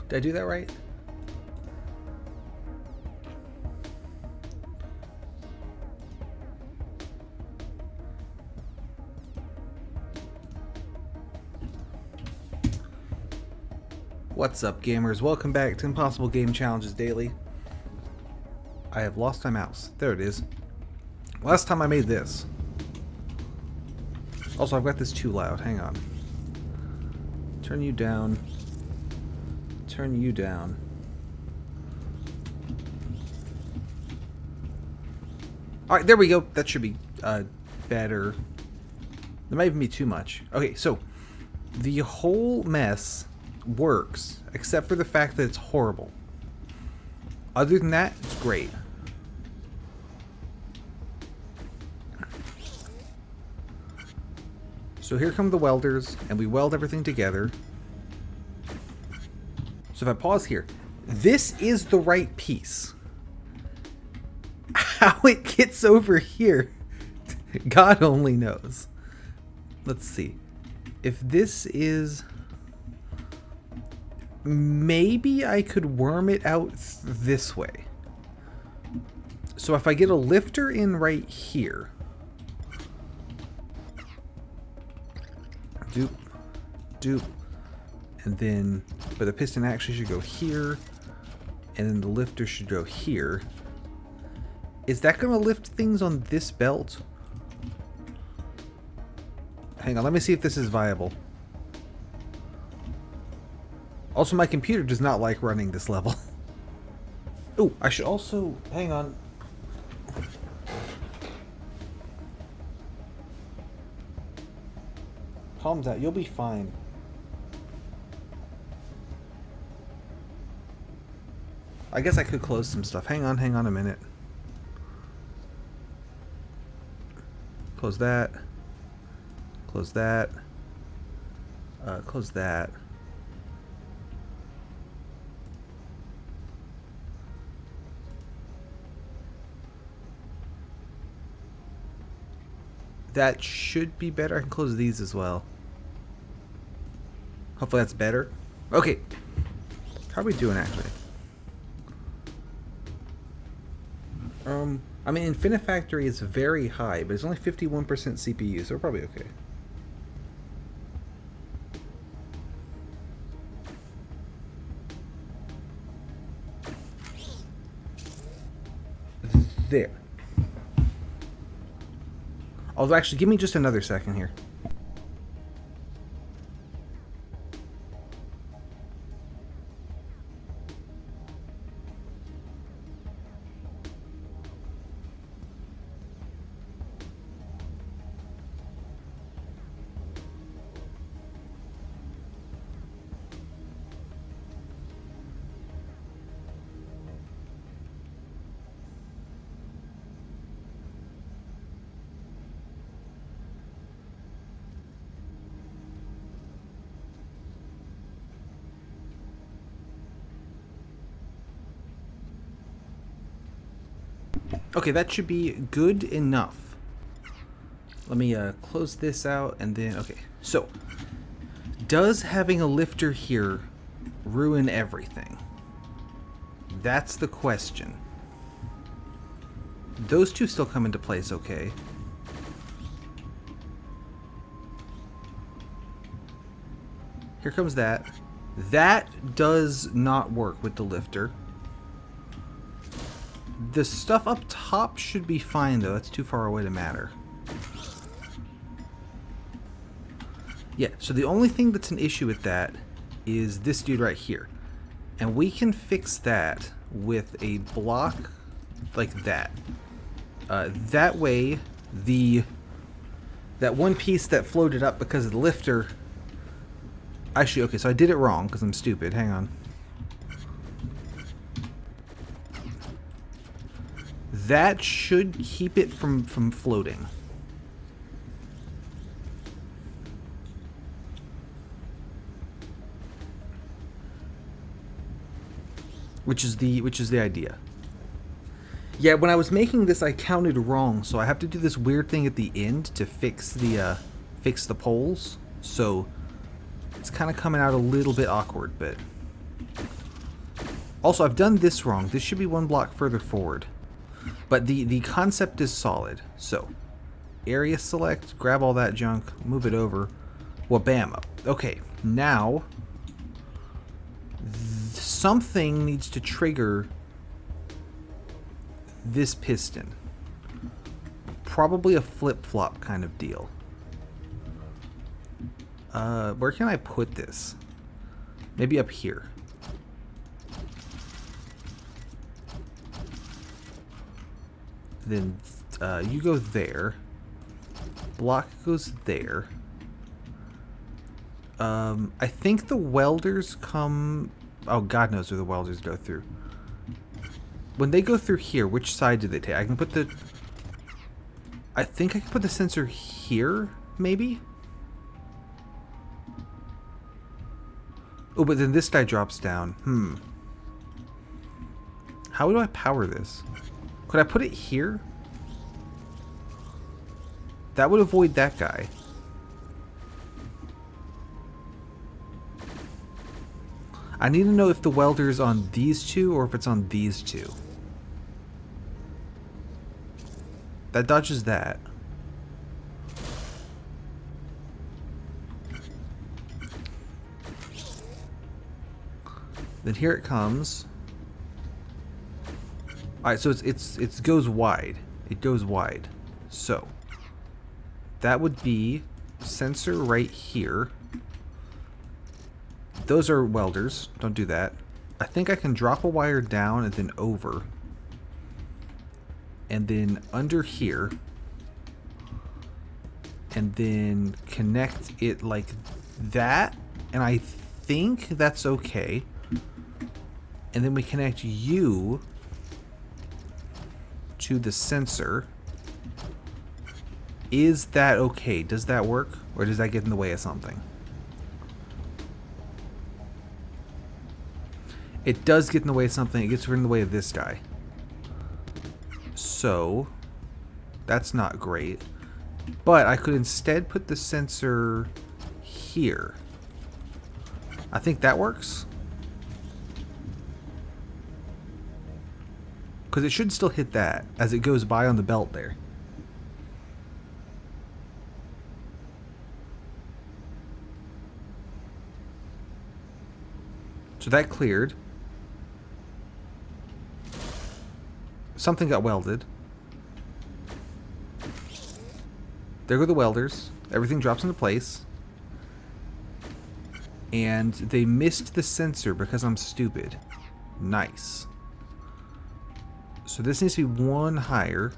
Did I do that right? What's up, gamers? Welcome back to Impossible Game Challenges Daily. I have lost my mouse. There it is. Last time I made this. Also, I've got this too loud. Hang on. Turn you down. Turn you down. Alright, there we go. That should be better. There might even be too much. Okay, so the whole mess works, except for the fact that it's horrible. Other than that, it's great. So here come the welders, and we weld everything together. So if I pause here, this is the right piece. How it gets over here, God only knows. Let's see. If this is... Maybe I could worm it out this way. So if I get a lifter in right here. Doop. Doop. And then, but the piston actually should go here. And then the lifter should go here. Is that going to lift things on this belt? Hang on, let me see if this is viable. Also, my computer does not like running this level. Oh, I should also... Hang on. Calm down. You'll be fine. I guess I could close some stuff. Hang on a minute. Close that. Close that. Close that. That should be better. I can close these as well. Hopefully that's better. Okay. How are we doing actually? I mean, Infinifactory is very high, but it's only 51% CPU, so we're probably okay. There. Although, actually, give me just another second here. Okay, that should be good enough. Let me close this out and then... Okay, so does having a lifter here ruin everything? That's the question. Those two still come into place okay. Here comes that. That does not work with the lifter. The stuff up top should be fine, though. That's too far away to matter. Yeah, so the only thing that's an issue with that is this dude right here. And we can fix that with a block like that. That way, that one piece that floated up because of the lifter... Actually, okay, so I did it wrong because I'm stupid. Hang on. That should keep it from floating. Which is the idea. Yeah, when I was making this, I counted wrong, so I have to do this weird thing at the end to fix the poles. So it's kind of coming out a little bit awkward, but Also, I've done this wrong. This should be one block further forward. But the concept is solid. So, area select, grab all that junk, move it over. Well, bam. Okay, now something needs to trigger this piston. Probably a flip-flop kind of deal. Where can I put this? Maybe up here. Then you go there. Block goes there. I think the welders come... Oh, God knows where the welders go through. When they go through here, which side do they take? I can put the... I think I can put the sensor here, maybe? Oh, but then this guy drops down. How do I power this? Could I put it here? That would avoid that guy. I need to know if the welder is on these two or if it's on these two. That dodges that. Then here it comes. Alright, so it goes wide. It goes wide. So that would be sensor right here. Those are welders. Don't do that. I think I can drop a wire down and then over. And then under here. And then connect it like that. And I think that's okay. And then we connect you to the sensor. Is that okay? Does that work? Or does that get in the way of something? It does get in the way of something. It gets in the way of this guy. So, that's not great. But I could instead put the sensor here. I think that works. Because it should still hit that as it goes by on the belt there. So that cleared. Something got welded. There go the welders. Everything drops into place. And they missed the sensor because I'm stupid. Nice. So this needs to be one higher.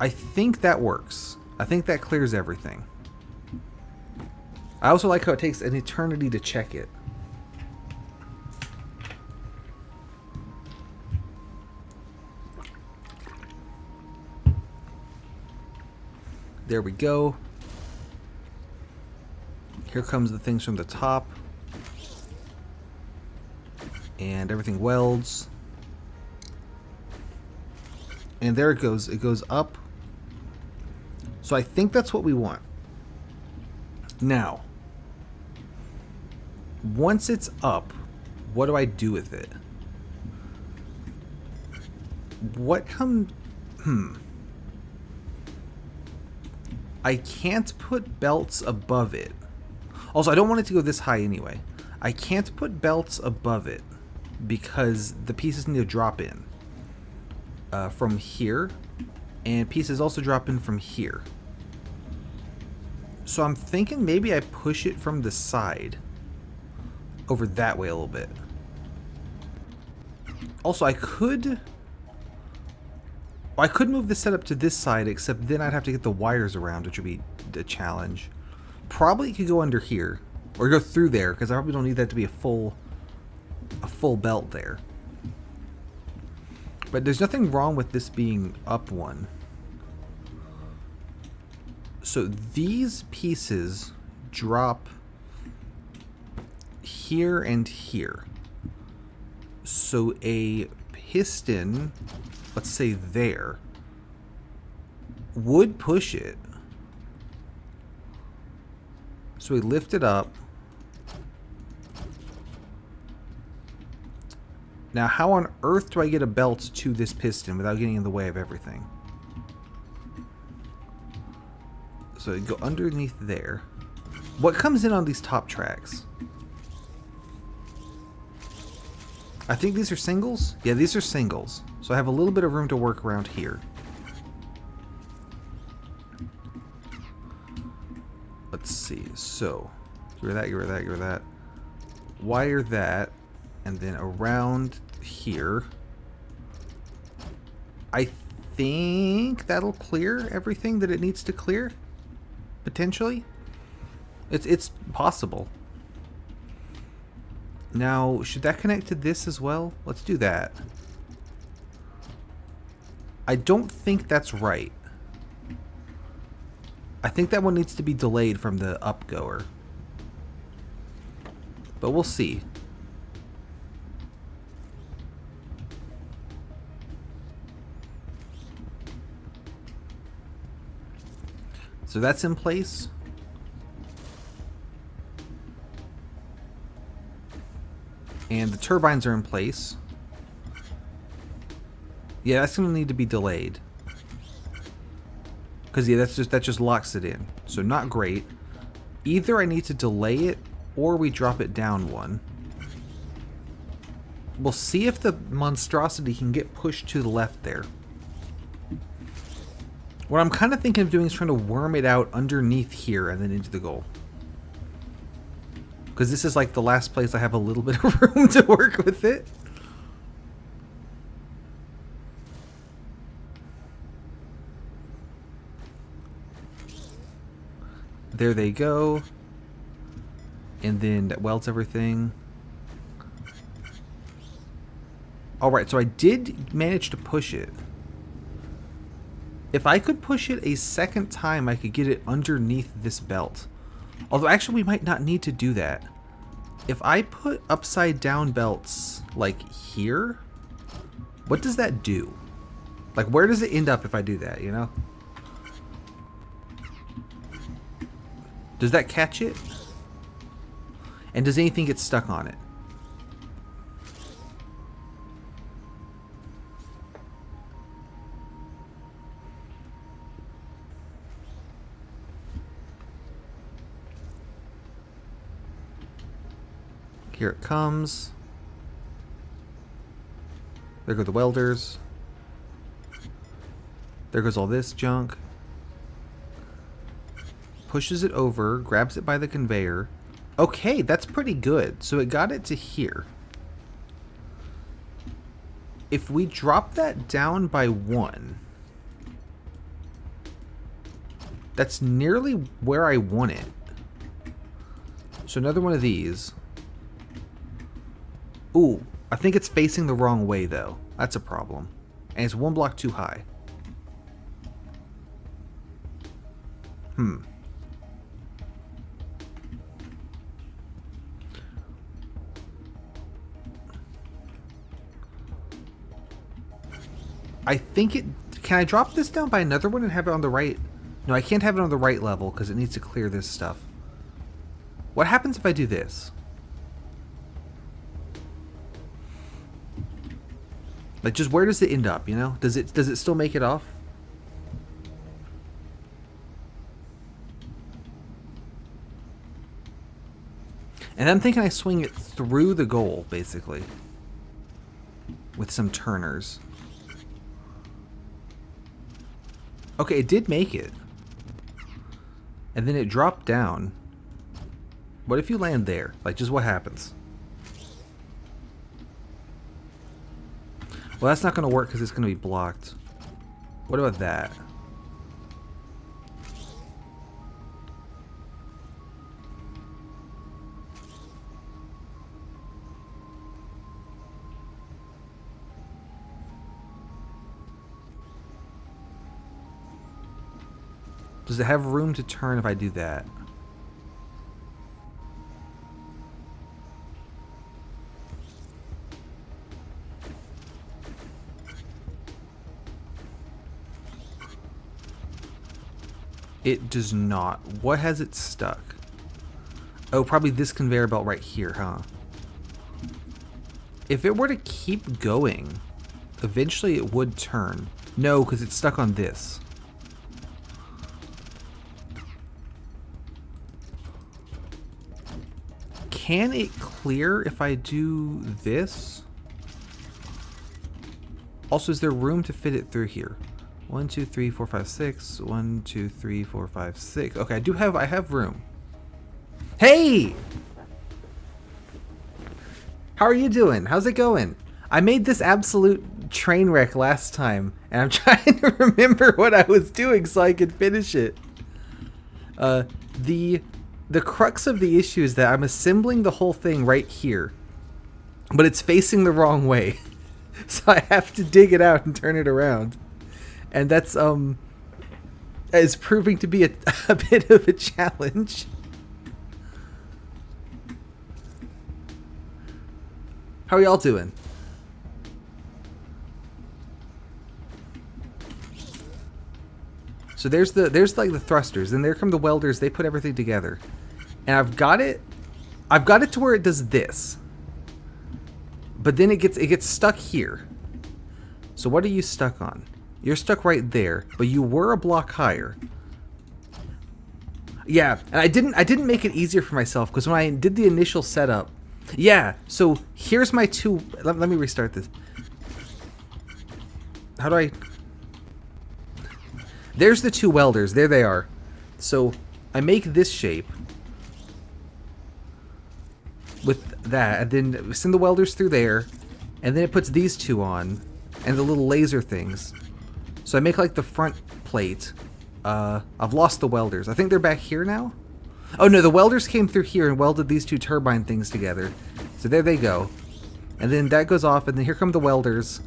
I think that works. I think that clears everything. I also like how it takes an eternity to check it. There we go. Here comes the things from the top. And everything welds. And there it goes. It goes up. So I think that's what we want. Now, once it's up, what do I do with it? What come... I can't put belts above it. Also, I don't want it to go this high anyway. I can't put belts above it because the pieces need to drop in from here, and pieces also drop in from here. So I'm thinking maybe I push it from the side over that way a little bit. Also, I could move the setup to this side, except then I'd have to get the wires around, which would be a challenge. Probably could go under here or go through there because I probably don't need that to be a full belt there. But there's nothing wrong with this being up one. So these pieces drop here and here. So a piston, let's say there, would push it. So we lift it up. Now, how on earth do I get a belt to this piston without getting in the way of everything? So you go underneath there. What comes in on these top tracks? I think these are singles? Yeah, these are singles. So I have a little bit of room to work around here. Let's see. So, you're that, you're that, you're that. Wire that. And then around here. I think that'll clear everything that it needs to clear. Potentially. It's possible. Now, should that connect to this as well? Let's do that. I don't think that's right. I think that one needs to be delayed from the upgoer. But we'll see. So that's in place. And the turbines are in place. Yeah, that's going to need to be delayed. Because, yeah, that just locks it in. So not great. Either I need to delay it, or we drop it down one. We'll see if the monstrosity can get pushed to the left there. What I'm kind of thinking of doing is trying to worm it out underneath here and then into the goal. Because this is like the last place I have a little bit of room to work with it. There they go. And then that welds everything. Alright, so I did manage to push it. If I could push it a second time, I could get it underneath this belt. Although, actually, we might not need to do that. If I put upside down belts, like, here, what does that do? Like, where does it end up if I do that, you know? Does that catch it? And does anything get stuck on it? Here it comes. There go the welders. There goes all this junk. Pushes it over, grabs it by the conveyor. Okay, that's pretty good. So it got it to here. If we drop that down by one, that's nearly where I want it. So another one of these. Ooh, I think it's facing the wrong way, though. That's a problem. And it's one block too high. I think it... Can I drop this down by another one and have it on the right? No, I can't have it on the right level because it needs to clear this stuff. What happens if I do this? Like, just where does it end up, you know? Does it still make it off? And I'm thinking I swing it through the goal, basically. With some turners. Okay, it did make it. And then it dropped down. What if you land there? Like, just what happens? Well, that's not going to work because it's going to be blocked. What about that? Does it have room to turn if I do that? It does not. What has it stuck? Oh, probably this conveyor belt right here, huh? If it were to keep going, eventually it would turn. No, because it's stuck on this. Can it clear if I do this? Also, is there room to fit it through here? 1, 2, 3, 4, 5, 6. 1, 2, 3, 4, 5, 6. Okay, I have room. Hey! How are you doing? How's it going? I made this absolute train wreck last time, and I'm trying to remember what I was doing so I could finish it. The crux of the issue is that I'm assembling the whole thing right here, but it's facing the wrong way. So I have to dig it out and turn it around. And that's is proving to be a bit of a challenge. How are y'all doing? So there's like the thrusters, and there come the welders. They put everything together, and I've got it to where it does this, but then it gets stuck here. So what are you stuck on? You're stuck right there, but you were a block higher. Yeah, and I didn't make it easier for myself, because when I did the initial setup, yeah. So here's my two. Let me restart this. How do I? There's the two welders. There they are. So I make this shape with that, and then send the welders through there, and then it puts these two on, and the little laser things. So I make like the front plate. I've lost the welders. I think they're back here now. Oh no, the welders came through here and welded these two turbine things together. So there they go. And then that goes off, and then here come the welders.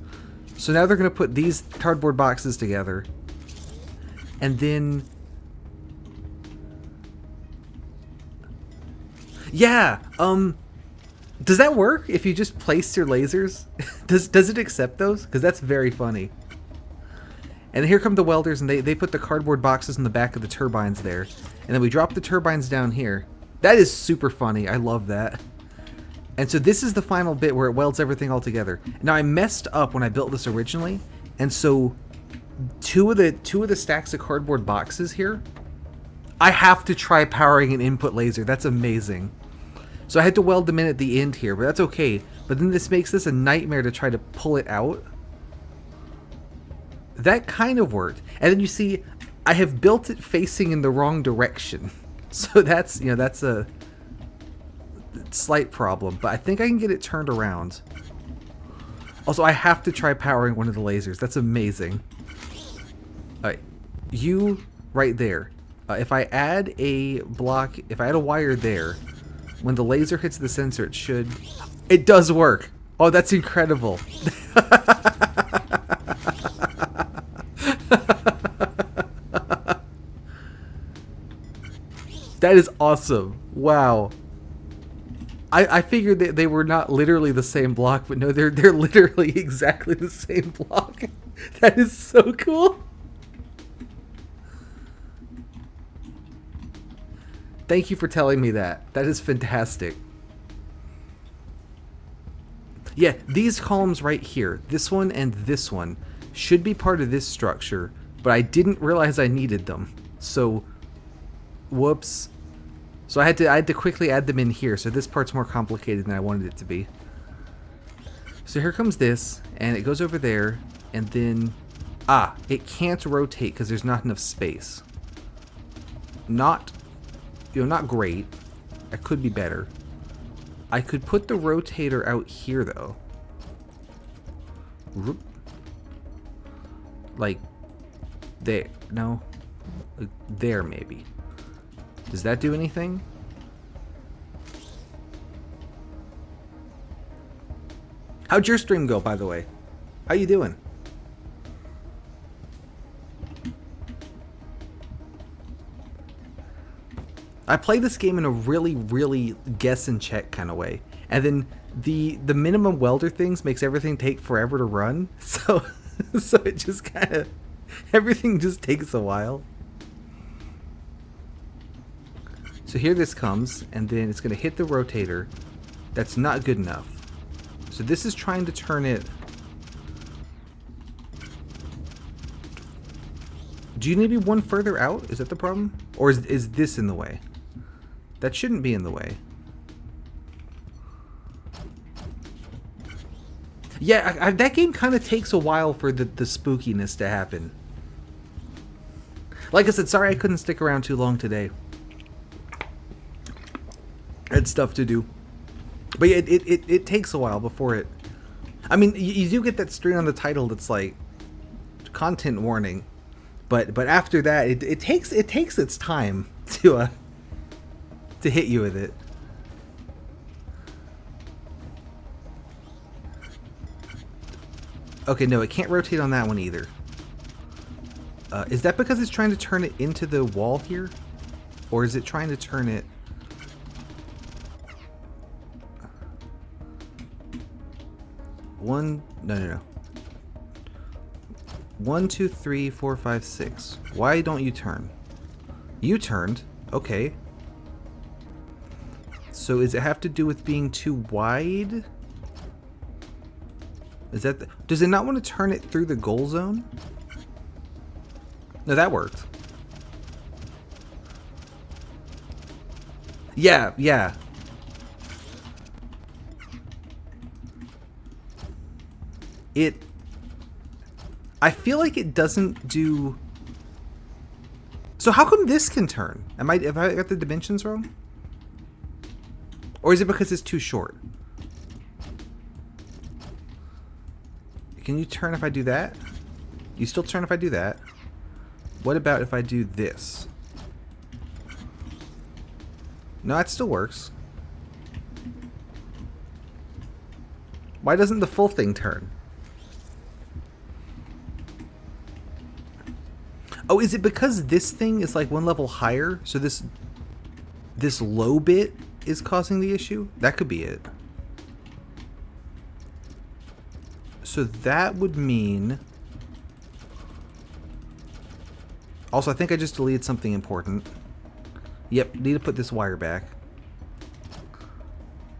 So now they're going to put these cardboard boxes together. And then, yeah, does that work if you just place your lasers? Does it accept those? Because that's very funny. And here come the welders, and they put the cardboard boxes in the back of the turbines there. And then we drop the turbines down here. That is super funny. I love that. And so this is the final bit where it welds everything all together. Now I messed up when I built this originally, and so two of the stacks of cardboard boxes here, I have to try powering an input laser. That's amazing. So I had to weld them in at the end here, but that's okay. But then this makes this a nightmare to try to pull it out. That kind of worked. And then you see, I have built it facing in the wrong direction. So that's, that's a slight problem, but I think I can get it turned around. Also, I have to try powering one of the lasers. That's amazing. Alright, you right there. If I add a block, if I add a wire there, when the laser hits the sensor, it does work. Oh, that's incredible. That is awesome. Wow. I figured that they were not literally the same block, but no, they're literally exactly the same block. That is so cool. Thank you for telling me that. That is fantastic. Yeah, these columns right here, this one and this one, should be part of this structure, but I didn't realize I needed them. So, whoops. So I had to quickly add them in here, so this part's more complicated than I wanted it to be. So here comes this, and it goes over there, and then, it can't rotate because there's not enough space. Not great. I could be better. I could put the rotator out here, though. Like, there. No. There, maybe. Does that do anything? How'd your stream go, by the way? How you doing? I play this game in a really, really guess and check kind of way. And then the minimum welder things makes everything take forever to run. So it just kind of, everything just takes a while. So here this comes, and then it's going to hit the rotator. That's not good enough. So this is trying to turn it. Do you need to be one further out? Is that the problem? Or is this in the way? That shouldn't be in the way. Yeah, that game kind of takes a while for the spookiness to happen. Like I said, sorry I couldn't stick around too long today. I had stuff to do. But yeah, it takes a while before it... I mean, you do get that screen on the title that's like, content warning. But after that, it takes its time to hit you with it. Okay, no, it can't rotate on that one either. Is that because it's trying to turn it into the wall here? Or is it trying to turn it... No. 1, 2, 3, 4, 5, 6. Why don't you turn? You turned. Okay. So does it have to do with being too wide? Is that... Does it not want to turn it through the goal zone? No, that worked. Yeah. I feel like it doesn't do... So how come this can turn? Have I got the dimensions wrong? Or is it because it's too short? Can you turn if I do that? You still turn if I do that? What about if I do this? No, that still works. Why doesn't the full thing turn? Oh, is it because this thing is like one level higher? So this low bit is causing the issue? That could be it. So that would mean... Also, I think I just deleted something important. Yep, need to put this wire back.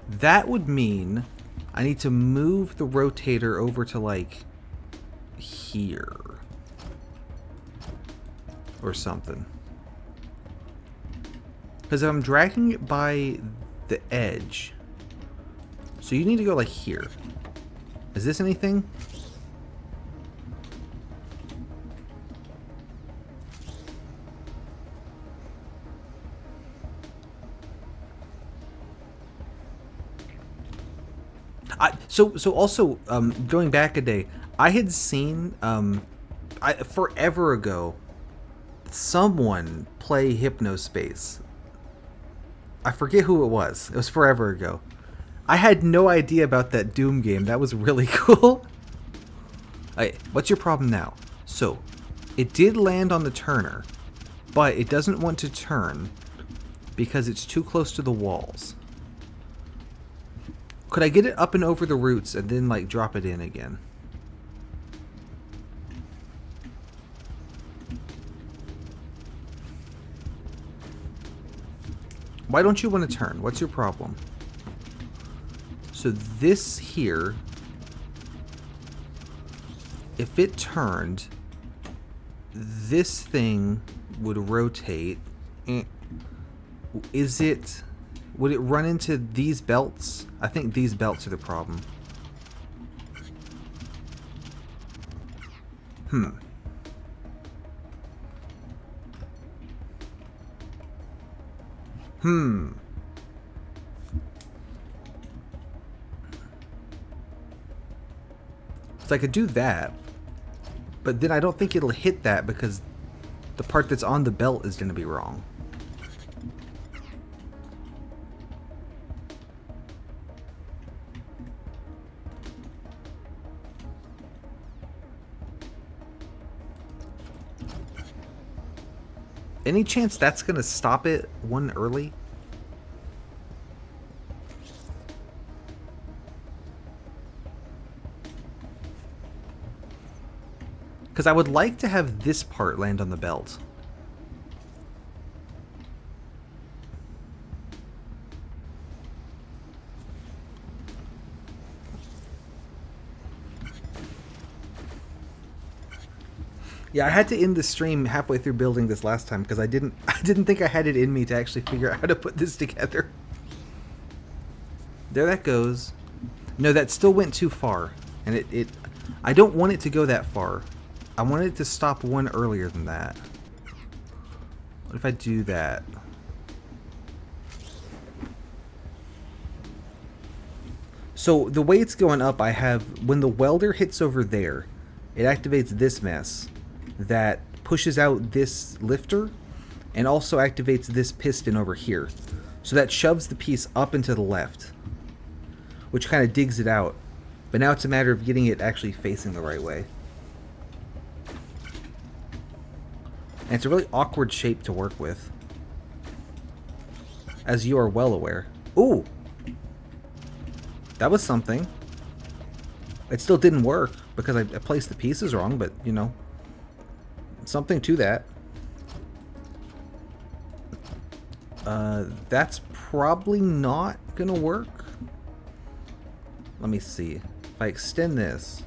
That would mean I need to move the rotator over to like here. Or something. Because if I'm dragging it by the edge... So you need to go like here. Is this anything? So also, going back a day, I had seen, forever ago, someone play Hypnospace. I forget who it was. It was forever ago. I had no idea about that Doom game. That was really cool. What's your problem now? So, it did land on the turner, but it doesn't want to turn because it's too close to the walls. Could I get it up and over the roots and then like drop it in again? Why don't you want to turn? What's your problem? So this here, if it turned, this thing would rotate. Would it run into these belts? I think these belts are the problem. So I could do that, but then I don't think it'll hit that because the part that's on the belt is going to be wrong. Any chance that's going to stop it one early? Because I would like to have this part land on the belt. Yeah, I had to end the stream halfway through building this last time because I didn't think I had it in me to actually figure out how to put this together. There that goes. No, that still went too far. And it I don't want it to go that far. I want it to stop one earlier than that. What if I do that? So the way it's going up, I have, when the welder hits over there, it activates this mess that pushes out this lifter and also activates this piston over here. So that shoves the piece up and to the left, which kind of digs it out. But now it's a matter of getting it actually facing the right way. And it's a really awkward shape to work with, as you are well aware. Ooh! That was something. It still didn't work because I placed the pieces wrong, but, you know, something to that. That's probably not gonna work. Let me see. If I extend this,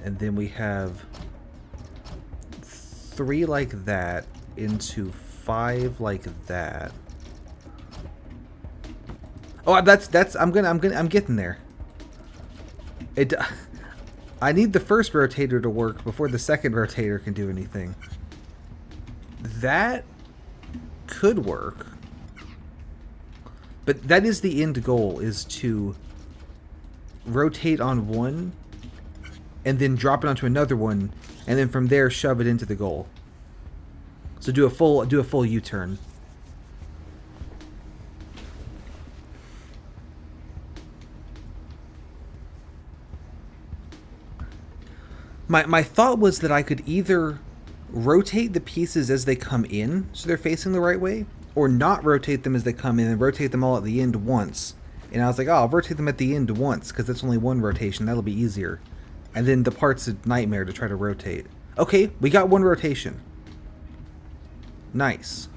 and then we have 3 like that into 5 like that. Oh, I'm getting there. I need the first rotator to work before the second rotator can do anything. That could work. But that is the end goal, is to rotate on one and then drop it onto another one, and then from there shove it into the goal. So do a full U-turn. My thought was that I could either rotate the pieces as they come in so they're facing the right way, or not rotate them as they come in and rotate them all at the end once. And I was like, oh, I'll rotate them at the end once because that's only one rotation. That'll be easier. And then the part's a nightmare to try to rotate. Okay, we got one rotation. Nice.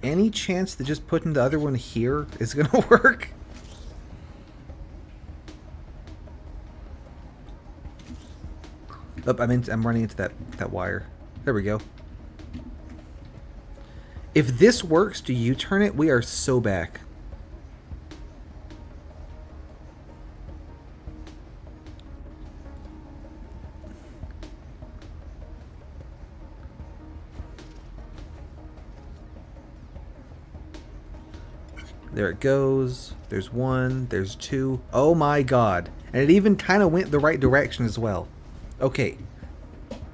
Any chance that just putting the other one here is going to work? Oh, I'm running into that wire. There we go. If this works to U-turn it, we are so back. There it goes. There's 1. There's 2. Oh my god. And it even kind of went the right direction as well. Okay.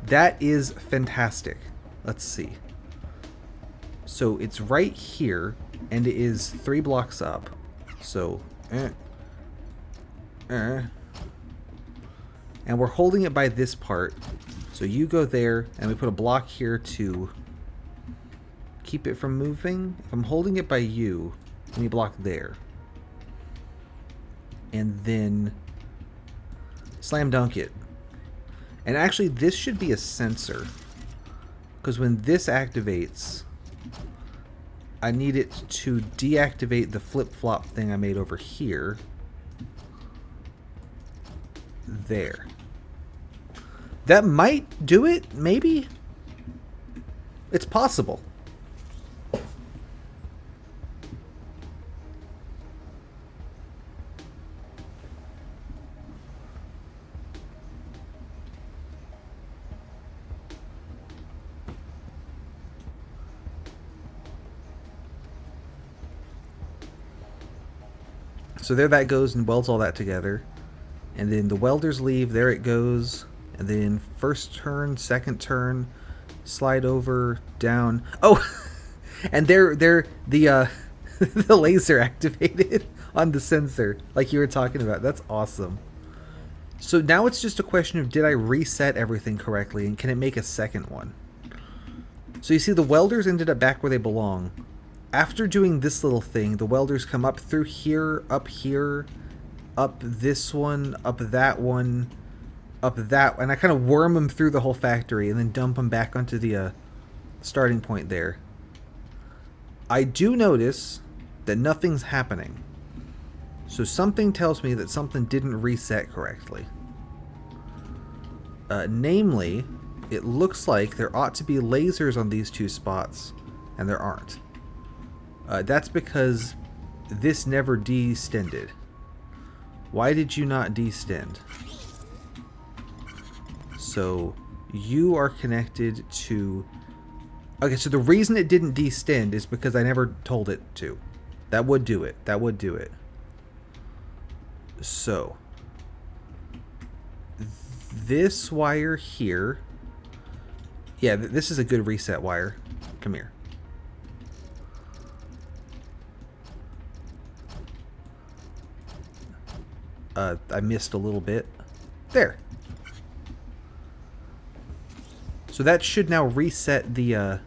That is fantastic. Let's see. So it's right here, and it is 3 blocks up. So, and we're holding it by this part. So you go there, and we put a block here to keep it from moving. If I'm holding it by you, let me block there. And then slam dunk it. And actually, this should be a sensor. Because when this activates, I need it to deactivate the flip-flop thing I made over here. There. That might do it, maybe? It's possible. So there that goes and welds all that together. And then the welders leave, there it goes. And then first turn, second turn, slide over, down. Oh, and there the the laser activated on the sensor, like you were talking about. That's awesome. So now it's just a question of, did I reset everything correctly, and can it make a second one? So you see the welders ended up back where they belong. After doing this little thing, the welders come up through here, up this one, up that one, up that, and I kind of worm them through the whole factory and then dump them back onto the starting point there. I do notice that nothing's happening. So something tells me that something didn't reset correctly. Namely, it looks like there ought to be lasers on these two spots, and there aren't. That's because this never destended. Why did you not destend? So you are connected to... Okay, so the reason it didn't destend is because I never told it to. That would do it. That would do it. So this wire here... Yeah, this is a good reset wire. Come here. I missed a little bit. There. So that should now reset the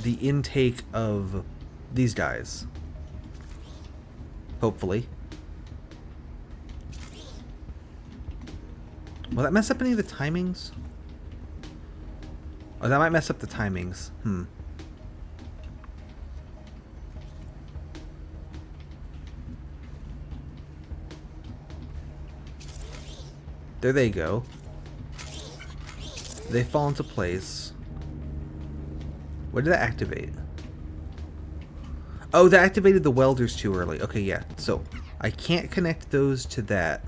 intake of these guys. Hopefully. Will that mess up any of the timings? Oh, that might mess up the timings. There they go. They fall into place. What did that activate? Oh, that activated the welders too early. Okay, yeah. So, I can't connect those to that.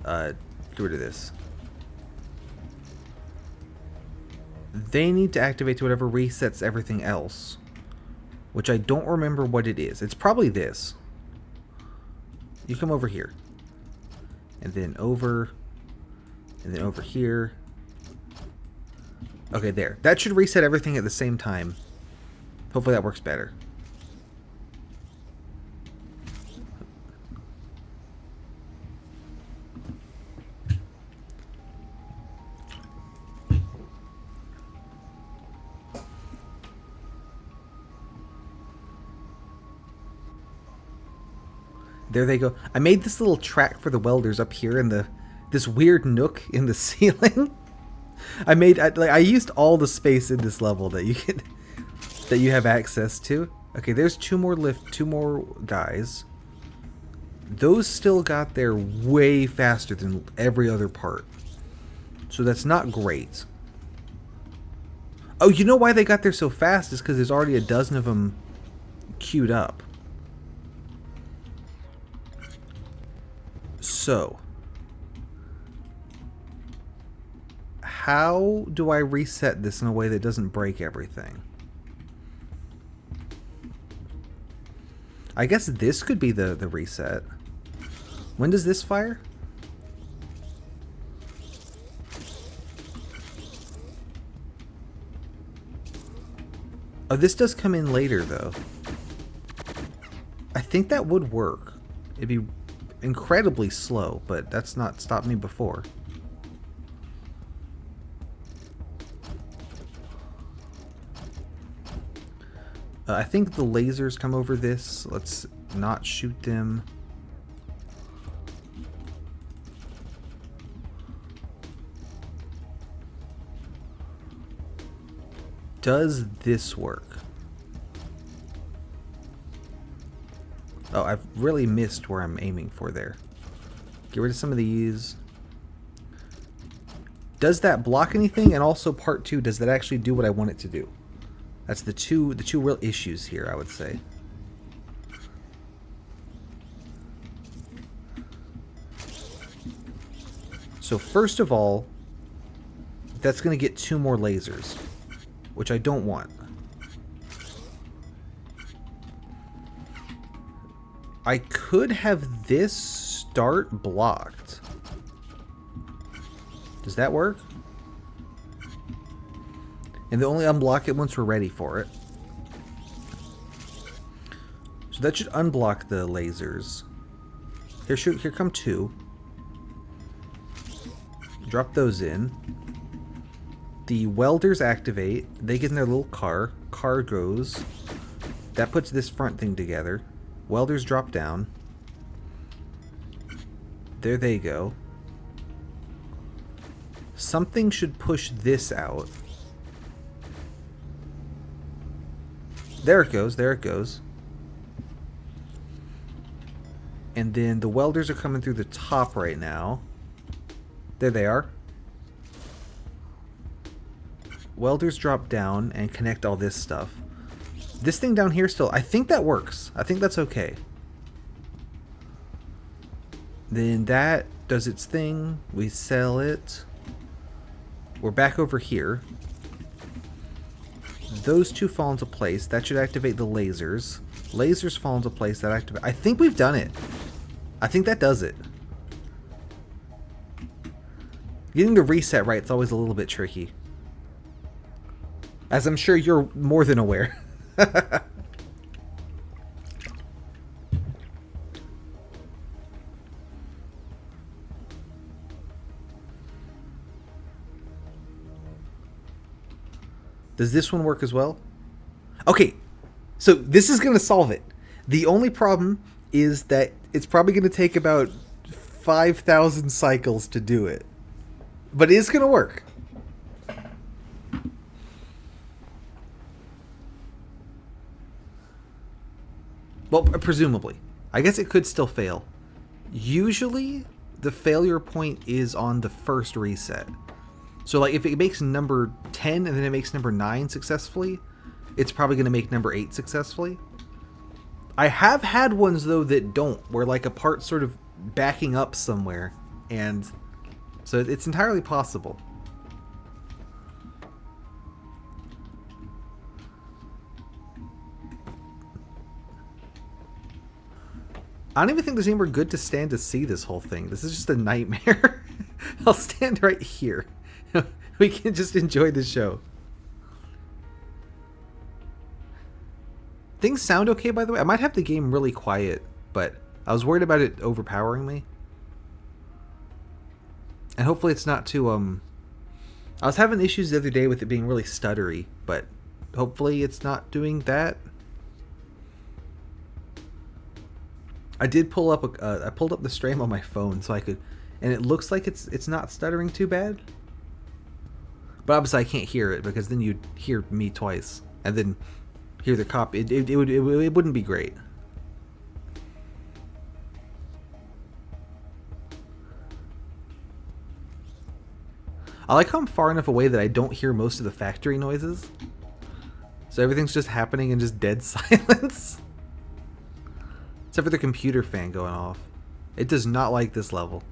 Get rid of this. They need to activate to whatever resets everything else. Which I don't remember what it is. It's probably this. You come over here. And then over. And then over here. Okay, there. That should reset everything at the same time. Hopefully that works better. There they go. I made this little track for the welders up here in this weird nook in the ceiling. I used all the space in this level that you have access to. Okay, there's two more guys. Those still got there way faster than every other part. So that's not great. Oh, you know why they got there so fast is because there's already a dozen of them queued up. So, how do I reset this in a way that doesn't break everything? I guess this could be the reset. When does this fire? Oh, this does come in later, though. I think that would work. It'd be incredibly slow, but that's not stopped me before. I think the lasers come over this. Let's not shoot them. Does this work? Oh, I've really missed where I'm aiming for there. Get rid of some of these. Does that block anything? And also part 2, does that actually do what I want it to do? That's the two real issues here, I would say. So first of all, that's going to get 2 more lasers, which I don't want. I could have this start blocked. Does that work? And they only unblock it once we're ready for it. So that should unblock the lasers. Here come 2. Drop those in. The welders activate. They get in their little car. Car goes. That puts this front thing together. Welders drop down. There they go. Something should push this out. There it goes, there it goes. And then the welders are coming through the top right now. There they are. Welders drop down and connect all this stuff. This thing down here still, I think that works. I think that's okay. Then that does its thing. We sell it. We're back over here. Those two fall into place. That should activate the lasers. Lasers fall into place. That activate. I think we've done it. I think that does it. Getting the reset right is always a little bit tricky. As I'm sure you're more than aware. Does this one work as well? Okay, so this is going to solve it. The only problem is that it's probably going to take about 5,000 cycles to do it. But it is going to work. Well, presumably. I guess it could still fail. Usually, the failure point is on the first reset. So, like, if it makes number 10 and then it makes number 9 successfully, it's probably going to make number 8 successfully. I have had ones, though, that don't, where, like, a part's sort of backing up somewhere. And so it's entirely possible. I don't even think there's anywhere good to stand to see this whole thing. This is just a nightmare. I'll stand right here. We can just enjoy the show. Things sound okay, by the way. I might have the game really quiet, but I was worried about it overpowering me. And hopefully it's not too, I was having issues the other day with it being really stuttery, but hopefully it's not doing that. I did pull up I pulled up the stream on my phone so I could, and it looks like it's not stuttering too bad. But obviously I can't hear it because then you'd hear me twice and then hear the copy. It wouldn't be great. I like how I'm far enough away that I don't hear most of the factory noises. So everything's just happening in just dead silence. Except for the computer fan going off. It does not like this level.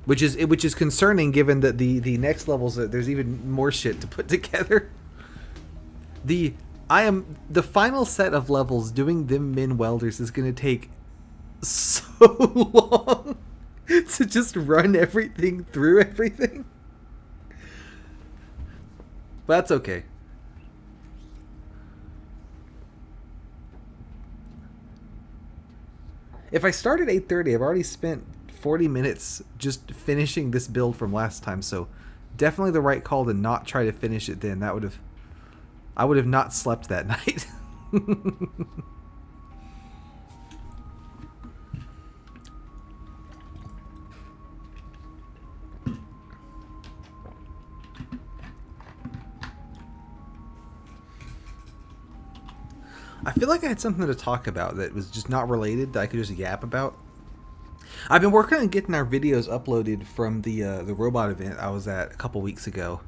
Which is concerning given that the next levels there's even more shit to put together. The final set of levels doing them min welders is gonna take so long to just run everything through everything. But that's okay. If I start at 8:30, I've already spent 40 minutes just finishing this build from last time, so definitely the right call to not try to finish it then. I would have not slept that night. I feel like I had something to talk about that was just not related that I could just yap about. I've been working on getting our videos uploaded from the robot event I was at a couple weeks ago.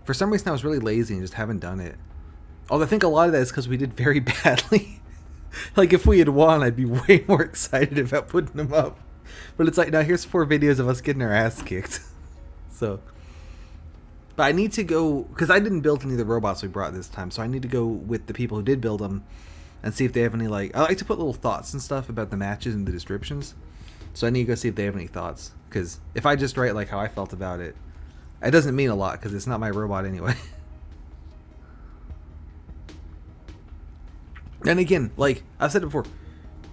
For some reason I was really lazy and just haven't done it. Although I think a lot of that is because we did very badly. Like if we had won, I'd be way more excited about putting them up. But it's like, now here's 4 videos of us getting our ass kicked. So... But I need to go, because I didn't build any of the robots we brought this time, so I need to go with the people who did build them and see if they have any, like, I like to put little thoughts and stuff about the matches and the descriptions. So I need to go see if they have any thoughts, because if I just write, like, how I felt about it, it doesn't mean a lot, because it's not my robot anyway. And again, like, I've said it before,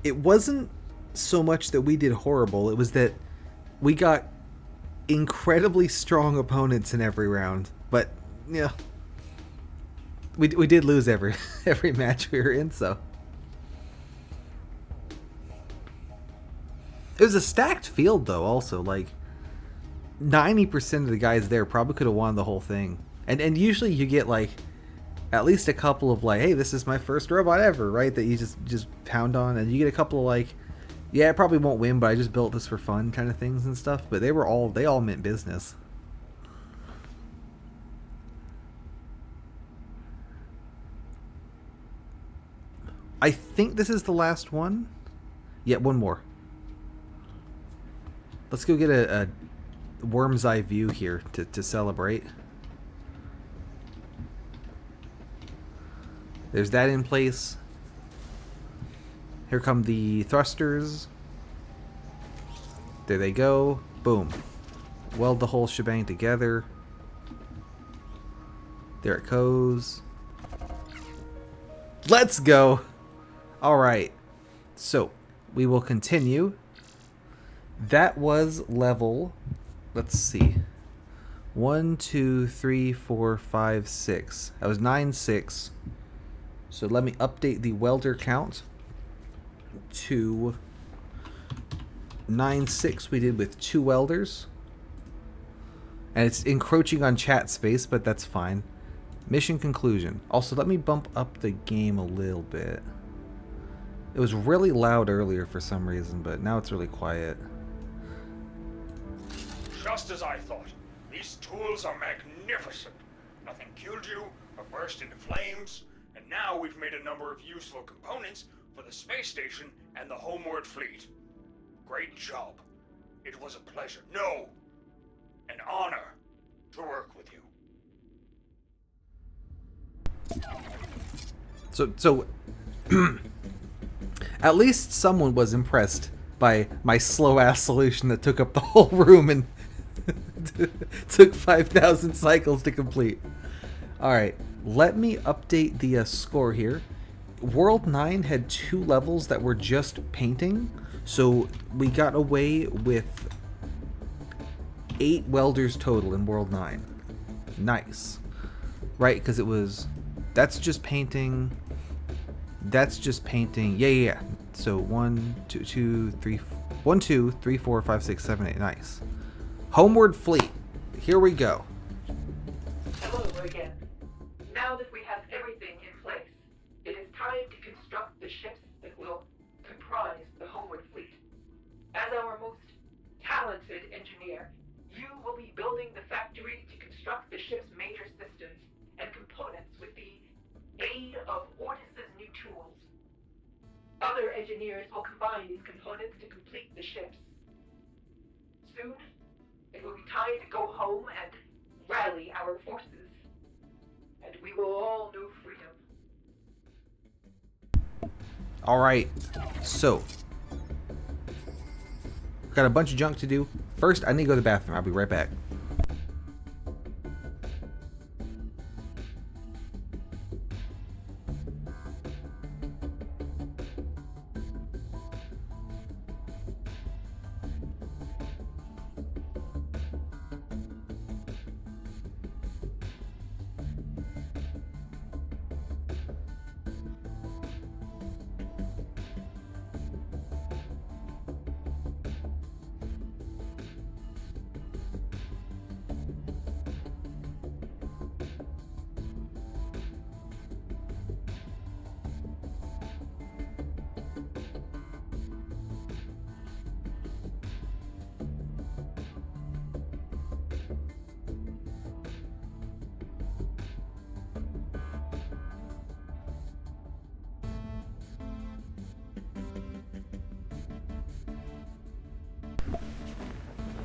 it wasn't so much that we did horrible, it was that we got incredibly strong opponents in every round, but yeah, we did lose every match we were in. So it was a stacked field though. Also, like 90% of the guys there probably could have won the whole thing, and usually you get like at least a couple of like, hey, this is my first robot ever, right? That you just pound on, and you get a couple of like, yeah, I probably won't win, but I just built this for fun kind of things and stuff. But they all meant business. I think this is the last one. Yeah, one more. Let's go get a worm's eye view here to celebrate. There's that in place. Here come the thrusters. There they go. Boom. Weld the whole shebang together. There it goes. Let's go! Alright. So, we will continue. That was level... Let's see. 1, 2, 3, 4, 5, 6. That was 9, 6. So let me update the welder count to 9, 6 we did with 2 welders. And it's encroaching on chat space, but that's fine. Mission conclusion. Also, let me bump up the game a little bit. It was really loud earlier for some reason, but now it's really quiet. Just as I thought. These tools are magnificent. Nothing killed you or burst into flames, and now we've made a number of useful components for the space station and the homeward fleet. Great job. It was a pleasure. No, an honor to work with you. So at least someone was impressed by my slow-ass solution that took up the whole room and took 5,000 cycles to complete. Alright, let me update the score here. World 9 had 2 levels that were just painting, so we got away with 8 welders total in World 9. Nice. Right, because it was... That's just painting. That's just painting. Yeah. So 1, 2, 3, 1, 2, 3, 4, 5, 6, 7, 8. Nice. Homeward fleet. Here we go. Hello again. Now that we have everything in place, it is time to construct the ships that will comprise the homeward fleet. As our most talented engineer, you will be building the factories to construct the ship's major systems and components with the aid of Ortis's new tools. Other engineers will combine these components to complete the ships. Soon, it will be time to go home and rally our forces, and we will all know freedom. Alright, so got a bunch of junk to do. First, I need to go to the bathroom. I'll be right back.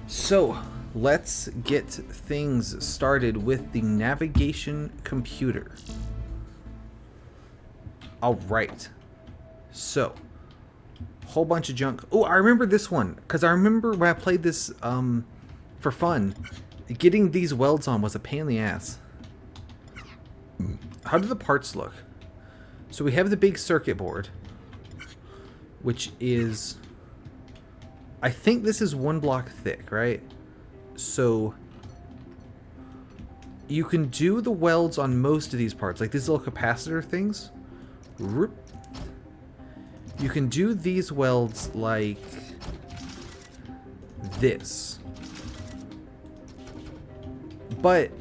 So, let's get things started with the navigation computer. Alright. So, whole bunch of junk. Oh, I remember this one, because I remember when I played this for fun. Getting these welds on was a pain in the ass. How do the parts look? So we have the big circuit board, which is... I think this is 1 block thick, right? So you can do the welds on most of these parts, like these little capacitor things. You can do these welds like this. But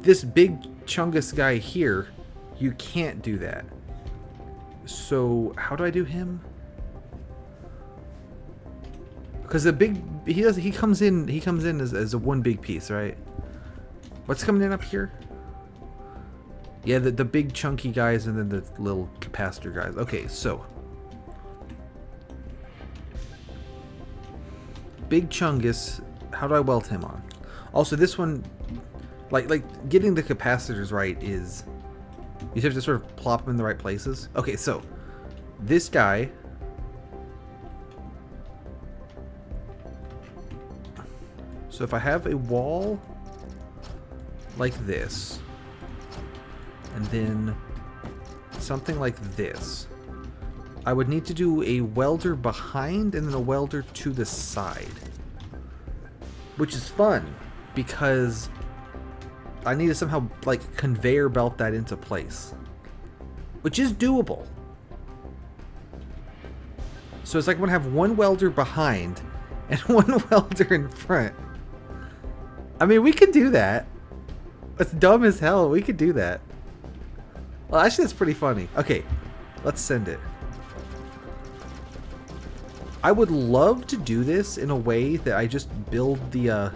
this big chungus guy here You can't do that. So how do I do him? Because the big he comes in as a one big piece, right? What's coming in up here? Yeah, the big chunky guys and then the little capacitor guys. Okay, so Big Chungus, how do I weld him on? Also, this one, like getting the capacitors right is, you have to sort of plop them in the right places. Okay, so this guy, so if I have a wall like this, and then something like this, I would need to do a welder behind and then a welder to the side. Which is fun, because I need to somehow, like, conveyor belt that into place. Which is doable. So it's like I'm going to have one welder behind and one welder in front. I mean, we could do that. It's dumb as hell. We could do that. Well, actually, that's pretty funny. Okay, let's send it. I would love to do this in a way that I just build the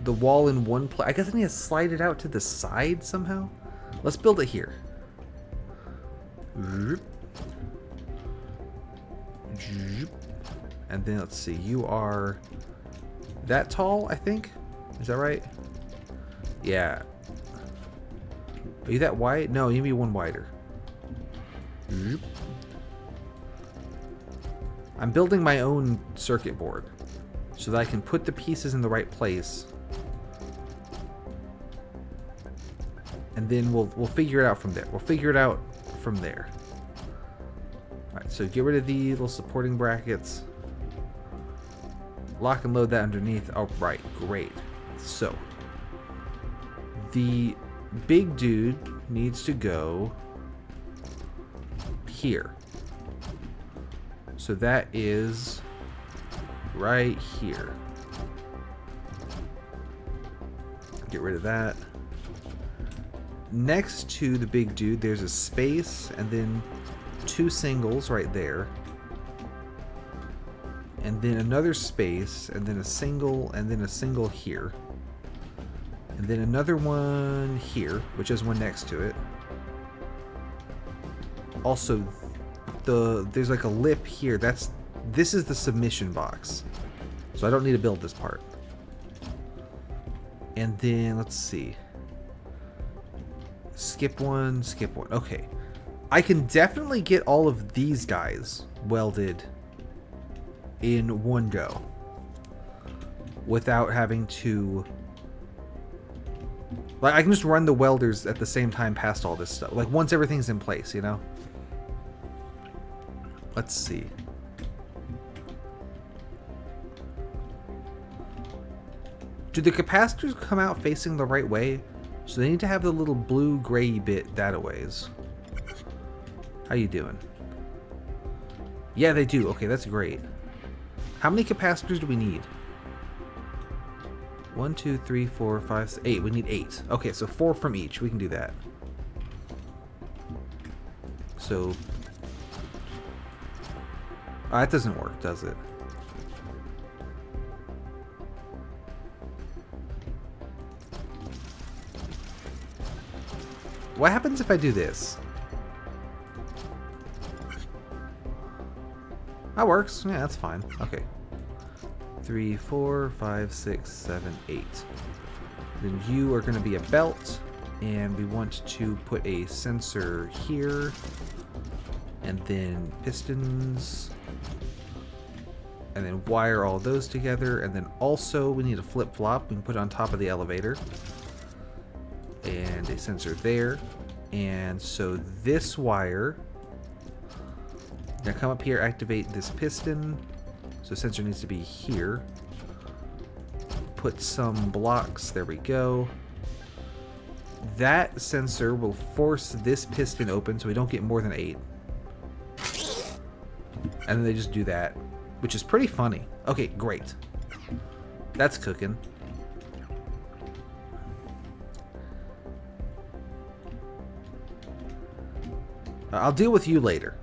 wall in one place. I guess I need to slide it out to the side somehow. Let's build it here. And then let's see. You are that tall, I think. Is that right? Yeah. Are you that wide? No, you need to be one wider. I'm building my own circuit board so that I can put the pieces in the right place. And then we'll figure it out from there. We'll figure it out from there. Alright, so get rid of the little supporting brackets. Lock and load that underneath. Oh, right, great. So, the big dude needs to go here. So that is right here. Get rid of that. Next to the big dude, there's a space and then two singles right there. And then another space and then a single and then a single here. And then another one here, which is one next to it. Also, there's like a lip here. This is the submission box. So I don't need to build this part. And then let's see. Skip one, skip one. Okay. I can definitely get all of these guys welded in one go without having to, like, I can just run the welders at the same time past all this stuff. Like, once everything's in place, you know? Let's see. Do the capacitors come out facing the right way? So they need to have the little blue gray bit that a ways. How you doing? Yeah, they do. Okay, that's great. How many capacitors do we need? 1, 2, 3, 4, 5, 6, 8. We need 8. Okay, so 4 from each. We can do that. So that doesn't work, does it? What happens if I do this? That works. Yeah, that's fine. Okay. 3, 4, 5, 6, 7, 8. Then you are going to be a belt, and we want to put a sensor here, and then pistons, and then wire all those together, and then also we need a flip-flop we can put on top of the elevator, and a sensor there. And so this wire, now come up here, activate this piston. So sensor needs to be here. Put some blocks, there we go. That sensor will force this piston open so we don't get more than 8. And then they just do that, which is pretty funny. Okay, great. That's cooking. I'll deal with you later.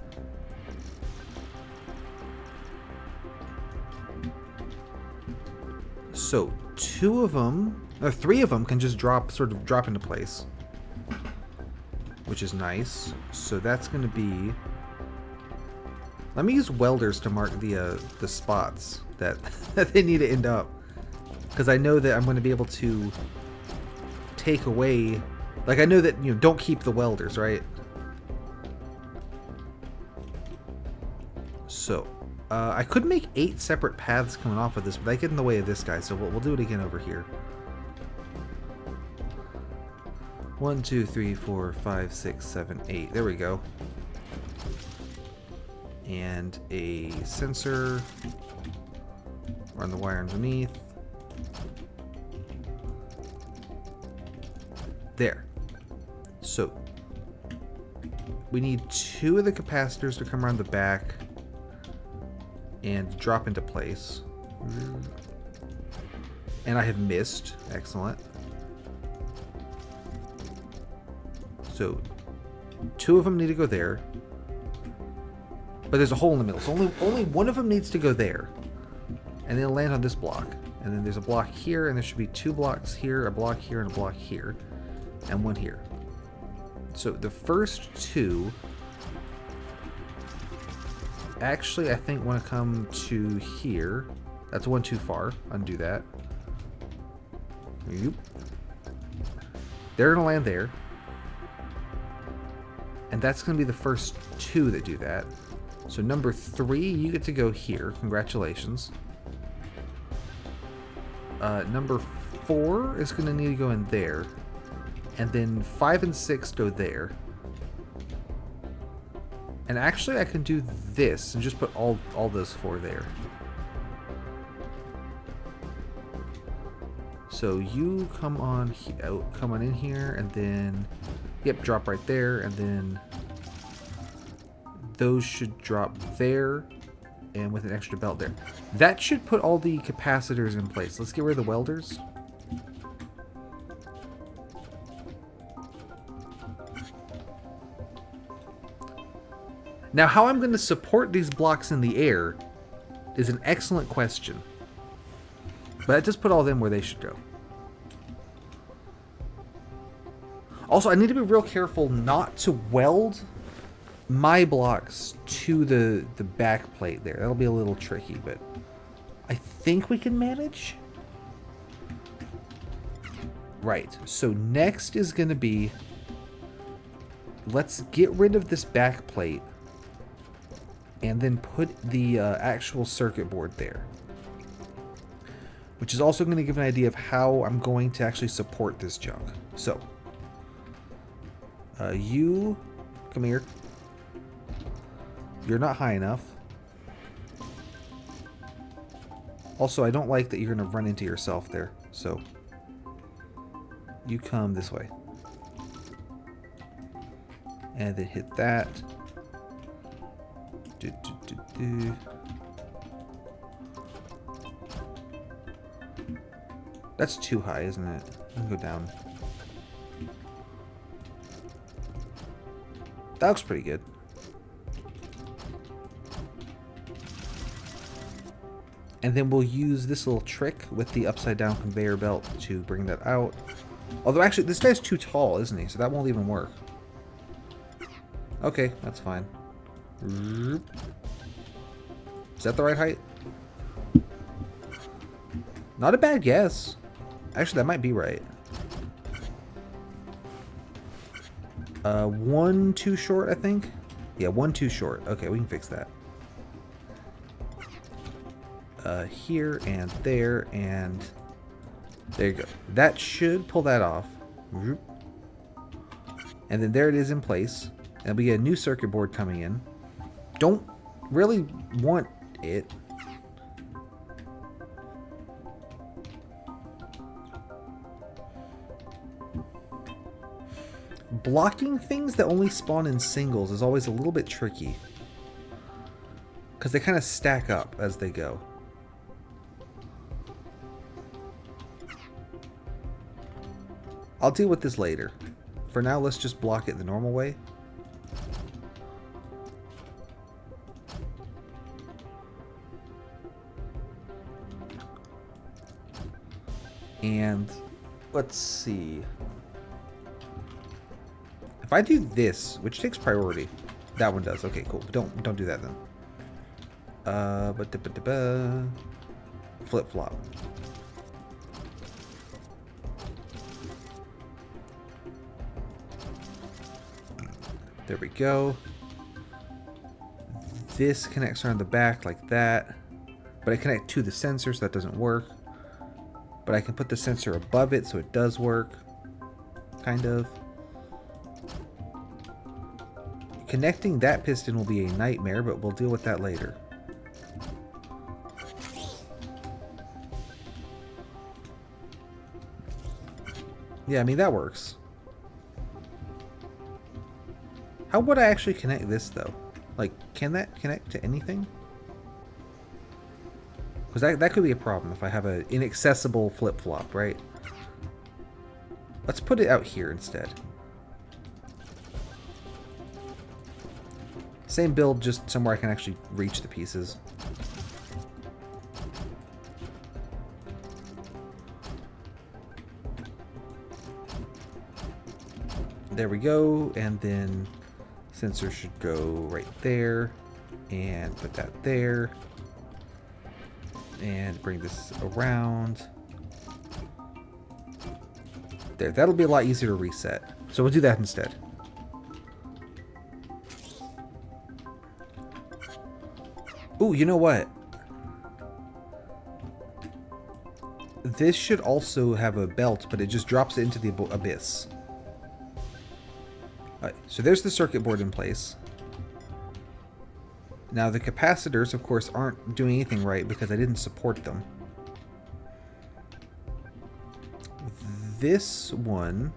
So, 2 of them, or 3 of them can just sort of drop into place. Which is nice. So that's going to be... Let me use welders to mark the spots that, that they need to end up. Because I know that I'm going to be able to take away... Like, I know that, you know, don't keep the welders, right? So, I could make 8 separate paths coming off of this, but I get in the way of this guy, so we'll do it again over here. 1, 2, 3, 4, 5, 6, 7, 8. There we go. And a sensor. Run the wire underneath. There. So, we need 2 of the capacitors to come around the back and drop into place. And I have missed. Excellent. So, 2 of them need to go there. But there's a hole in the middle. So only one of them needs to go there. And then it'll land on this block. And then there's a block here, and there should be 2 blocks here, a block here, and a block here. And 1 here. So the first 2... Actually, I think want to come to here. That's 1 too far. Undo that. Yep. They're going to land there. And that's going to be the first 2 that do that. So number 3, you get to go here. Congratulations. Number 4 is going to need to go in there. And then 5 and 6 go there. And actually, I can do this and just put all those 4 there. So you come on come on in here, and then, yep, drop right there, and then those should drop there, and with an extra belt there. That should put all the capacitors in place. Let's get rid of the welders. Now, how I'm going to support these blocks in the air is an excellent question. But I just put all of them where they should go. Also, I need to be real careful not to weld my blocks to the back plate there. That'll be a little tricky, but I think we can manage. Right, so next is going to be, let's get rid of this back plate and then put the actual circuit board there. Which is also going to give an idea of how I'm going to actually support this junk. So, you, come here. You're not high enough. Also, I don't like that you're going to run into yourself there. So, you come this way. And then hit that. That's too high, isn't it? I'll go down. That looks pretty good. And then we'll use this little trick with the upside down conveyor belt to bring that out. Although actually, this guy's too tall, isn't he? So that won't even work. Okay, that's fine. Is that the right height? Not a bad guess. Actually, that might be right. 1 too short, I think. Yeah, 1 too short. Okay, we can fix that. Here and there, and there you go. That should pull that off. And then there it is in place. And we get a new circuit board coming in. Don't really want it. Blocking things that only spawn in singles is always a little bit tricky. Because they kind of stack up as they go. I'll deal with this later. For now, let's just block it the normal way. And let's see. If I do this, which takes priority, that one does. Okay, cool. Don't do that then. Flip flop. There we go. This connects around the back like that. But I connect to the sensor, so that doesn't work. But I can put the sensor above it, so it does work. Kind of. Connecting that piston will be a nightmare, but we'll deal with that later. Yeah, I mean, that works. How would I actually connect this, though? Like, can that connect to anything? Because that could be a problem if I have an inaccessible flip-flop, right? Let's put it out here instead. Same build, just somewhere I can actually reach the pieces. There we go, and then sensor should go right there, and put that there, and bring this around. There, that'll be a lot easier to reset. So we'll do that instead. Ooh, you know what? This should also have a belt, but it just drops it into the abyss. Alright, so there's the circuit board in place. Now the capacitors, of course, aren't doing anything right because I didn't support them. This one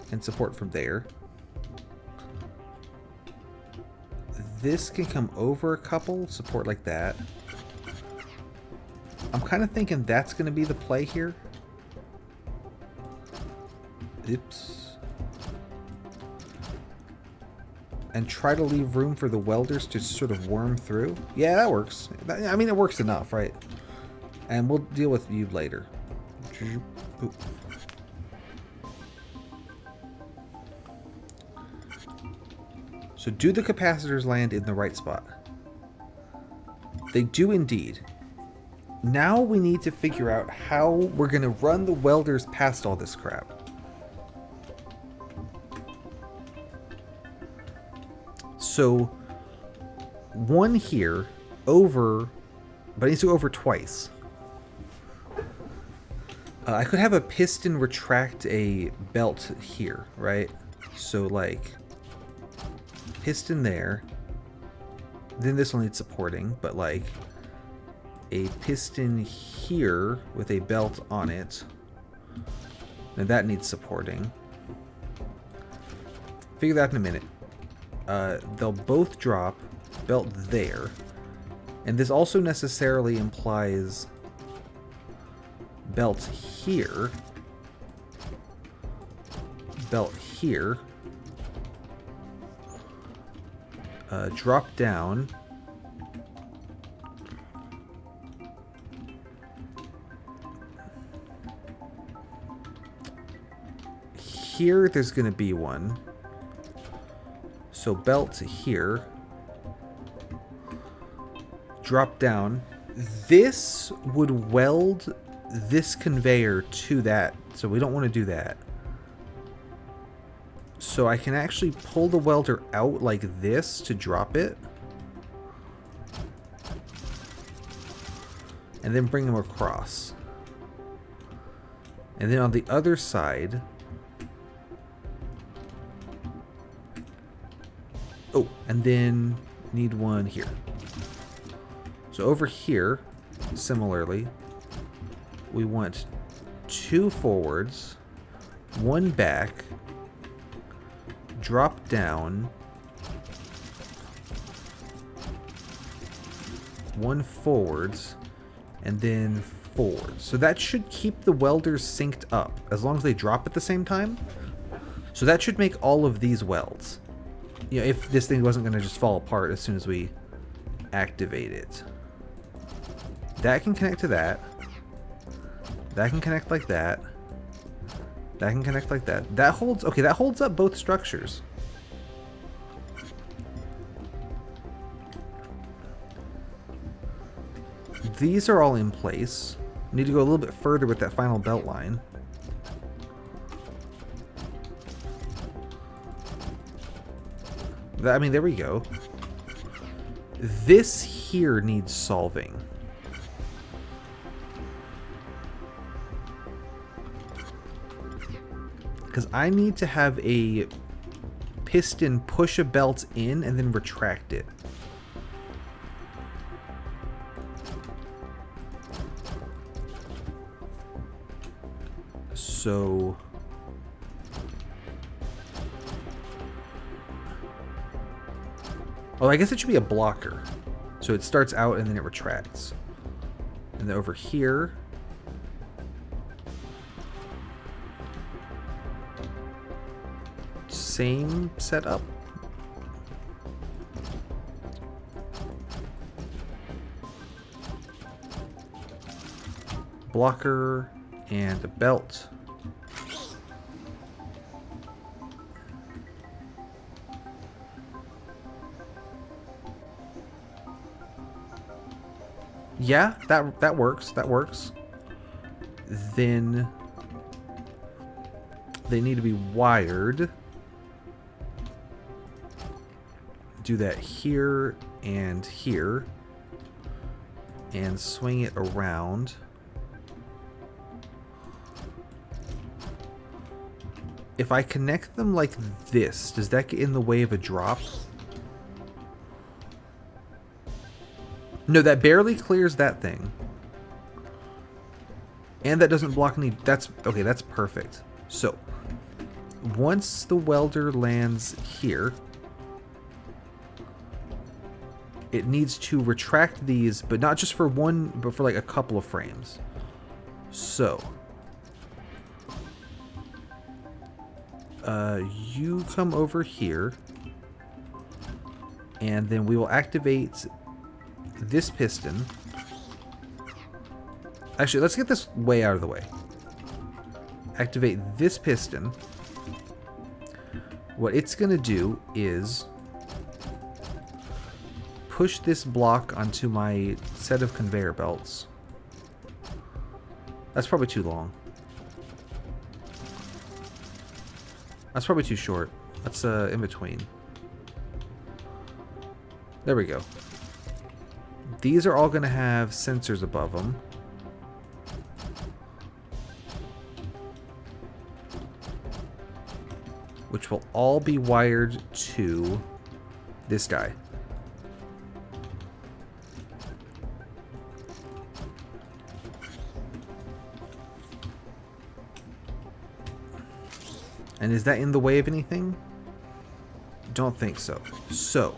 can support from there. This can come over a couple, support like that. I'm kind of thinking that's going to be the play here. Oops. And try to leave room for the welders to sort of worm through. Yeah, that works. I mean, it works enough, right? And we'll deal with you later. So do the capacitors land in the right spot? They do indeed. Now we need to figure out how we're going to run the welders past all this crap. So one here over, but it needs to go over twice. I could have a piston retract a belt here, right? So like piston there, then this will need supporting, but like a piston here with a belt on it, and that needs supporting. Figure that in a minute. They'll both drop, belt there, and this also necessarily implies belt here, belt here, drop down, here there's going to be one, so belt here, drop down. This would weld this conveyor to that, so we don't want to do that. So I can actually pull the welder out like this to drop it. And then bring them across. And then on the other side... Oh, and then need one here. So over here, similarly, we want 2 forwards, 1 back, drop down, 1 forwards, and then forwards. So that should keep the welders synced up, as long as they drop at the same time. So that should make all of these welds. You know, if this thing wasn't going to just fall apart as soon as we activate it. That can connect to that. That can connect like that. That can connect like that. That holds... Okay, that holds up both structures. These are all in place. Need to go a little bit further with that final belt line. I mean, there we go. This here needs solving. Because I need to have a piston push a belt in and then retract it. So... Oh, I guess it should be a blocker. So it starts out and then it retracts. And then over here... Same setup. Blocker and a belt. Yeah, that works. That works. Then they need to be wired. Do that here and here. And swing it around. If I connect them like this, does that get in the way of a drop? No, that barely clears that thing. And that doesn't block any... That's... Okay, that's perfect. So, once the welder lands here, it needs to retract these, but not just for one, but for like a couple of frames. So, you come over here, and then we will activate this piston. Actually, let's get this way out of the way. Activate this piston. What it's going to do is push this block onto my set of conveyor belts. That's probably too long. That's probably too short. That's in between. There we go. These are all going to have sensors above them. Which will all be wired to this guy. And is that in the way of anything? Don't think so. So,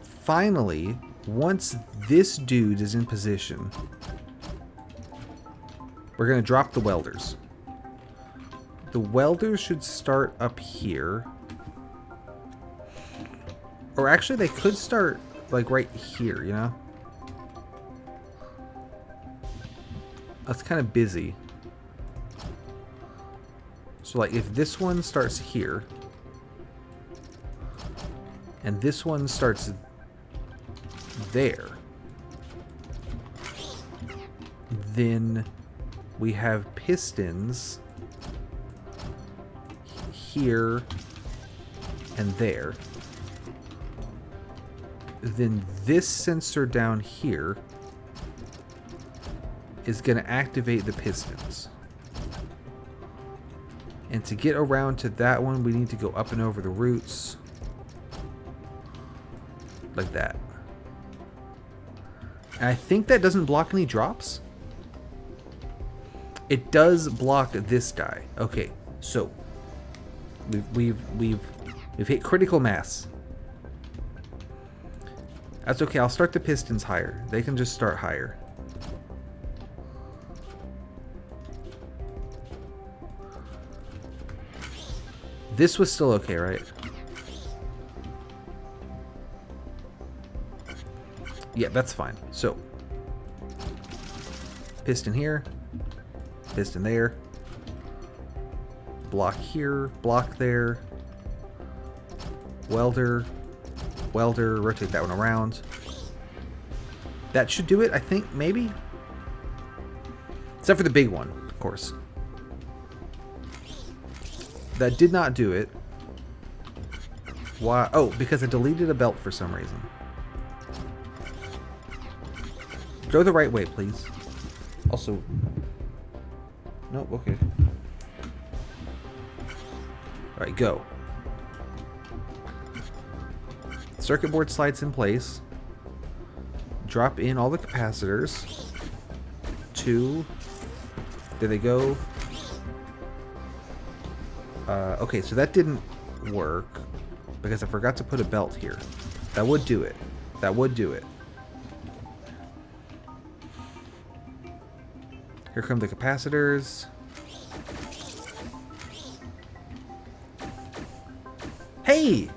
finally, once this dude is in position, we're going to drop the welders. The welders should start up here. Or actually, they could start, like, right here, you know? That's kind of busy. So, like, if this one starts here, and this one starts there, then we have pistons here and there. Then this sensor down here is going to activate the pistons. And to get around to that one, we need to go up and over the roots. Like that. And I think that doesn't block any drops. It does block this guy. Okay, so we've hit critical mass. That's okay, I'll start the pistons higher. They can just start higher. This was still okay, right? Yeah, that's fine. So, Piston here. Piston there. Block here. Block there. Welder. Welder. Rotate that one around. That should do it, I think, maybe? Except for the big one, of course. That did not do it. Why? Oh, because I deleted a belt for some reason. Go the right way, please. Also... Nope, okay. Alright, go. Circuit board slides in place. Drop in all the capacitors. 2. There they go. Okay, so that didn't work because I forgot to put a belt here. That would do it. That would do it. Here come the capacitors. Hey!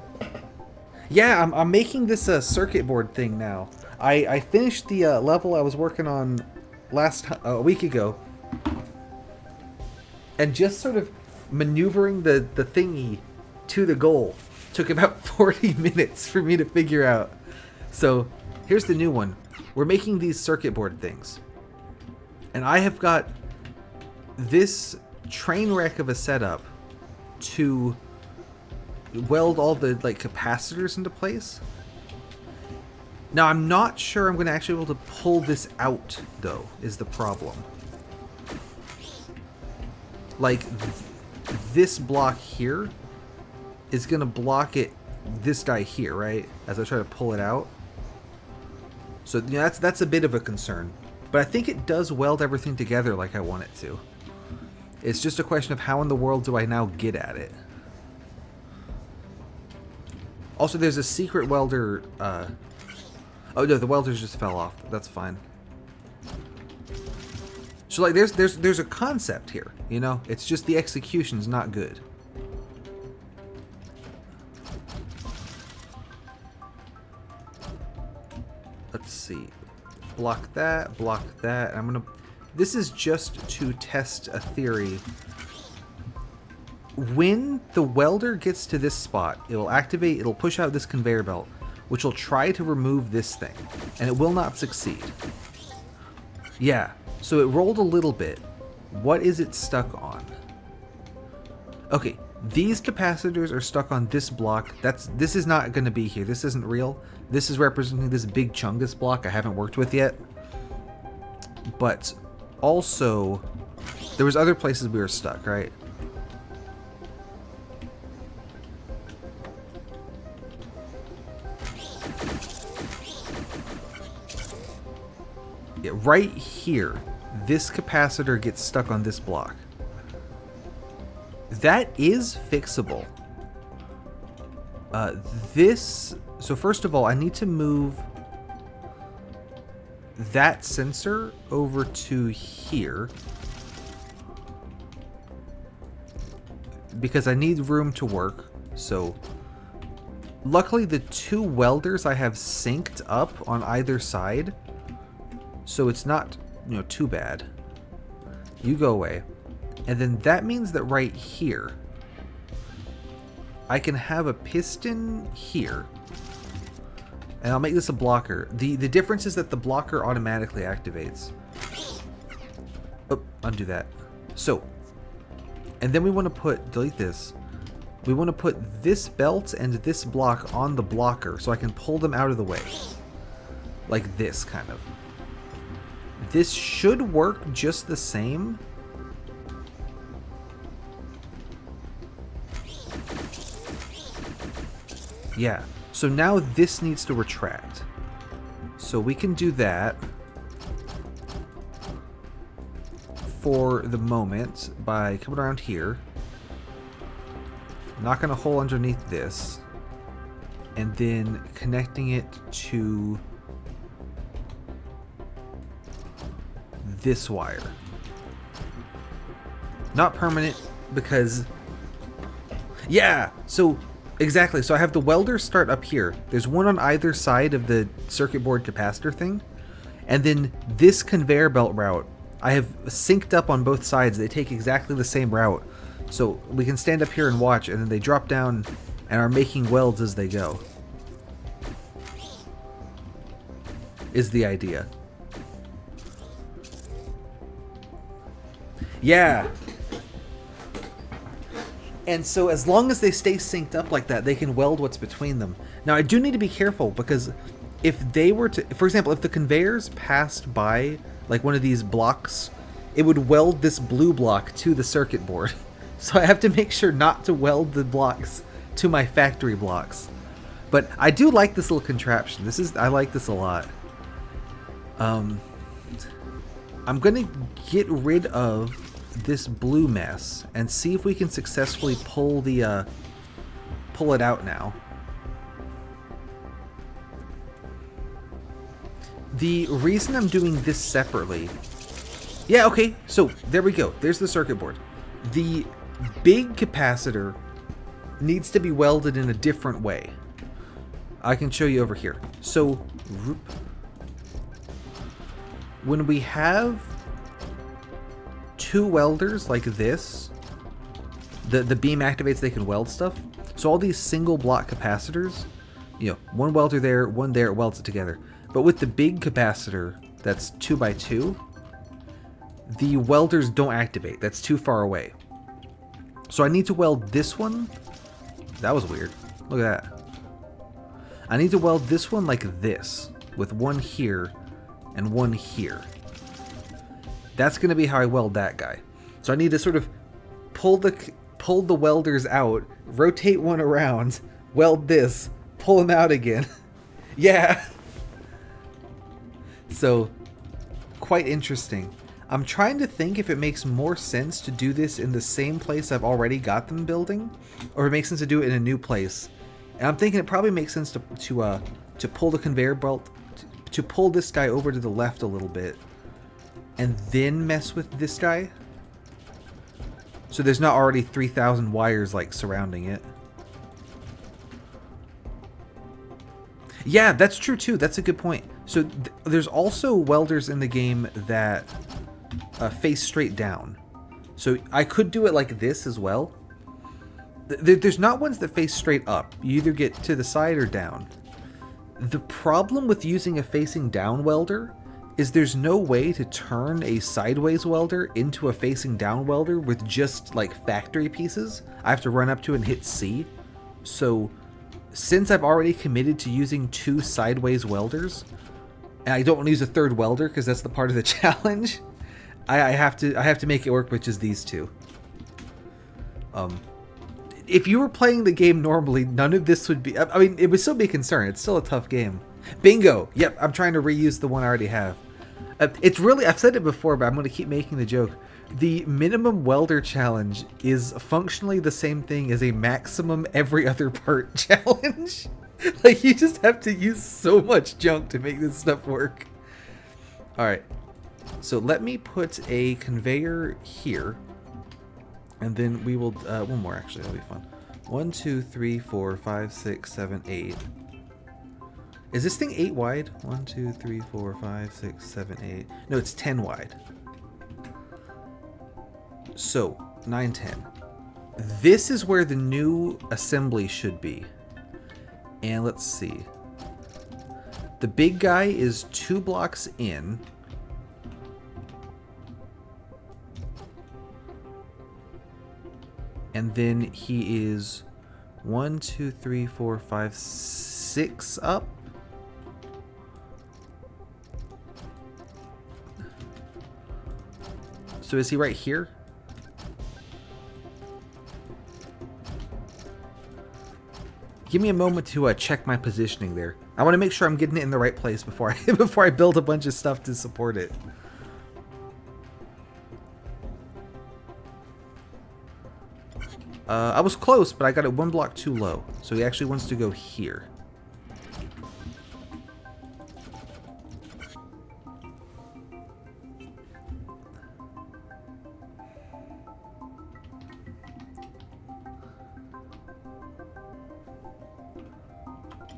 Yeah, I'm making this a circuit board thing now. I finished the level I was working on a week ago. And just sort of maneuvering the thingy to the goal took about 40 minutes for me to figure out. So here's the new one. We're making these circuit board things. And I have got this train wreck of a setup to weld all the like capacitors into place. Now I'm not sure I'm going to actually be able to pull this out though, is the problem. Like this block here is going to block it, this guy here, right? As I try to pull it out. So you know, that's a bit of a concern. But I think it does weld everything together like I want it to. It's just a question of how in the world do I now get at it. Also, there's a secret welder... Oh no, the welders just fell off. That's fine. So like, there's a concept here, you know? It's just the execution's not good. Let's see. Block that, block that. I'm gonna... This is just to test a theory. When the welder gets to this spot, it will activate, it'll push out this conveyor belt, which will try to remove this thing, and it will not succeed. Yeah, so it rolled a little bit. What is it stuck on? Okay, these capacitors are stuck on this block. This is not going to be here. This isn't real. This is representing this big chungus block I haven't worked with yet. But also, there was other places we were stuck, right? Yeah, right here, this capacitor gets stuck on this block. That is fixable. So first of all, I need to move that sensor over to here. Because I need room to work. So luckily the two welders I have synced up on either side. So it's not, you know, too bad. You go away. And then that means that right here, I can have a piston here. And I'll make this a blocker. The difference is that the blocker automatically activates. Oh, undo that. So, and then we want to put, delete this. We want to put this belt and this block on the blocker so I can pull them out of the way. Like this, kind of. This should work just the same. Yeah, so now this needs to retract. So we can do that for the moment by coming around here, knocking a hole underneath this, and then connecting it to this wire. Not permanent because... Yeah! So, exactly. So I have the welder start up here. There's one on either side of the circuit board capacitor thing. And then this conveyor belt route I have synced up on both sides. They take exactly the same route. So we can stand up here and watch, and then they drop down and are making welds as they go. Is the idea. Yeah. And so as long as they stay synced up like that, they can weld what's between them. Now I do need to be careful, because if they were to, for example, if the conveyors passed by like one of these blocks, it would weld this blue block to the circuit board. So I have to make sure not to weld the blocks to my factory blocks. But I do like this little contraption. I like this a lot. I'm gonna get rid of this blue mess and see if we can successfully pull it out now. The reason I'm doing this separately, yeah, okay, so there we go. There's the circuit board. The big capacitor needs to be welded in a different way. I can show you over here. So when we have two welders like this, the beam activates, they can weld stuff. So all these single block capacitors, you know, one welder there, one there, it welds it together. But with the big capacitor that's 2x2, the welders don't activate. That's too far away. So I need to weld this one. That was weird. Look at that. I need to weld this one like this, with one here and one here. That's going to be how I weld that guy. So I need to sort of pull the welders out, rotate one around, weld this, pull them out again. Yeah. So, quite interesting. I'm trying to think if it makes more sense to do this in the same place I've already got them building, or if it makes sense to do it in a new place. And I'm thinking it probably makes sense to pull the conveyor belt, to pull this guy over to the left a little bit, and then mess with this guy. So there's not already 3,000 wires like surrounding it. Yeah, that's true too. That's a good point. So there's also welders in the game that face straight down. So I could do it like this as well. There's not ones that face straight up. You either get to the side or down. The problem with using a facing down welder is there's no way to turn a sideways welder into a facing down welder with just like factory pieces. I have to run up to it and hit C. So since I've already committed to using 2 sideways welders, and I don't want to use a third welder because that's the part of the challenge, I have to make it work with just these 2. If you were playing the game normally, none of this would be... I mean, it would still be a concern. It's still a tough game. Bingo! Yep, I'm trying to reuse the one I already have. It's really... I've said it before, but I'm going to keep making the joke. The minimum welder challenge is functionally the same thing as a maximum every other part challenge. Like, you just have to use so much junk to make this stuff work. Alright. So let me put a conveyor here. And then we will, one more actually, that'll be fun. 1, 2, 3, 4, 5, 6, 7, 8. Is this thing 8 wide? 1, 2, 3, 4, 5, 6, 7, 8. No, it's 10 wide. So, 9, 10. This is where the new assembly should be. And let's see. The big guy is 2 blocks in. And then he is 1, 2, 3, 4, 5, 6 up. So is he right here? Give me a moment to check my positioning there. I want to make sure I'm getting it in the right place before I build a bunch of stuff to support it. I was close, but I got it 1 block too low. So he actually wants to go here.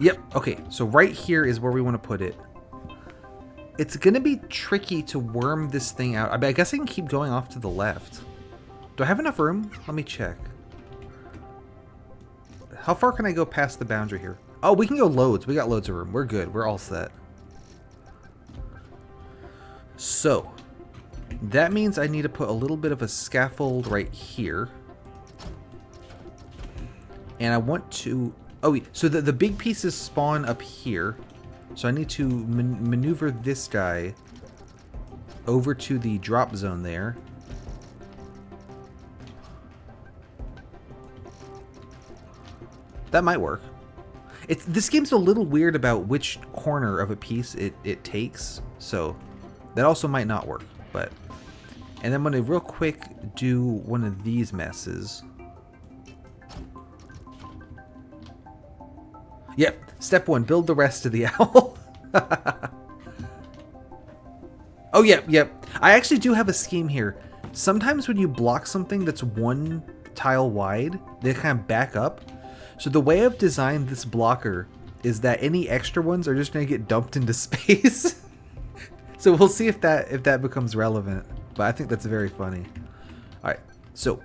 Yep, okay, so right here is where we want to put it. It's going to be tricky to worm this thing out. I mean, I guess I can keep going off to the left. Do I have enough room? Let me check. How far can I go past the boundary here? Oh, we can go loads. We got loads of room. We're good. We're all set. So, that means I need to put a little bit of a scaffold right here. And I want to... Oh, so the big pieces spawn up here. So I need to maneuver this guy over to the drop zone there. That might work. This game's a little weird about which corner of a piece it takes. So that also might not work. But and I'm going to real quick do one of these messes. Yep, step 1, build the rest of the owl. Oh, yep. I actually do have a scheme here. Sometimes when you block something that's one tile wide, they kind of back up. So the way I've designed this blocker is that any extra ones are just going to get dumped into space. So we'll see if that becomes relevant. But I think that's very funny. All right, so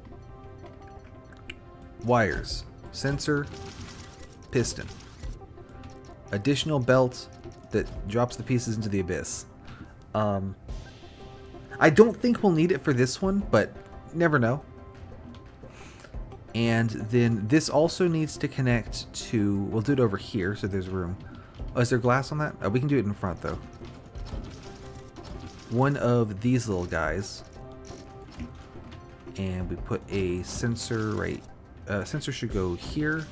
wires, sensor, piston. Additional belt that drops the pieces into the abyss. I don't think we'll need it for this one, but never know. And then this also needs to connect to... We'll do it over here so there's room. Oh, is there glass on that? Oh, we can do it in front though. One of these little guys. And we put a sensor right... sensor should go here.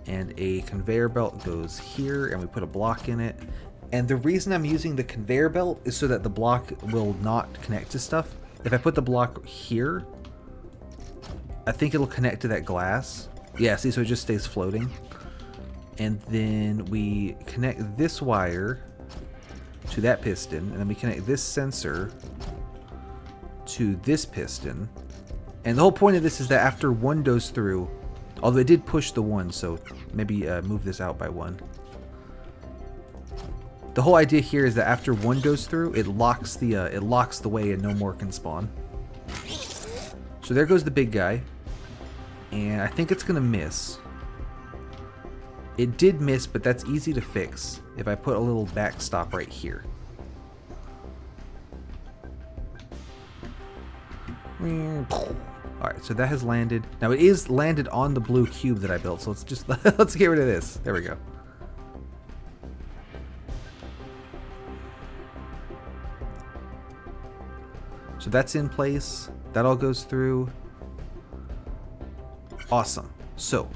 And a conveyor belt goes here, and we put a block in it. And the reason I'm using the conveyor belt is so that the block will not connect to stuff. If I put the block here, I think it'll connect to that glass. Yeah, see, so it just stays floating. And then we connect this wire to that piston, and then we connect this sensor to this piston. And the whole point of this is that after one goes through, although it did push the one, so maybe move this out by one. The whole idea here is that after one goes through, it locks the way and no more can spawn. So there goes the big guy. And I think it's going to miss. It did miss, but that's easy to fix if I put a little backstop right here. Alright, so that has landed. Now it is landed on the blue cube that I built, so let's just let's get rid of this. There we go. So that's in place. That all goes through. Awesome. So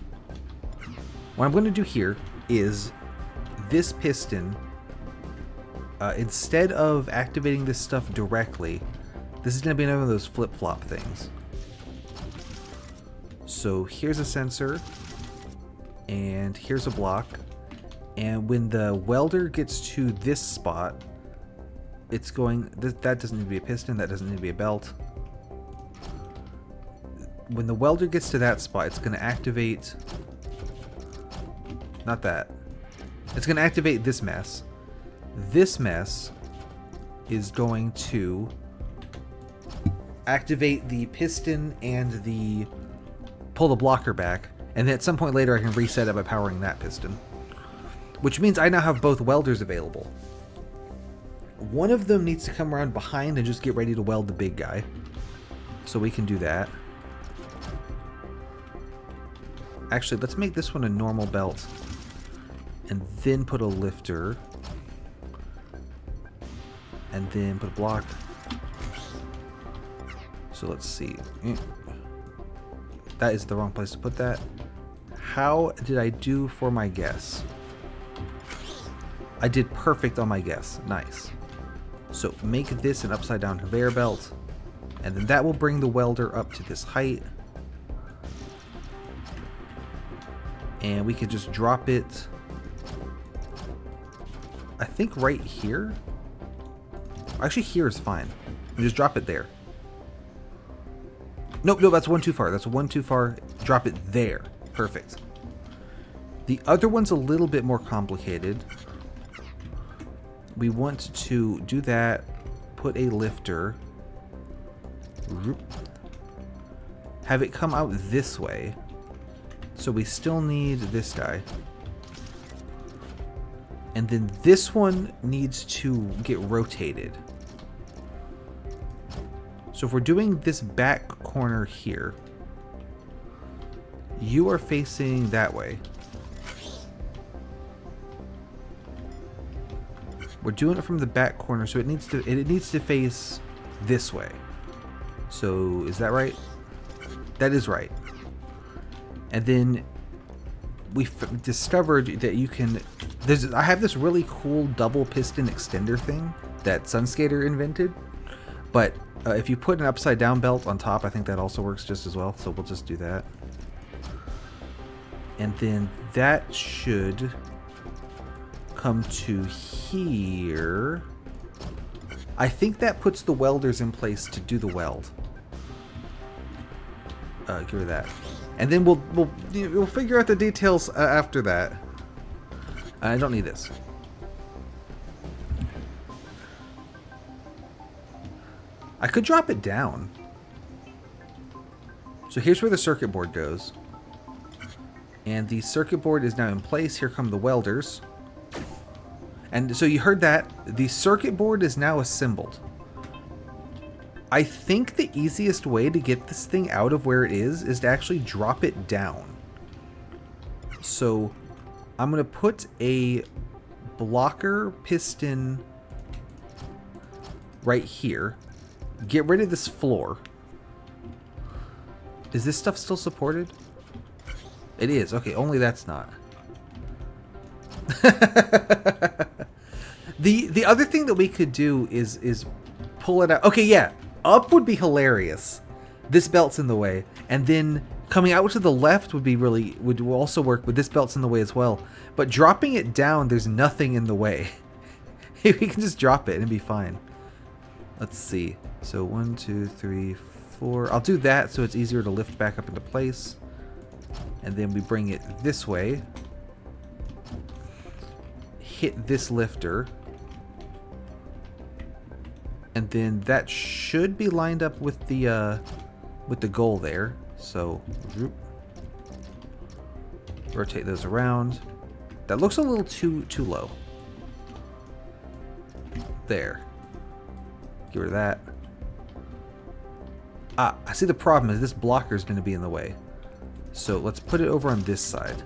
what I'm going to do here is this piston, instead of activating this stuff directly, this is going to be another of those flip-flop things. So here's a sensor, and here's a block, and when the welder gets to this spot, it's going, that doesn't need to be a piston, that doesn't need to be a belt. When the welder gets to that spot, it's going to activate, not that, it's going to activate this mess. This mess is going to activate the piston and the pull the blocker back, and then at some point later I can reset it by powering that piston, which means I now have both welders available. One of them needs to come around behind and just get ready to weld the big guy, so we can do that. Actually, let's make this one a normal belt and then put a lifter and then put a block. So let's see. That is the wrong place to put that. How did I do for my guess? I did perfect on my guess. Nice. So make this an upside down conveyor belt, and then that will bring the welder up to this height. And we can just drop it, I think right here. Actually, here is fine. We just drop it there. Nope, that's one too far. That's one too far. Drop it there. Perfect. The other one's a little bit more complicated. we want to do that, put a lifter, have it come out this way. So we still need this guy. And then this one needs to get rotated. So if we're doing this back corner here, you are facing that way. We're doing it from the back corner, so it needs to face this way. So is that right? That is right. And then we discovered that you can. I have this really cool double piston extender thing that Sunskater invented, but if you put an upside down belt on top, I think that also works just as well. So we'll just do that. And then that should come to here. I think that puts the welders in place to do the weld. Get rid of that. And then we'll figure out the details after that. I don't need this. I could drop it down. So here's where the circuit board goes. And the circuit board is now in place. Here come the welders. And so you heard that. The circuit board is now assembled. I think the easiest way to get this thing out of where it is to actually drop it down. So I'm going to put a blocker piston right here. Get rid of this floor. Is this stuff still supported? It is. Okay, only that's not. The other thing that we could do is pull it out. Okay, yeah. Up would be hilarious. This belt's in the way. And then coming out to the left would also work, but this belt's in the way as well. But dropping it down, there's nothing in the way. We can just drop it and be fine. Let's see. So 1, 2, 3, 4. I'll do that so it's easier to lift back up into place. And then we bring it this way. Hit this lifter. And then that should be lined up with the goal there. So rotate those around. That looks a little too low. There. Get rid of that. Ah, I see the problem is this blocker is going to be in the way. So let's put it over on this side.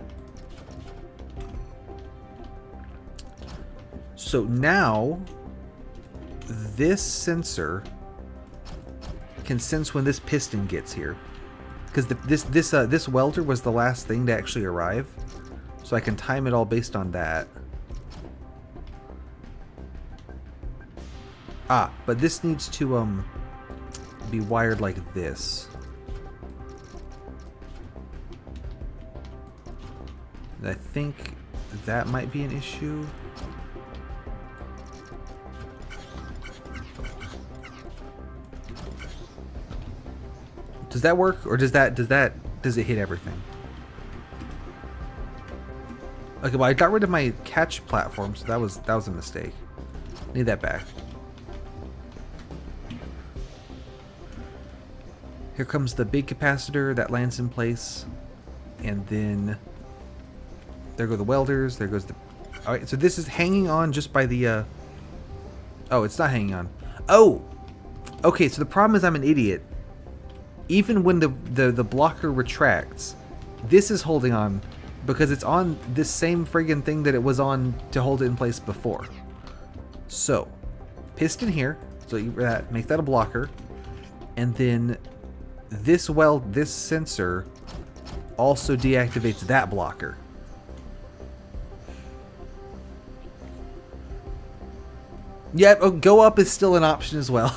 So now this sensor can sense when this piston gets here, because this welder was the last thing to actually arrive, so I can time it all based on that. Ah, but this needs to be wired like this. And I think that might be an issue. Does that work, or does it hit everything? Okay, well I got rid of my catch platform, so that was a mistake. Need that back. Here comes the big capacitor that lands in place, and then there go the welders. There goes the. All right, so this is hanging on just by the. Oh, it's not hanging on. Oh, okay. So the problem is I'm an idiot. Even when the blocker retracts, this is holding on because it's on this same friggin' thing that it was on to hold it in place before. So, piston here. So you make that a blocker, and then this sensor also deactivates that blocker. Yeah, go up is still an option as well.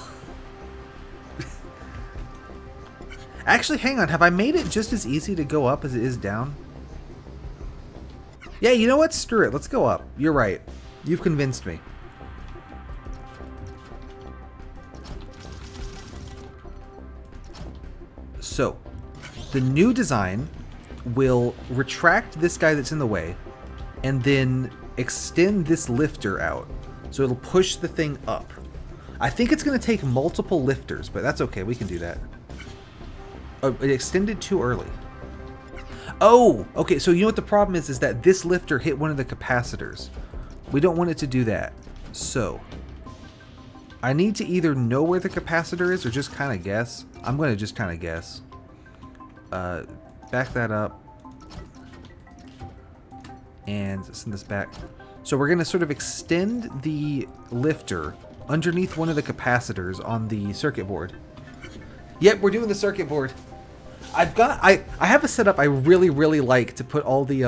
Actually, hang on. Have I made it just as easy to go up as it is down? Yeah, you know what? Screw it. Let's go up. You're right. You've convinced me. So, the new design will retract this guy that's in the way and then extend this lifter out. So it'll push the thing up. I think it's going to take multiple lifters, but that's okay. We can do that. Oh, it extended too early. Oh, okay. So you know what the problem is that this lifter hit one of the capacitors. We don't want it to do that. So I need to either know where the capacitor is or just kind of guess. I'm going to just kind of guess. Back that up. And send this back. So we're going to sort of extend the lifter underneath one of the capacitors on the circuit board. Yep, we're doing the circuit board. I have a setup I really like to put all the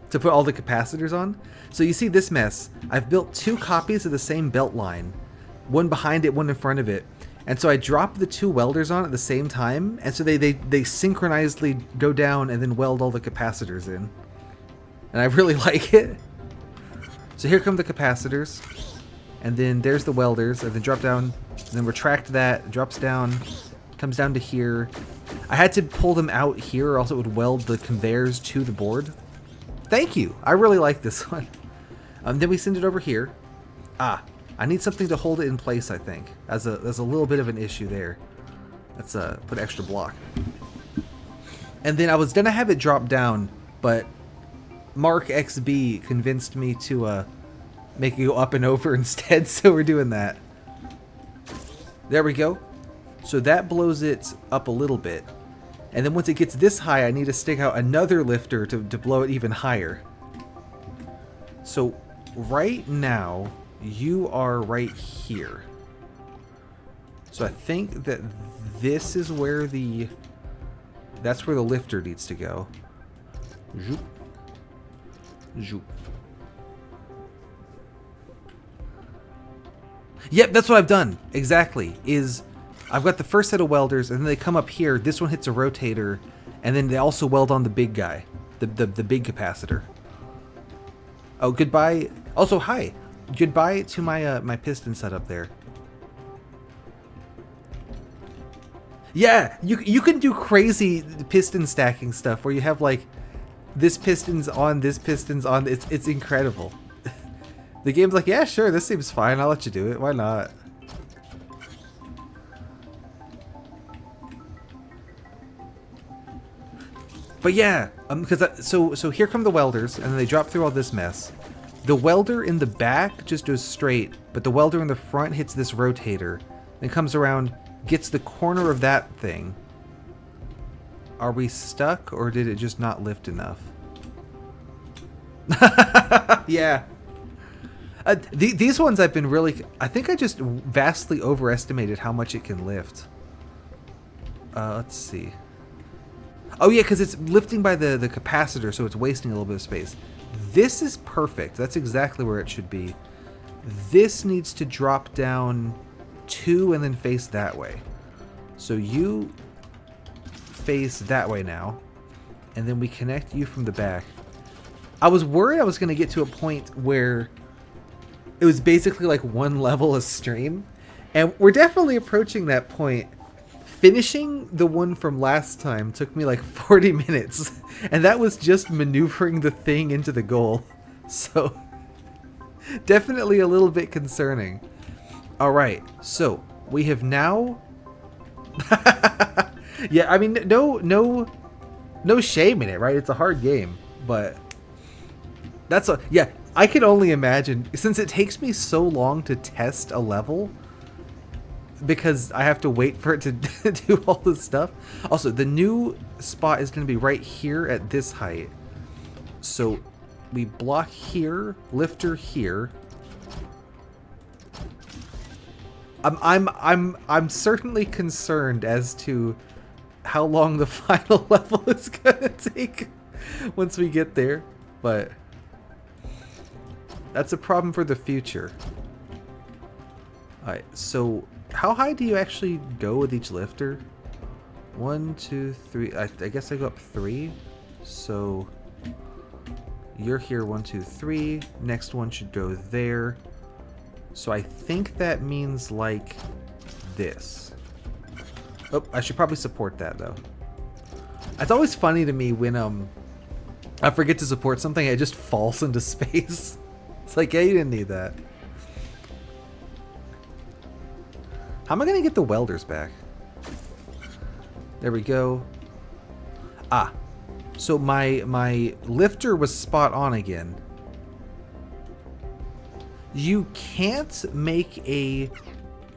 capacitors on. So you see this mess. I've built 2 copies of the same belt line, one behind it, one in front of it. And so I drop the 2 welders on at the same time, and so they synchronizedly go down and then weld all the capacitors in. And I really like it. So here come the capacitors. And then there's the welders, and then drop down, and then retract that, drops down, comes down to here. I had to pull them out here, or else it would weld the conveyors to the board. Thank you. I really like this one. Then we send it over here. I need something to hold it in place, I think. There's a little bit of an issue there. Let's put extra block. And then I was gonna have it drop down, but Mark XB convinced me to make it go up and over instead, so we're doing that. There we go. So that blows it up a little bit. And then once it gets this high, I need to stick out another lifter to blow it even higher. So right now, you are right here. So I think that this is where that's where the lifter needs to go. Zoop. Zoop. Yep, that's what I've done. Exactly. I've got the first set of welders, and then they come up here. This one hits a rotator, and then they also weld on the big guy, the big capacitor. Oh, goodbye. Also, hi. Goodbye to my my piston setup there. Yeah, you can do crazy piston stacking stuff where you have like this piston's on, this piston's on. It's incredible. The game's like, yeah, sure, this seems fine. I'll let you do it. Why not? But yeah, so here come the welders, and then they drop through all this mess. The welder in the back just goes straight, but the welder in the front hits this rotator, then comes around, gets the corner of that thing. Are we stuck, or did it just not lift enough? Yeah. These ones I've been really... I think I just vastly overestimated how much it can lift. Let's see. Oh yeah, because it's lifting by the capacitor, so it's wasting a little bit of space. This is perfect. That's exactly where it should be. This needs to drop down 2 and then face that way. So you face that way now. And then we connect you from the back. I was worried I was going to get to a point where it was basically like one level a stream. And we're definitely approaching that point. Finishing the one from last time took me like 40 minutes. And that was just maneuvering the thing into the goal. So, definitely a little bit concerning. Alright, so we have now... Yeah, I mean, no shame in it, right? It's a hard game, but... Yeah, I can only imagine, since it takes me so long to test a level, because I have to wait for it to do all this stuff. Also, the new spot is going to be right here at this height. So we block here, lifter here. I'm certainly concerned as to how long the final level is going to take once we get there, but that's a problem for the future. Alright, so how high do you actually go with each lifter? 1, 2, 3. I guess I go up 3. So you're here 1, 2, 3. Next one should go there. So I think that means like this. Oh, I should probably support that though. It's always funny to me when I forget to support something, it just falls into space. It's like, yeah, you didn't need that. How am I going to get the welders back? There we go. Ah. So my lifter was spot on again. You can't make a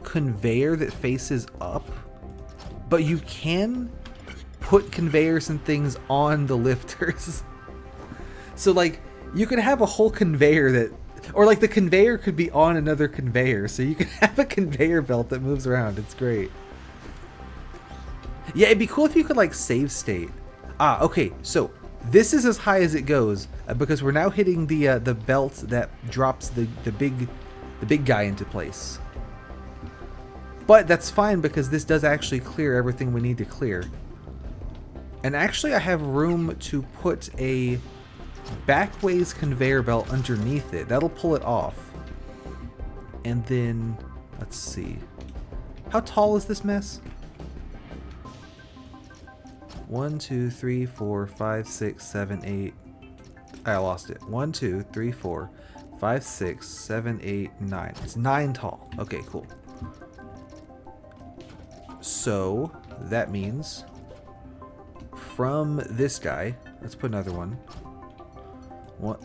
conveyor that faces up, but you can put conveyors and things on the lifters. So like you could have a whole conveyor that, or like the conveyor could be on another conveyor, so you could have a conveyor belt that moves around. It's great. Yeah, it'd be cool if you could like save state. Ah, okay, so this is as high as it goes because we're now hitting the belt that drops the big guy into place. But that's fine because this does actually clear everything we need to clear. And actually I have room to put a backways conveyor belt underneath it. That'll pull it off. And then, let's see. How tall is this mess? 1, 2, 3, 4, 5, 6, 7, 8. I lost it. 1, 2, 3, 4, 5, 6, 7, 8, 9. It's 9 tall. Okay, cool. So that means from this guy, let's put another one. 1,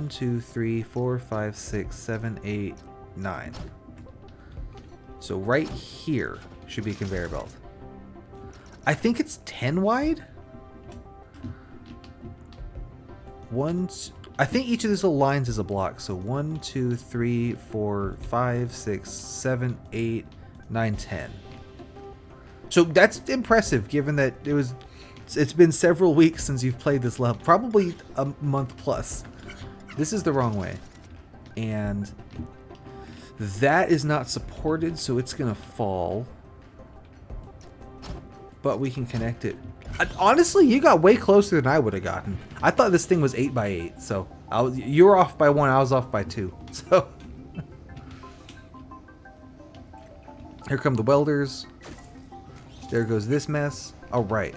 2, 3, 4, 5, 6, 7, 8, 9. So right here should be a conveyor belt. I think it's 10 wide. I think each of these little lines is a block. So 1, 2, 3, 4, 5, 6, 7, 8, 9, 10. So that's impressive given that it's been several weeks since you've played this level. Probably a month plus. This is the wrong way. And that is not supported, so it's going to fall. But we can connect it. Honestly, you got way closer than I would have gotten. I thought this thing was 8x8, so you were off by 1, I was off by 2. So here come the welders. There goes this mess. All right.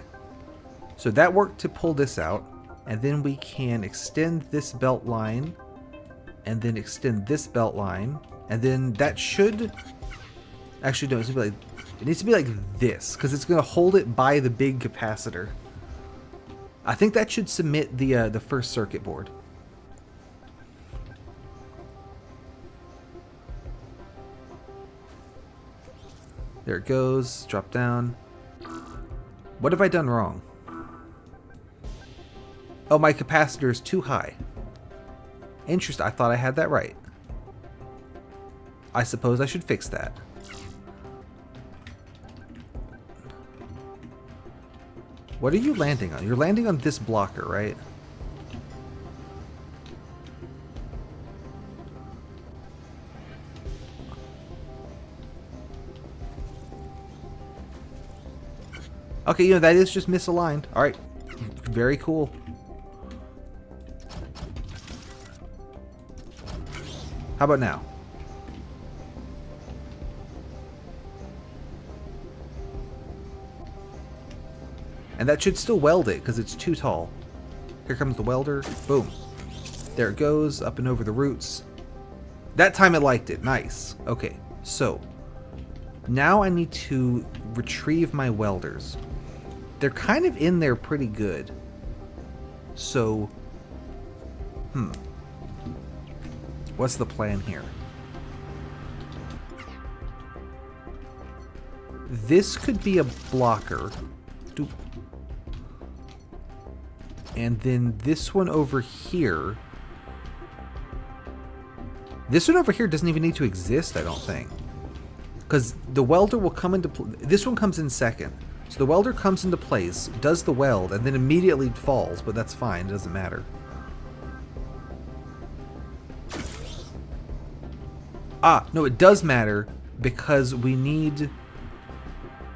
So that worked to pull this out, and then we can extend this belt line, and then extend this belt line, and then that should actually no, it needs to be like this, because it's going to hold it by the big capacitor. I think that should submit the first circuit board. There it goes. Drop down. What have I done wrong? Oh, my capacitor is too high. Interesting. I thought I had that right. I suppose I should fix that. What are you landing on? You're landing on this blocker, right? Okay, you know, that is just misaligned. Alright. Very cool. How about now? And that should still weld it, because it's too tall. Here comes the welder. Boom. There it goes, up and over the roots. That time it liked it. Nice. Okay, so now I need to retrieve my welders. They're kind of in there pretty good. So, what's the plan here? This could be a blocker. Doop. And then this one over here. This one over here doesn't even need to exist, I don't think. Because the welder will come into play. This one comes in second. So the welder comes into place, does the weld, and then immediately falls, but that's fine, it doesn't matter. Ah, no, it does matter because we need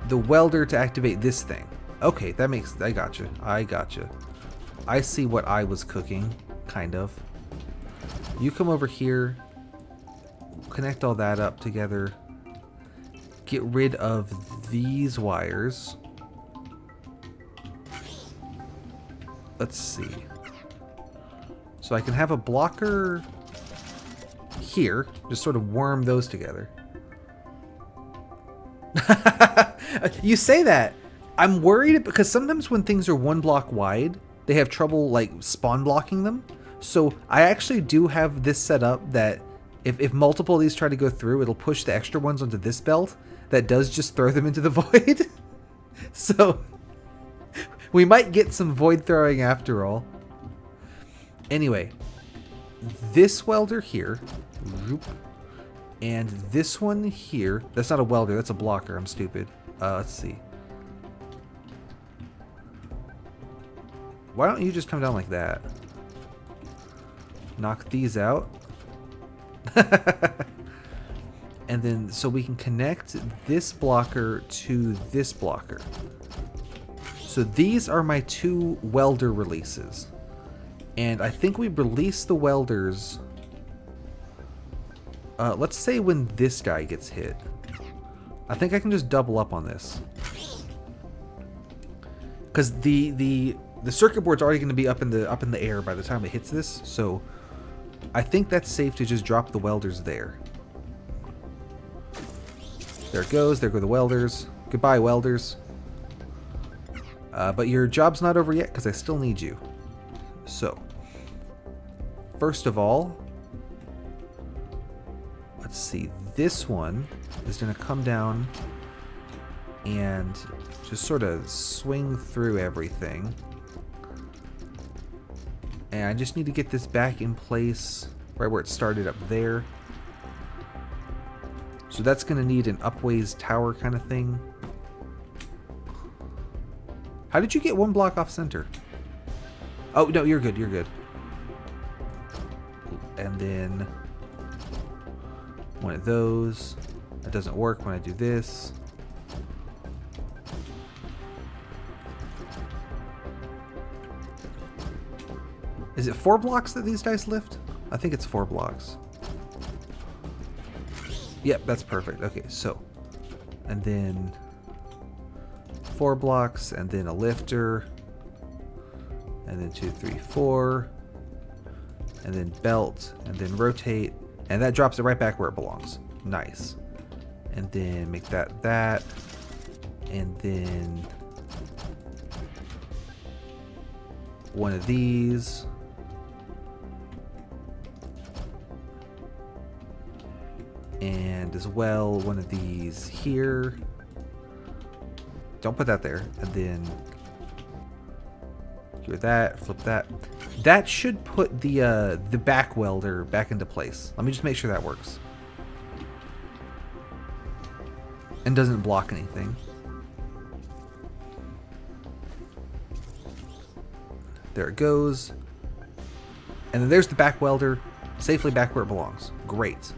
the welder to activate this thing. Okay, that makes... I gotcha. I gotcha. I see what I was cooking, kind of. You come over here, connect all that up together, get rid of these wires. Let's see. So I can have a blocker here, just sort of worm those together. You say that. I'm worried because sometimes when things are 1 block wide, they have trouble like spawn blocking them. So I actually do have this set up that if multiple of these try to go through, it'll push the extra ones onto this belt that does just throw them into the void. So we might get some void throwing after all. Anyway, this welder here, and this one here, that's not a welder, that's a blocker, I'm stupid. Let's see. Why don't you just come down like that? Knock these out. And then, so we can connect this blocker to this blocker. So these are my 2 welder releases. And I think we release the welders. Let's say when this guy gets hit. I think I can just double up on this. Because the circuit board's already going to be up in the air by the time it hits this. So I think that's safe to just drop the welders there. There it goes. There go the welders. Goodbye, welders. But your job's not over yet because I still need you. So, first of all, let's see. This one is going to come down and just sort of swing through everything. And I just need to get this back in place right where it started up there. So that's going to need an upways tower kind of thing. How did you get 1 block off center? Oh, no, you're good, you're good. And then one of those. That doesn't work when I do this. Is it 4 blocks that these guys lift? I think it's 4 blocks. Yep, that's perfect. Okay, so, and then 4 blocks, and then a lifter, and then 2, 3, 4, and then belt, and then rotate, and that drops it right back where it belongs. Nice. And then make that that, and then one of these. And as well, one of these here. Don't put that there. And then do that, flip that. That should put the back welder back into place. Let me just make sure that works. And doesn't block anything. There it goes. And then there's the back welder, safely back where it belongs. Great.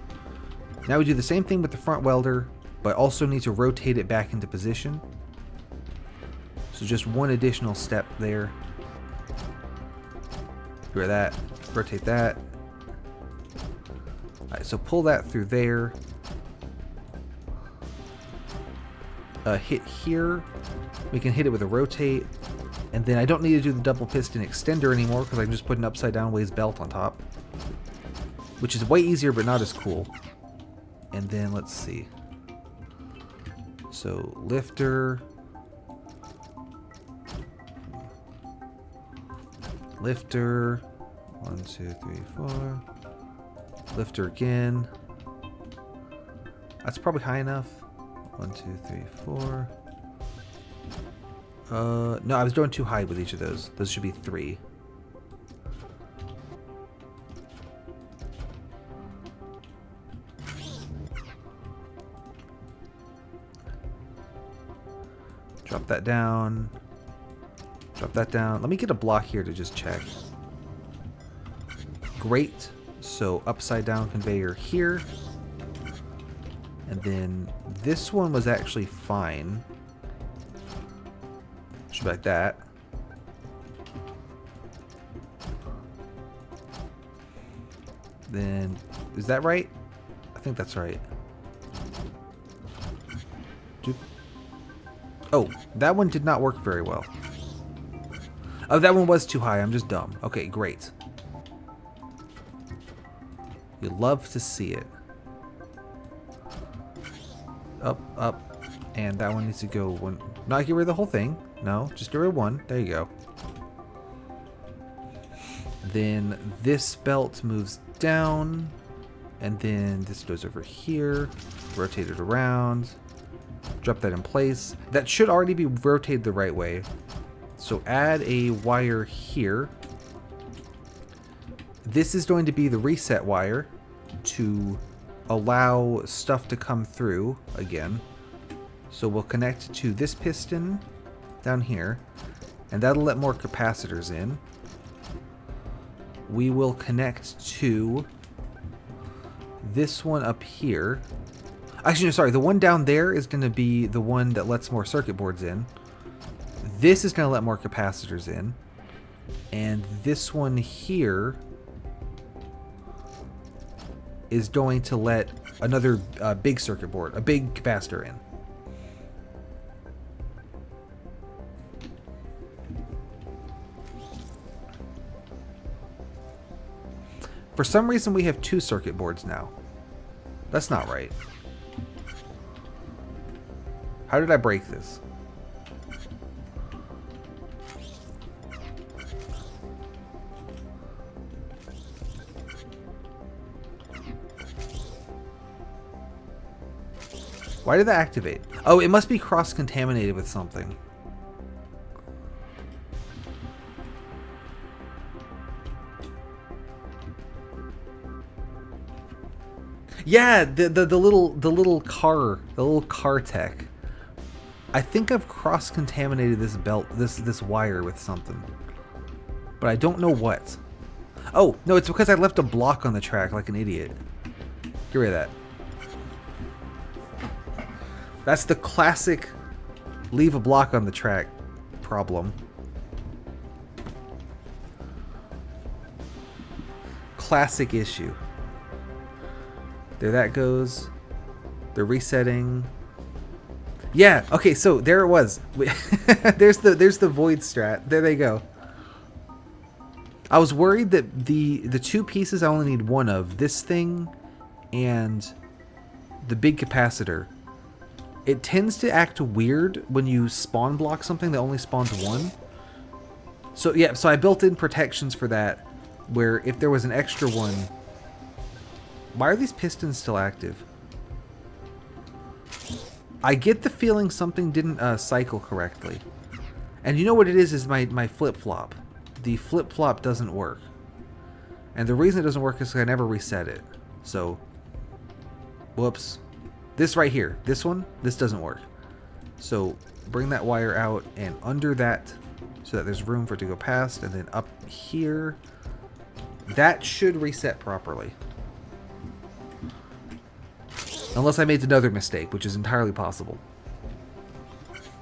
Now we do the same thing with the front welder, but also need to rotate it back into position. So just one additional step there. Do that, rotate that. Alright, so pull that through there. Hit here. We can hit it with a rotate. And then I don't need to do the double piston extender anymore because I can just put an upside down ways belt on top. Which is way easier but not as cool. And then let's see. So lifter. Lifter. 1, 2, 3, 4. Lifter again. That's probably high enough. 1, 2, 3, 4. No, I was doing too high with each of those. Those should be 3. Drop that down. Drop that down. Let me get a block here to just check. Great. So upside down conveyor here. And then this one was actually fine. Should be like that. Then, is that right? I think that's right. Oh, that one did not work very well. Oh, that one was too high. I'm just dumb. Okay, great. You love to see it. Up, up, And that one needs to go one. Not get rid of the whole thing. No, just get rid of one. There you go. Then this belt moves down. And then this goes over here. Rotate it around. Drop that in place. That should already be rotated the right way. So add a wire here. This is going to be the reset wire to allow stuff to come through again. So we'll connect to this piston down here, and that'll let more capacitors in. We will connect to this one up here. Actually, no, sorry, the one down there is going to be the one that lets more circuit boards in. This is going to let more capacitors in. And this one here is going to let another big circuit board, a big capacitor in. For some reason, we have 2 circuit boards now. That's not right. How did I break this? Why did that activate? Oh, it must be cross-contaminated with something. Yeah, the little car tech. I think I've cross-contaminated this belt, this wire with something, but I don't know what. Oh no, it's because I left a block on the track like an idiot. Get rid of that. That's the classic leave a block on the track problem. Classic issue. There that goes. They're resetting. Yeah, okay, so there it was. there's the void strat. There they go. I was worried that the 2 pieces I only need one of, this thing and the big capacitor. It tends to act weird when you spawn block something that only spawns one. So yeah, so I built in protections for that, where if there was an extra one. Why are these pistons still active? I get the feeling something didn't cycle correctly. And you know what it is my flip-flop. The flip-flop doesn't work. And the reason it doesn't work is because I never reset it. So, whoops. This right here, this one, this doesn't work. So, bring that wire out and under that so that there's room for it to go past. And then up here, that should reset properly. Unless I made another mistake, which is entirely possible.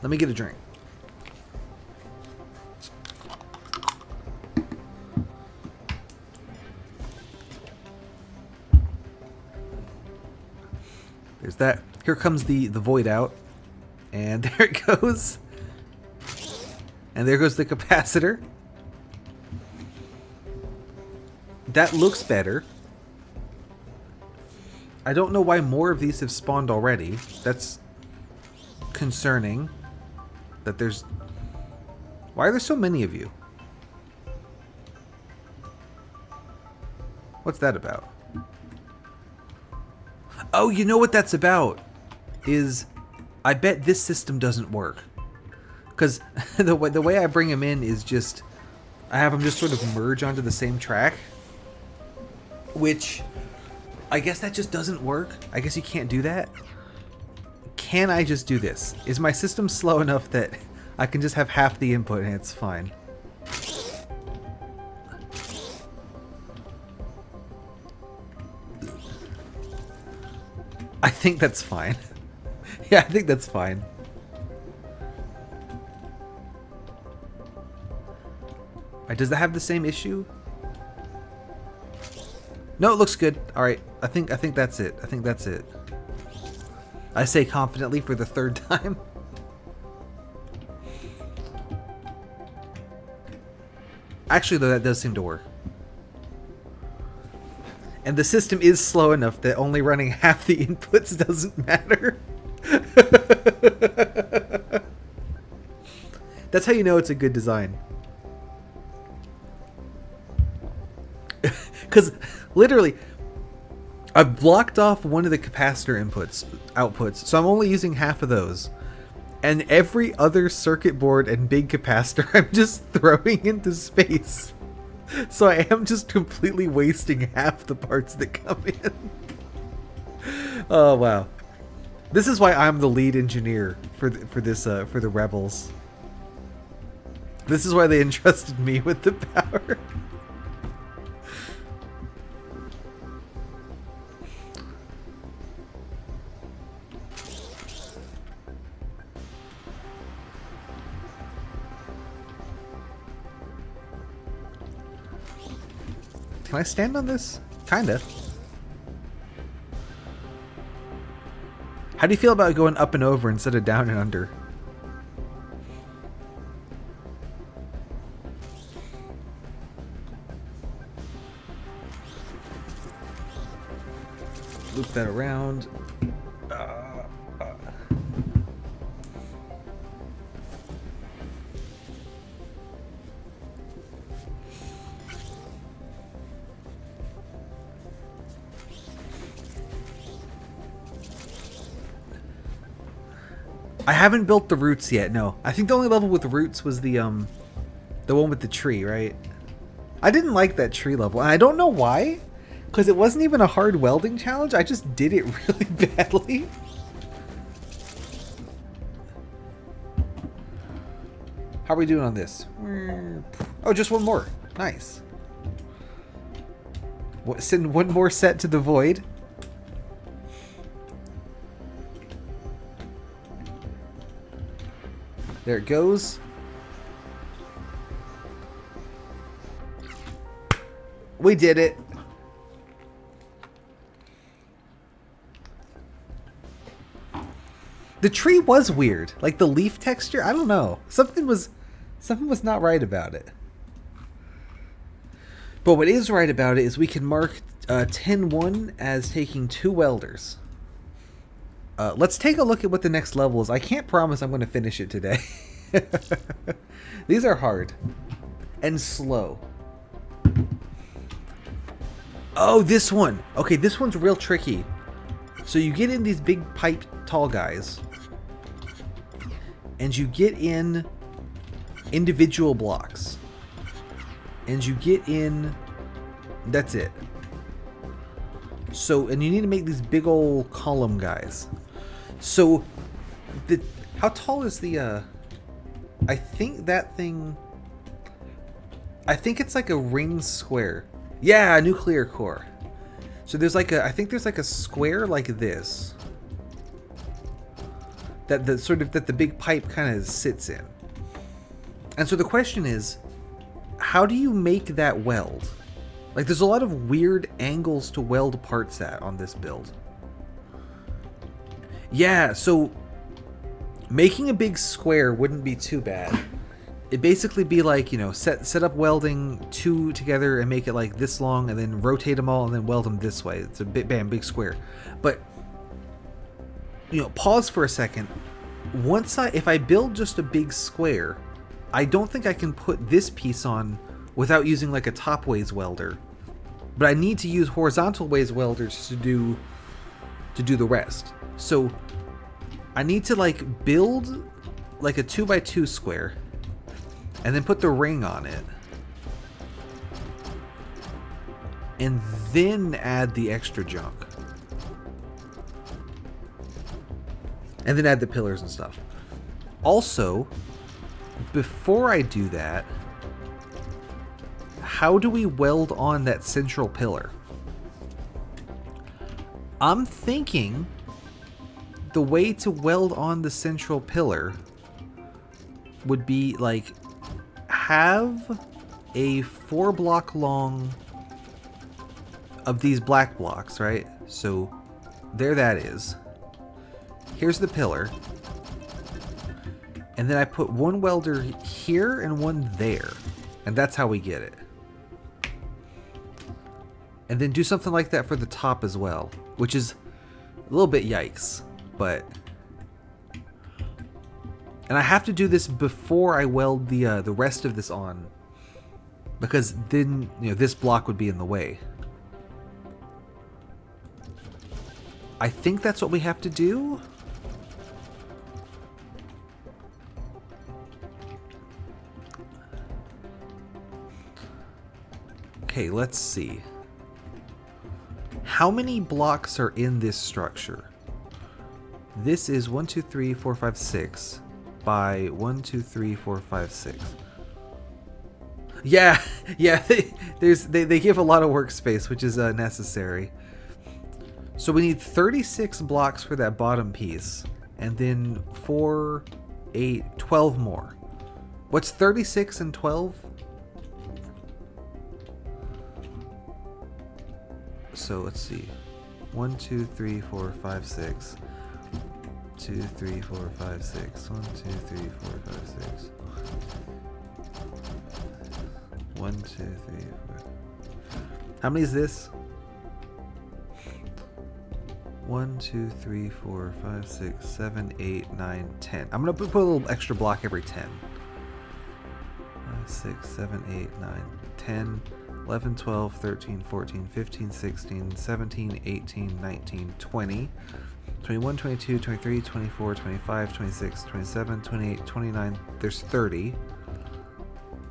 Let me get a drink. There's that. Here comes the void out. And there it goes. And there goes the capacitor. That looks better. I don't know why more of these have spawned already. That's concerning. That there's... Why are there so many of you? What's that about? Oh, you know what that's about? Is I bet this system doesn't work. Because the way I bring them in is just... I have them just sort of merge onto the same track. Which... I guess that just doesn't work. I guess you can't do that. Can I just do this? Is my system slow enough that I can just have half the input and it's fine? I think that's fine. Yeah, I think that's fine. Alright, does that have the same issue? No, it looks good. All right, I think that's it. I think that's it. I say confidently for the 3rd time. Actually, though, that does seem to work. And the system is slow enough that only running half the inputs doesn't matter. That's how you know it's a good design. Because literally, I've blocked off one of the capacitor outputs, so I'm only using half of those. And every other circuit board and big capacitor I'm just throwing into space. So I am just completely wasting half the parts that come in. Oh wow. This is why I'm the lead engineer for the Rebels. This is why they entrusted me with the power. Can I stand on this? Kinda. How do you feel about going up and over instead of down and under? Loop that around. I haven't built the roots yet. No, I think the only level with roots was the one with the tree, right? I didn't like that tree level, and I don't know why, because it wasn't even a hard welding challenge. I just did it really badly. How are we doing on this? Oh, just one more. Nice. Send one more set to the void. There it goes. We did it. The tree was weird. Like the leaf texture, I don't know. Something was not right about it. But what is right about it is we can mark 10-1 as taking 2 welders. Let's take a look at what the next level is. I can't promise I'm going to finish it today. These are hard. And slow. Oh, this one. Okay, this one's real tricky. So you get in these big pipe tall guys. And you get in individual blocks. And you get in... That's it. So, and you need to make these big old column guys. So, how tall is the, I think that thing, I think it's like a ring square. Yeah, a nuclear core. So there's like I think there's like a square like this. That the big pipe kind of sits in. And so the question is, how do you make that weld? Like there's a lot of weird angles to weld parts at on this build. Yeah, so making a big square wouldn't be too bad. It'd basically be like, you know, set up welding 2 together and make it like this long and then rotate them all and then weld them this way. It's a big square. But, you know, pause for a second. If I build just a big square, I don't think I can put this piece on without using like a top ways welder. But I need to use horizontal ways welders to do the rest. So I need to like build like a 2x2 square and then put the ring on it and then add the extra junk and then add the pillars and stuff. Also, before I do that, how do we weld on that central pillar? I'm thinking the way to weld on the central pillar would be like have a 4 block long of these black blocks, right? So there that is. Here's the pillar. And then I put one welder here and one there. And that's how we get it. And then do something like that for the top as well, which is a little bit yikes. But And I have to do this before I weld the rest of this on, because then, you know, this block would be in the way. I think that's what we have to do. Okay, let's see. How many blocks are in this structure? This is 1, 2, 3, 4, 5, 6 by 1, 2, 3, 4, 5, 6. Yeah, yeah, they give a lot of workspace, which is necessary. So we need 36 blocks for that bottom piece, and then 4, 8, 12 more. What's 36 and 12? So let's see. 1, 2, 3, 4, 5, 6. 2, 3, 4, 5, 6. 1, 2, 3, 4, 5, 6. 1, 2, 3, 4. How many is this? 1, 2, 3, 4, 5, 6, 7, 8, 9, 10. I'm gonna put a little extra block every 10. 5, 6, 7, 8, 9, 10, 11, 12, 13, 14, 15, 16, 17, 18, 19, 20, 21, 22, 23, 24, 25, 26, 27, 28, 29. There's 30.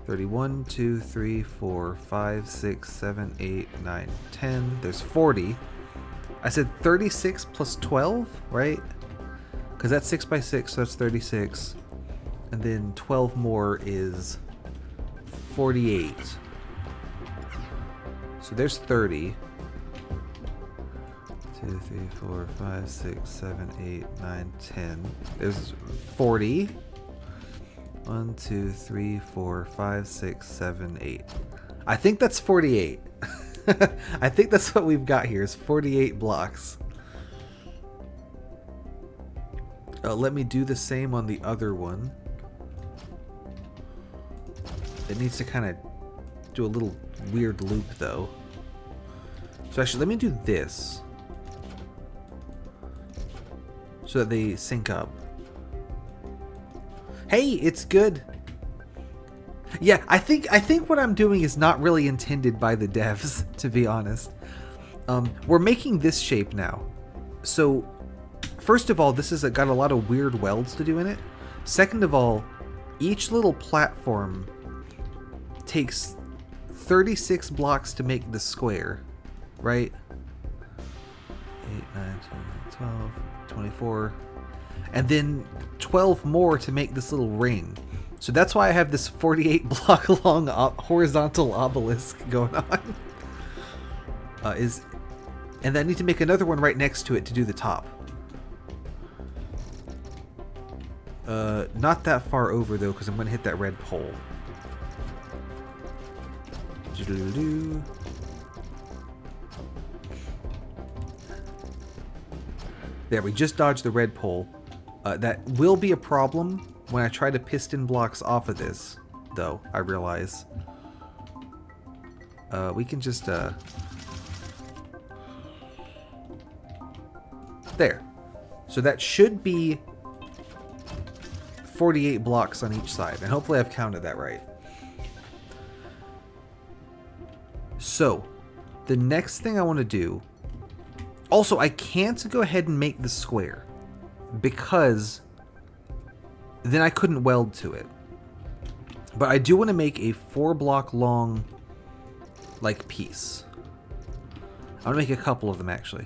31, 2, 3, 4, 5, 6, 7, 8, 9, 10. There's 40. I said 36 plus 12, right? Because that's 6 by 6, so that's 36. And then 12 more is 48. So there's 30. 2, 3, 4, 5, 6, 7, 8, 9, 10. There's 40. 1, 2, 3, 4, 5, 6, 7, 8. I think that's 48. I think that's what we've got here is 48 blocks. Let me do the same on the other one. It needs to kind of do a little weird loop though. So actually, let me do this so that they sync up. Hey, it's good. Yeah, I think what I'm doing is not really intended by the devs, to be honest. We're making this shape now. So, first of all, this has got a lot of weird welds to do in it. Second of all, each little platform takes 36 blocks to make the square, right? 8, 9, 10, 12, 24. And then 12 more to make this little ring. So that's why I have this 48 block long horizontal obelisk going on. And I need to make another one right next to it to do the top. Not that far over though, because I'm going to hit that red pole. There, we just dodged the red pole. That will be a problem when I try to piston blocks off of this, though, I realize. We can just, there. So that should be 48 blocks on each side, and hopefully I've counted that right. So, the next thing I want to do... Also, I can't go ahead and make the square, because then I couldn't weld to it. But I do want to make a 4-block long, like, piece. I want to make a couple of them, actually.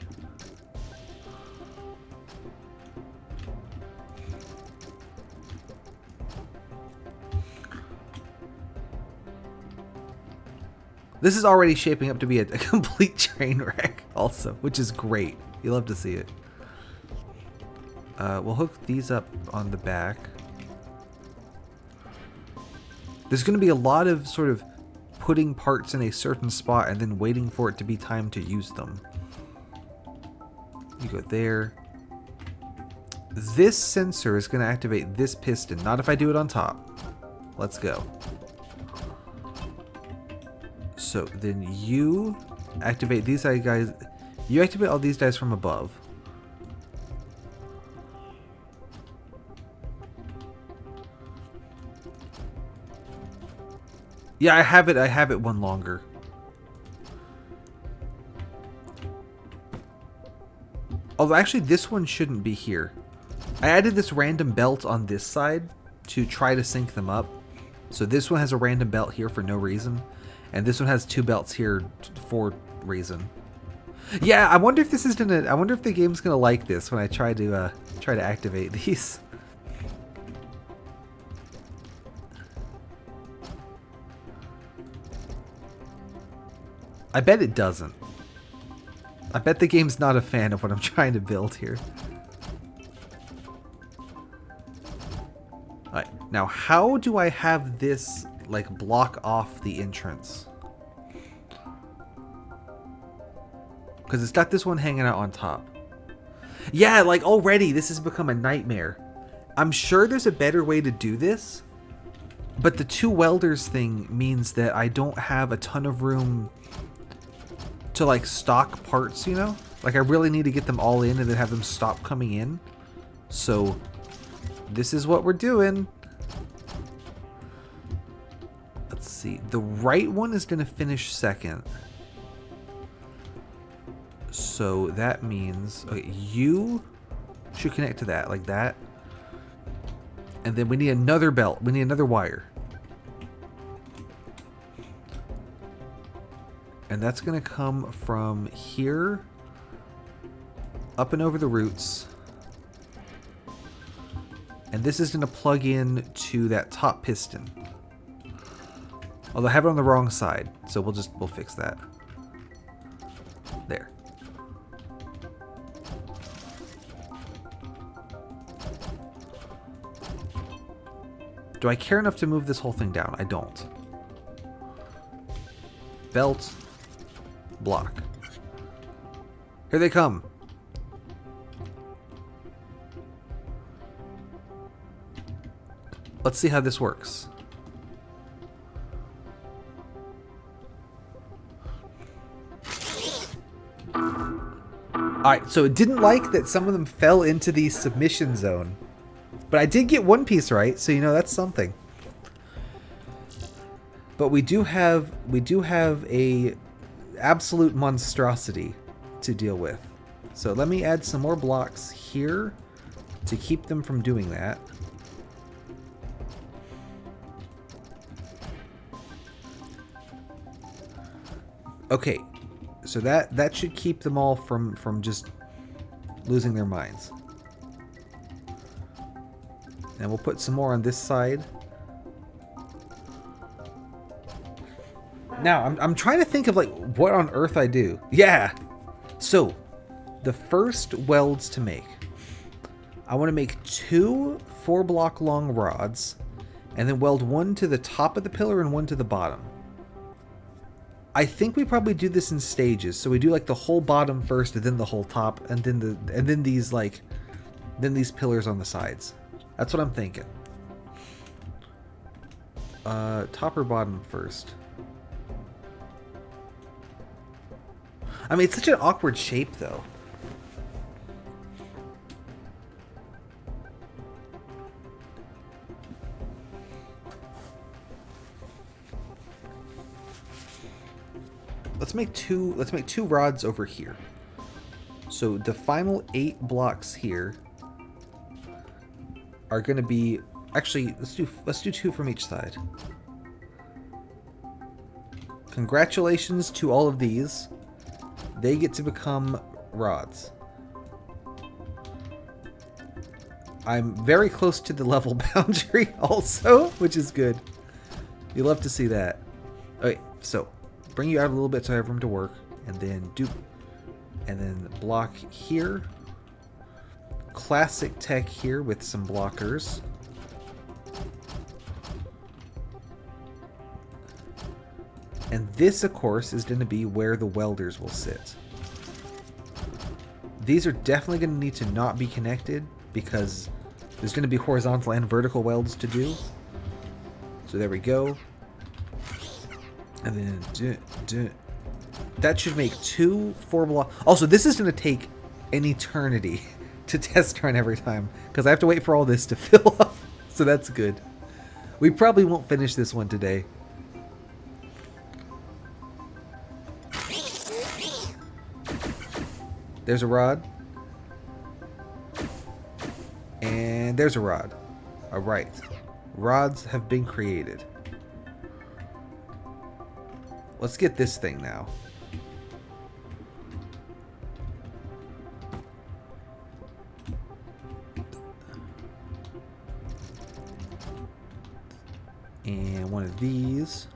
This is already shaping up to be a complete train wreck, also, which is great. You love to see it. We'll hook these up on the back. There's going to be a lot of sort of putting parts in a certain spot and then waiting for it to be time to use them. You go there. This sensor is going to activate this piston, not if I do it on top. Let's go. So then you activate these guys. You activate all these guys from above. Yeah, I have it one longer. Although actually this one shouldn't be here. I added this random belt on this side to try to sync them up. So this one has a random belt here for no reason. And this one has 2 belts here for reason. Yeah, I wonder if this is gonna. I wonder if the game's gonna like this when I try to activate these. I bet it doesn't. I bet the game's not a fan of what I'm trying to build here. Alright, now how do I have this, like, block off the entrance? Because it's got this one hanging out on top. Yeah, like, already this has become a nightmare. I'm sure there's a better way to do this, but the 2 welders thing means that I don't have a ton of room to, like, stock parts, you know? Like, I really need to get them all in and then have them stop coming in. So, this is what we're doing. Let's see. The right one is going to finish second. So, that means... Okay, you should connect to that, like that. And then we need another belt. We need another wire. And that's going to come from here, up and over the roots. And this is going to plug in to that top piston. Although I have it on the wrong side, so we'll fix that. There. Do I care enough to move this whole thing down? I don't. Belt. Block. Here they come. Let's see how this works. Alright, so it didn't like that some of them fell into the submission zone. But I did get one piece right, so you know that's something. But we do have a absolute monstrosity to deal with. So let me add some more blocks here to keep them from doing that. Okay, so that should keep them all from just losing their minds. And we'll put some more on this side. Now, I'm trying to think of, like, what on earth I do. Yeah! So, the first welds to make. I want to make 2 4-block long rods, and then weld one to the top of the pillar and one to the bottom. I think we probably do this in stages. So we do, like, the whole bottom first, and then the whole top, and then these pillars on the sides. That's what I'm thinking. Top or bottom first? I mean, it's such an awkward shape, though. Let's make two rods over here. So the final 8 blocks here are going to be... Actually, let's do 2 from each side. Congratulations to all of these. They get to become rods. I'm very close to the level boundary also, which is good. You love to see that. Okay, so bring you out a little bit so I have room to work, and then block here. Classic tech here with some blockers. And this, of course, is going to be where the welders will sit. These are definitely going to need to not be connected because there's going to be horizontal and vertical welds to do. So there we go. And then that should make 2 4-block. Also, this is going to take an eternity to test run every time because I have to wait for all this to fill up. So that's good. We probably won't finish this one today. There's a rod. And there's a rod. Alright. Rods have been created. Let's get this thing now. And one of these.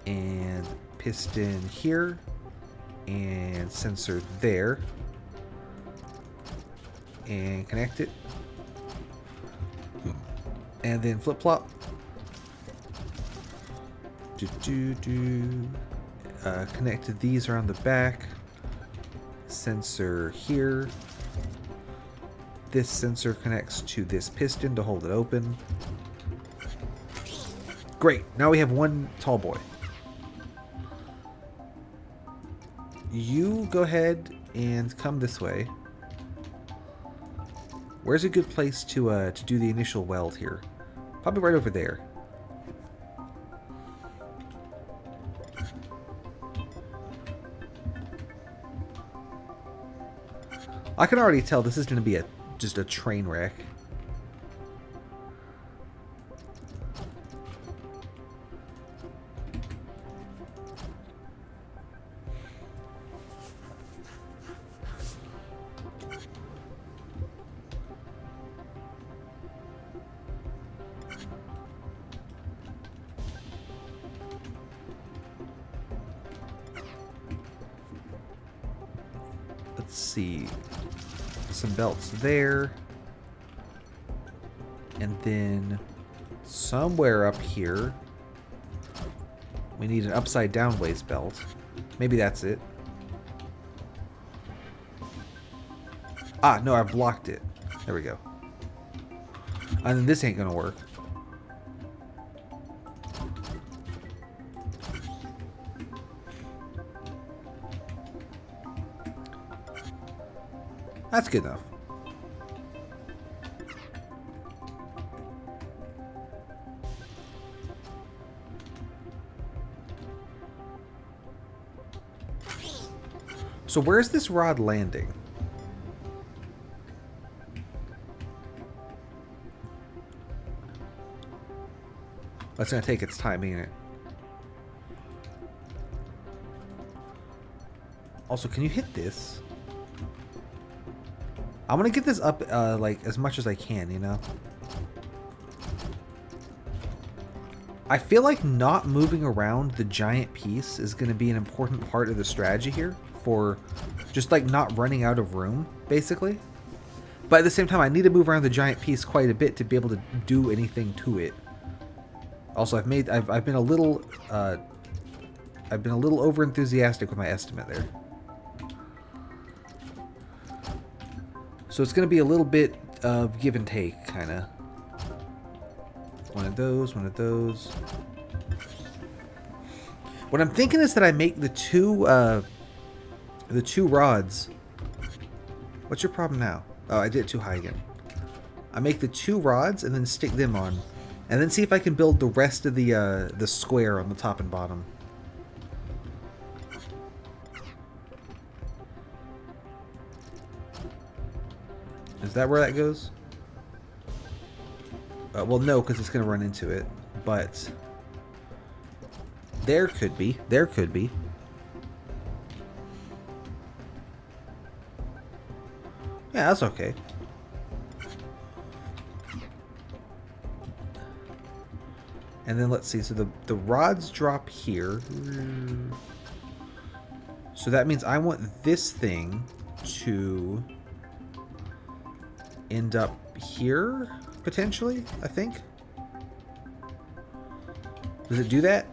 And piston here. And sensor there. And connect it. And then flip-flop. Connect to these around the back. Sensor here. This sensor connects to this piston to hold it open. Great. Now we have one tall boy. You go ahead and come this way. Where's a good place to do the initial weld here? Probably right over there. I can already tell this is going to be just a train wreck. Let's see. Some belts there. And then somewhere up here, we need an upside down waist belt. Maybe that's it. Ah, no, I blocked it. There we go. And then this ain't gonna work. That's good enough. So where's this rod landing? That's gonna take its time, ain't it? Also, can you hit this? I'm gonna get this up like as much as I can, you know? I feel like not moving around the giant piece is gonna be an important part of the strategy here for just like not running out of room, basically. But at the same time, I need to move around the giant piece quite a bit to be able to do anything to it. Also, I've been a little over enthusiastic with my estimate there. So it's going to be a little bit of give and take, kind of. One of those, one of those. What I'm thinking is that I make the two rods. What's your problem now? Oh, I did it too high again. I make the two rods and then stick them on, and then see if I can build the rest of the square on the top and bottom. Is that where that goes? Well, no, because it's going to run into it. But there could be. There could be. Yeah, that's okay. And then let's see. So the rods drop here. So that means I want this thing to end up here, potentially, I think. Does it do that?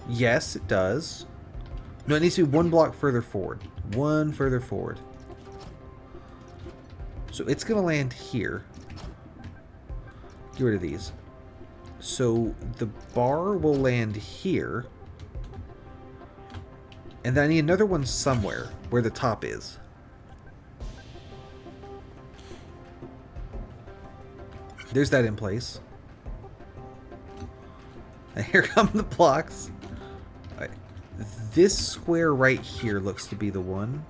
Yes, it does. No, it needs to be one block further forward. One further forward. So it's going to land here. Get rid of these. So the bar will land here. And then I need another one somewhere where the top is. There's that in place. And here come the blocks. All right. This square right here looks to be the one.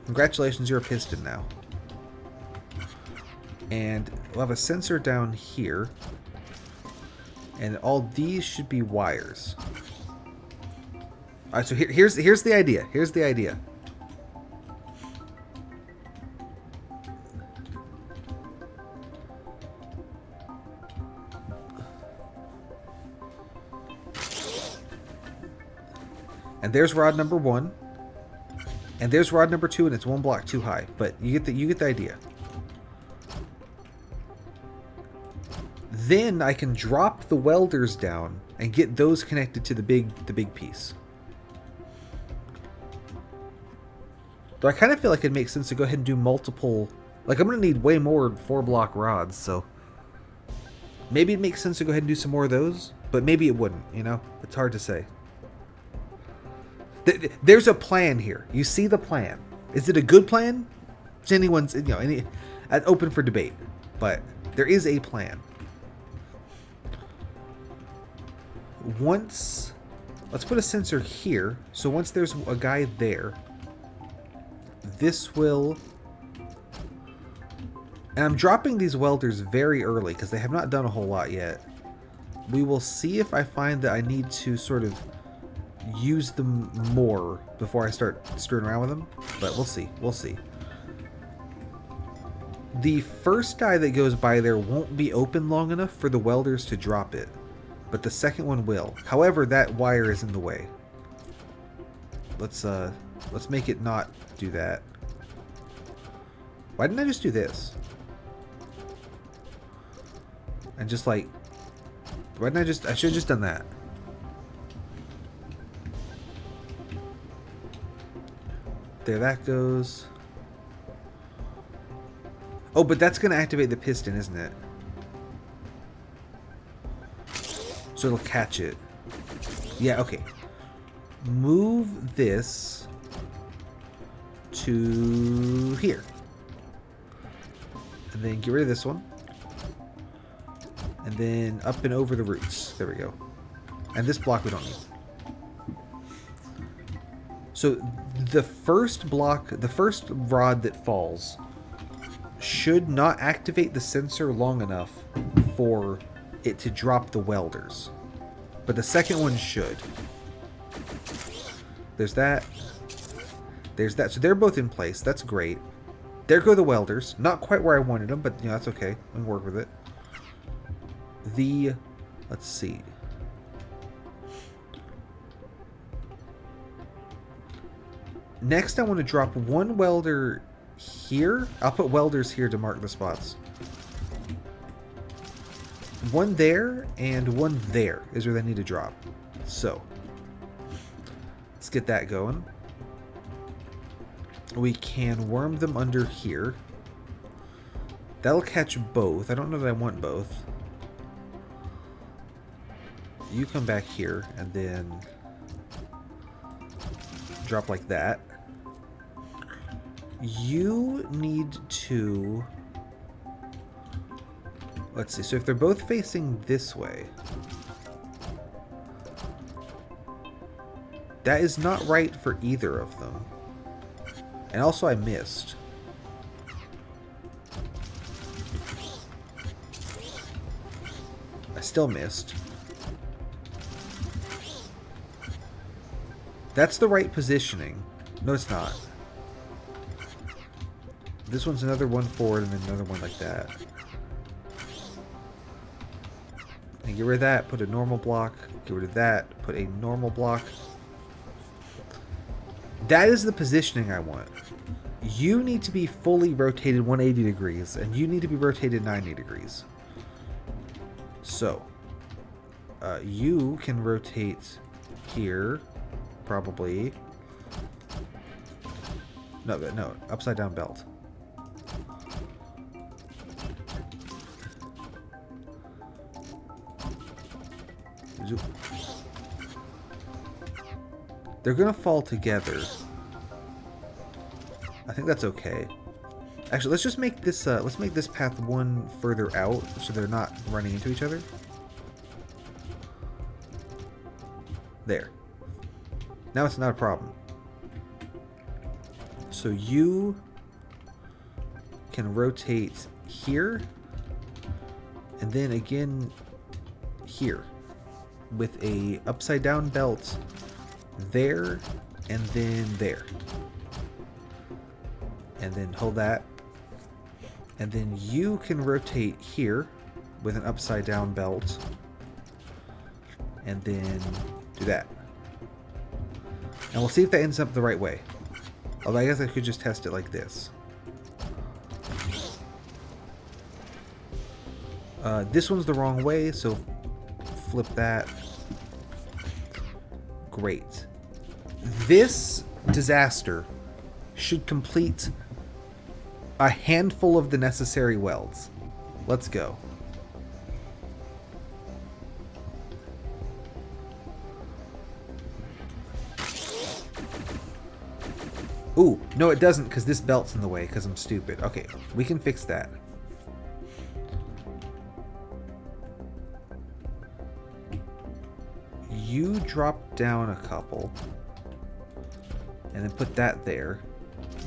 Congratulations, you're a piston now. And we'll have a sensor down here. And all these should be wires. Alright, so here's the idea. Here's the idea. And there's rod number 1. And there's rod number 2, and it's one block too high. But you get the idea. Then I can drop the welders down and get those connected to the big piece. Though I kind of feel like it makes sense to go ahead and do multiple. Like, I'm going to need way more 4-block rods, so maybe it makes sense to go ahead and do some more of those, but maybe it wouldn't, you know? It's hard to say. There's a plan here. You see the plan. Is it a good plan? It's anyone's, you know, open for debate, but there is a plan. Once, let's put a sensor here, so once there's a guy there, this will, and I'm dropping these welders very early because they have not done a whole lot yet. We will see if I find that I need to sort of use them more before I start screwing around with them, but we'll see. We'll see. The first guy that goes by there won't be open long enough for the welders to drop it, but the second one will. However, that wire is in the way. Let's make it not do that. Why didn't I just do this? And just like, why didn't I should have just done that. There that goes. Oh, but that's going to activate the piston, isn't it? So it'll catch it. Yeah, okay. Move this to here. And then get rid of this one. And then up and over the roots. There we go. And this block we don't need. So the first block, the first rod that falls should not activate the sensor long enough for it to drop the welders. But the second one should. There's that. There's that. So they're both in place. That's great. There go the welders. Not quite where I wanted them, but you know, that's okay. We can work with it. Let's see. Next, I want to drop one welder here. I'll put welders here to mark the spots. One there and one there is where they need to drop. So, let's get that going. We can worm them under here. That'll catch both. I don't know that I want both. You come back here and then drop like that. You need to... Let's see. So if they're both facing this way... That is not right for either of them. And also I missed. I still missed. That's the right positioning. No, it's not. This one's another one forward and then another one like that. And get rid of that, put a normal block. Get rid of that, put a normal block. That is the positioning I want. You need to be fully rotated 180 degrees, and you need to be rotated 90 degrees. So, you can rotate here, probably. No, upside down belt. They're gonna fall together. I think that's okay. Actually, let's just make this let's make this path one further out so they're not running into each other. There. Now it's not a problem. So you can rotate here and then again here with a upside down belt there and then there. And then hold that. And then you can rotate here with an upside down belt and then do that. And we'll see if that ends up the right way. Although I guess I could just test it like this. This one's the wrong way, so flip that. Great. This disaster should complete a handful of the necessary welds. Let's go. Ooh, no it doesn't because this belt's in the way because I'm stupid. Okay, we can fix that. You drop down a couple and then put that there.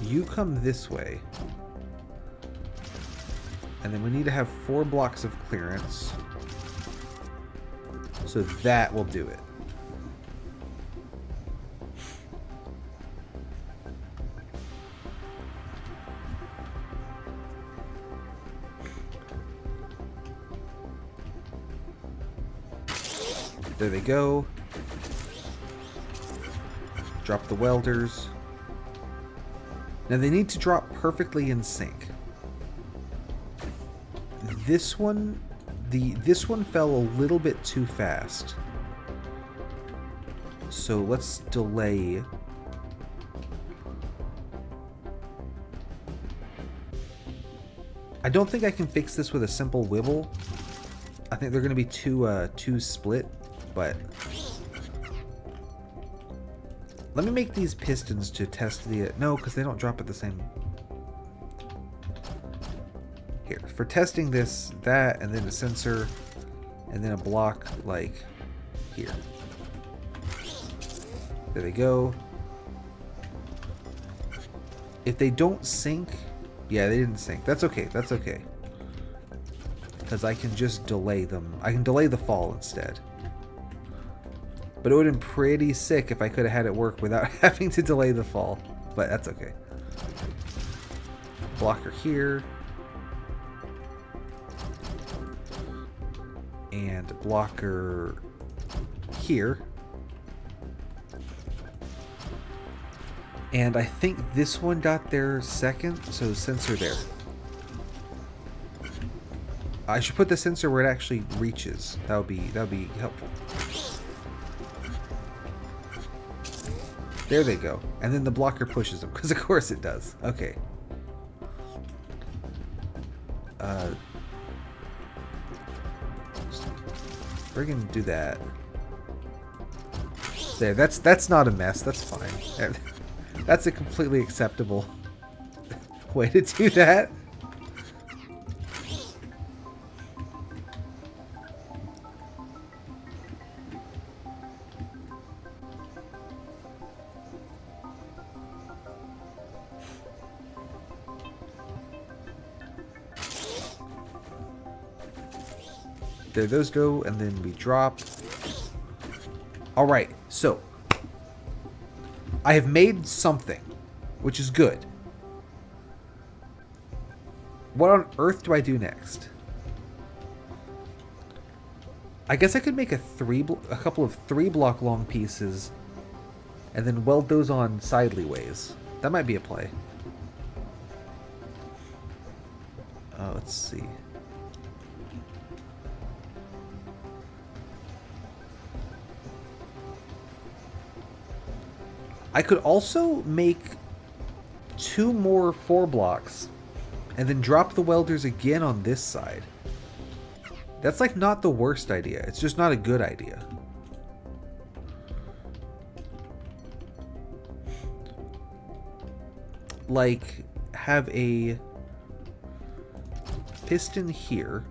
You come this way. And then we need to have 4 blocks of clearance. So that will do it. There they go. Drop the welders. Now they need to drop perfectly in sync. This one, this one fell a little bit too fast. So let's delay. I don't think I can fix this with a simple wibble. I think they're going to be too split, but let me make these pistons to test the no, because they don't drop at the same. Here, for testing this, that, and then a sensor, and then a block like here. There they go. If they don't sync, yeah, they didn't sync. That's okay. That's okay. Because I can just delay them. I can delay the fall instead. But it would have been pretty sick if I could have had it work without having to delay the fall. But that's okay. Blocker here. And blocker here. And I think this one got there second, so sensor there. I should put the sensor where it actually reaches. That would be helpful. There they go. And then the blocker pushes them, because of course it does. Okay. Friggin' do that. There, that's not a mess. That's fine. That's a completely acceptable way to do that. There those go, and then we drop. Alright, so I have made something, which is good. What on earth do I do next? I guess I could make a couple of 3-block long pieces and then weld those on sidelyways. That might be a play. Let's see. I could also make 2 more 4 blocks and then drop the welders again on this side. That's like not the worst idea. It's just not a good idea. like have a piston here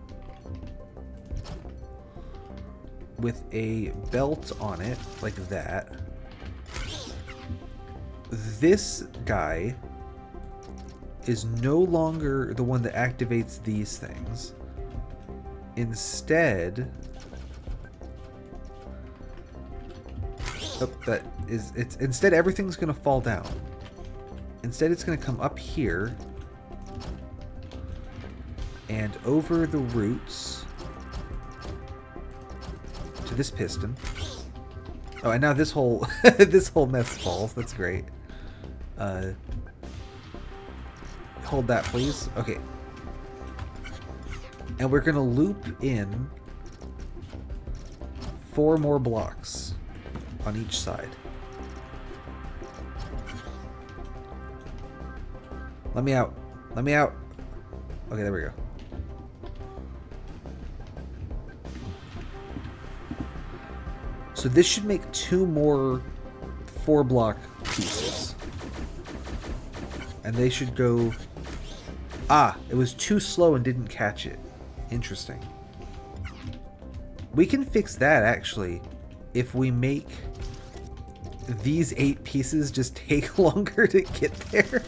with a belt on it, like that. This guy is no longer the one that activates these things. Instead, instead everything's gonna fall down. Instead, it's gonna come up here and over the roots to this piston. Oh, and now this whole this whole mess falls. That's great. Hold that, please. Okay. And we're gonna loop in 4 more blocks on each side. Let me out. Let me out. Okay, there we go. So this should make 2 more 4-block pieces. And they should go... Ah, it was too slow and didn't catch it. Interesting. We can fix that, actually, if we make these 8 pieces just take longer to get there.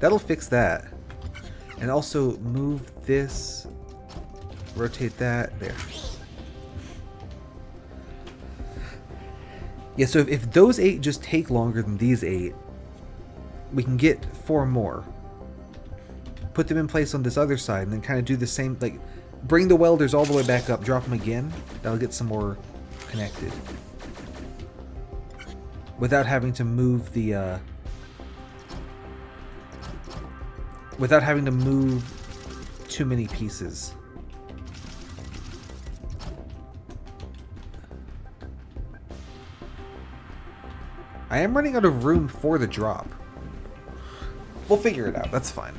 That'll fix that. And also move this, rotate that, there. Yeah, so if those 8 just take longer than these 8, we can get 4 more. Put them in place on this other side and then kind of do the same, like, bring the welders all the way back up, drop them again. That'll get some more connected. Without having to move the, without having to move too many pieces. I am running out of room for the drop. We'll figure it out. That's fine.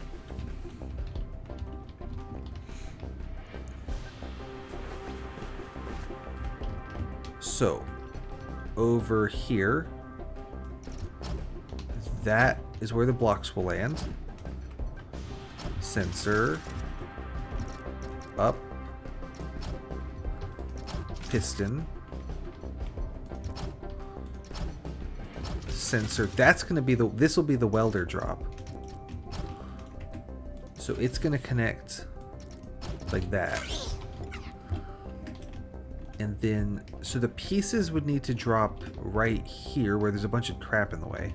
So, over here, that is where the blocks will land. Sensor. Up. Piston. Sensor. That's going to be the... This will be the welder drop. So it's going to connect like that. And then... So the pieces would need to drop right here where there's a bunch of crap in the way.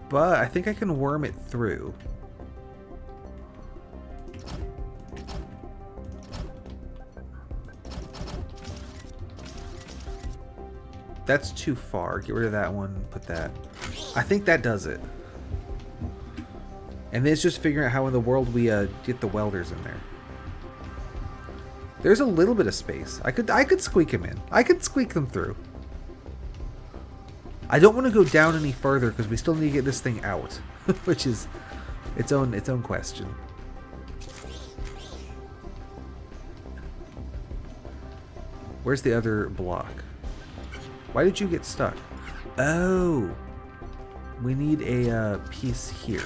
But I think I can worm it through. That's too far. Get rid of that one. Put that. I think that does it. And then it's just figuring out how in the world we get the welders in there. There's a little bit of space. I could squeak them in. I could squeak them through. I don't want to go down any further because we still need to get this thing out, which is its own question. Where's the other block? Why did you get stuck? Oh, we need a piece here.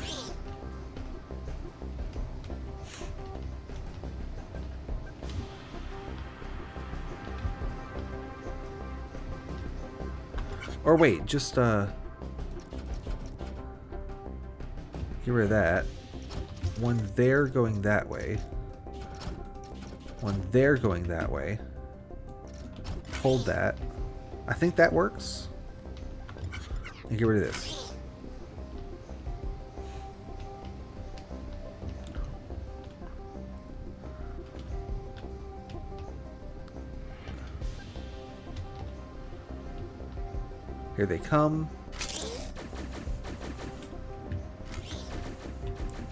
Or wait, just get rid of that. One there going that way. One there going that way. Hold that. I think that works. And get rid of this. Here they come.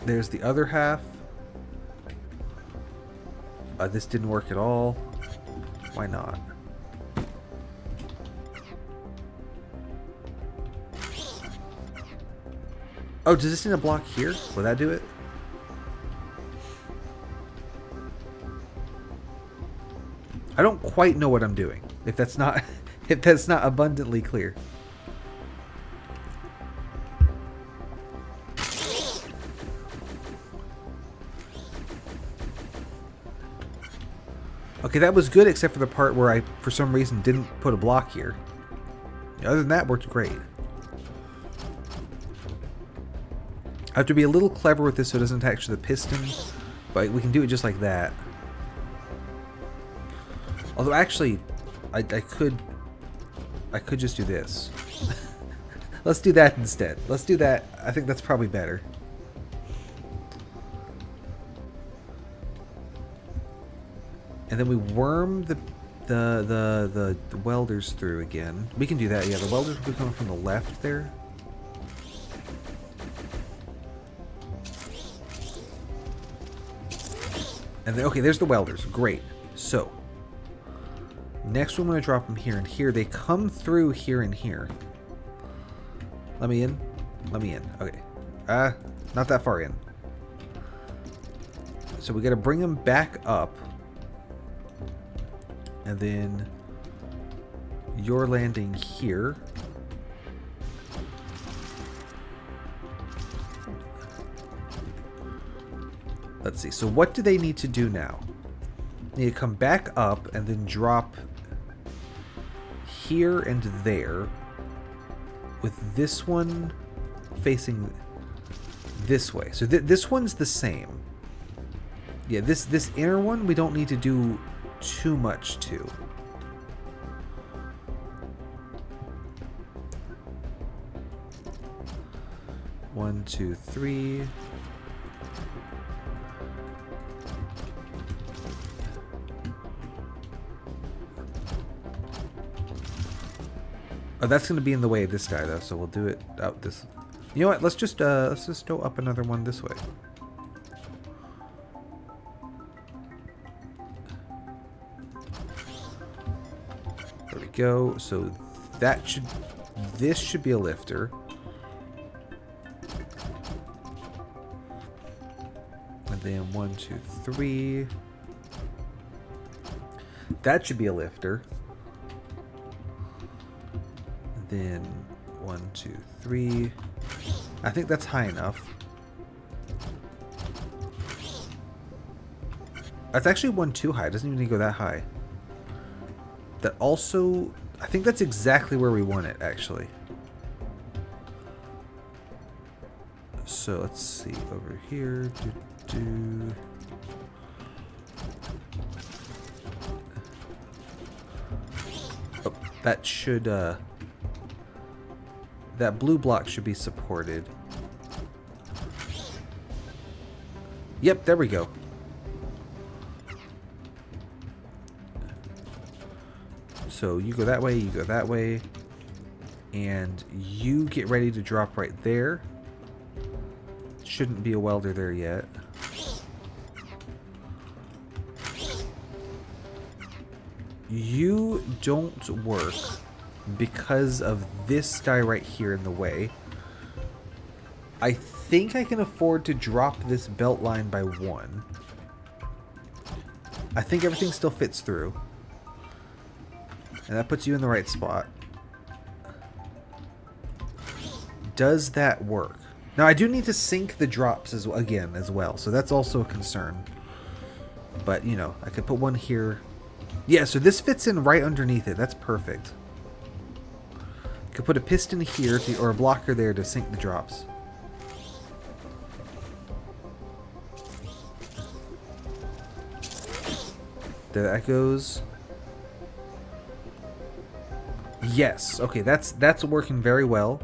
There's the other half. This didn't work at all. Why not? Oh, does this need a block here? Will that do it? I don't quite know what I'm doing. If that's not if that's not abundantly clear. Okay, that was good except for the part where I, for some reason, didn't put a block here. Other than that, worked great. I have to be a little clever with this so it doesn't attach to the piston, but we can do it just like that. Although, actually, I could just do this. Let's do that instead. Let's do that. I think that's probably better. And then we worm the welders through again. We can do that, yeah. The welders will be coming from the left there. And then, okay, there's the welders. Great. So, next I'm going to drop them here and here. They come through here and here. Let me in. Let me in. Okay. Not that far in. So we got to bring them back up. And then you're landing here. Let's see. So what do they need to do now? They need to come back up and then drop here and there, with this one facing this way. So this one's the same. Yeah, this inner one we don't need to do too much to. One, two, three. Oh, that's going to be in the way of this guy though, so we'll do it out this. You know what? Let's just go up another one this way. There we go. So this should be a lifter. And then 1, 2, 3. That should be a lifter. And then 1, 2, 3. I think that's high enough. That's actually one too high. It doesn't even need to go that high. That also, I think that's exactly where we want it, actually. So let's see, over here. Oh, that should, that blue block should be supported. Yep, there we go. So you go that way, you go that way, and you get ready to drop right there. Shouldn't be a welder there yet. You don't work because of this guy right here in the way. I think I can afford to drop this belt line by 1. I think everything still fits through. And that puts you in the right spot. Does that work? Now I do need to sync the drops as well, so that's also a concern. But you know, I could put one here. Yeah, so this fits in right underneath it. That's perfect. Could put a piston here or a blocker there to sync the drops. There that goes. Yes, okay, that's working very well.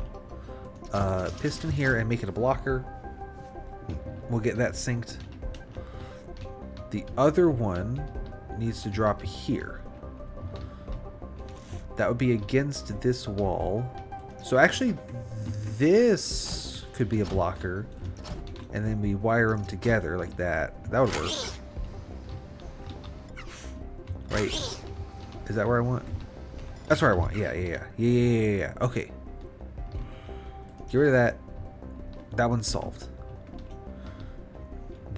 Piston here and make it a blocker. We'll get that synced. The other one needs to drop here. That would be against this wall. So actually, this could be a blocker. And then we wire them together like that. That would work. Right. Is that where I want? That's where I want. Yeah. Okay. Get rid of that. That one's solved.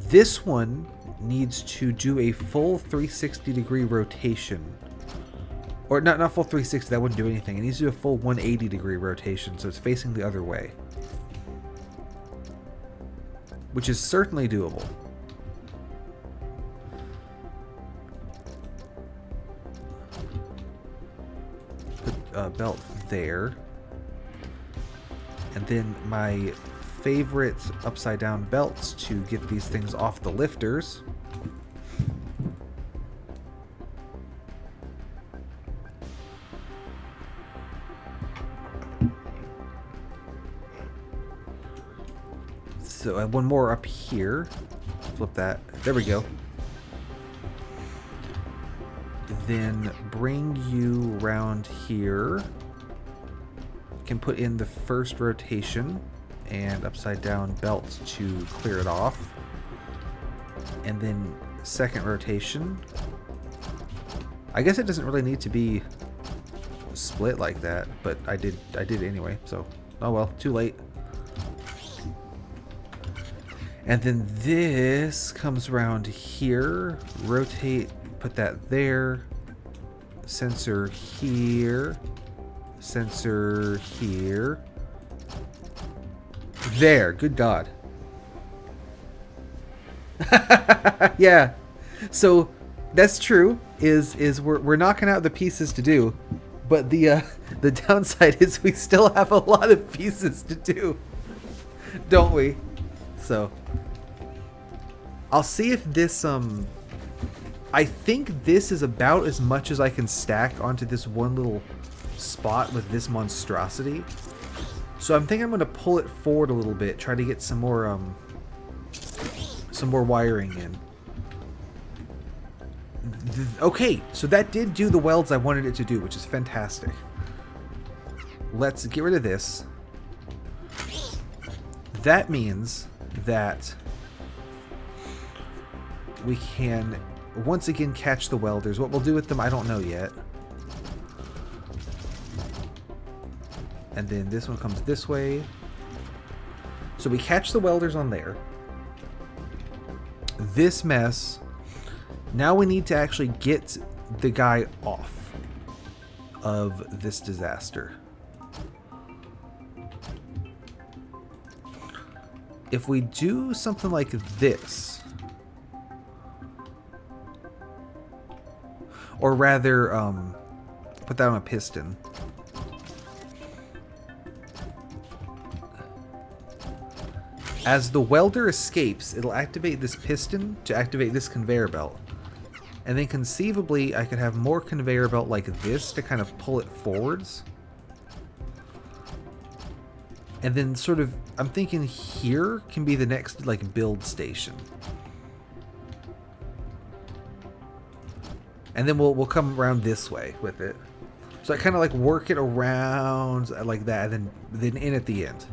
This one needs to do a full 360-degree rotation. Or not full 360, that wouldn't do anything. It needs to do a full 180-degree rotation, so it's facing the other way. Which is certainly doable. Put a belt there. And then my favorite upside down belts to get these things off the lifters. So I have one more up here. Flip that. There we go. Then bring you around here. Can put in the first rotation and upside down belts to clear it off. And then second rotation. I guess it doesn't really need to be split like that, but I did anyway, so oh well, too late. And then this comes around here, rotate, put that there, sensor here, sensor here. There, good God. Yeah. So that's true. Is we're knocking out the pieces to do, but the downside is we still have a lot of pieces to do, don't we? So I'll see if this I think this is about as much as I can stack onto this one little spot with this monstrosity. So I'm thinking I'm going to pull it forward a little bit, try to get some more wiring in. Okay, so that did do the welds I wanted it to do, which is fantastic. Let's get rid of this. That means that we can once again catch the welders. What we'll do with them, I don't know yet. And then this one comes this way. So we catch the welders on there. This mess. Now we need to actually get the guy off of this disaster. If we do something like this, or rather, put that on a piston. As the welder escapes, it'll activate this piston to activate this conveyor belt. And then conceivably, I could have more conveyor belt like this to kind of pull it forwards. And then sort of, I'm thinking here can be the next like build station. And then we'll come around this way with it. So I kind of like work it around like that, and then in at the end.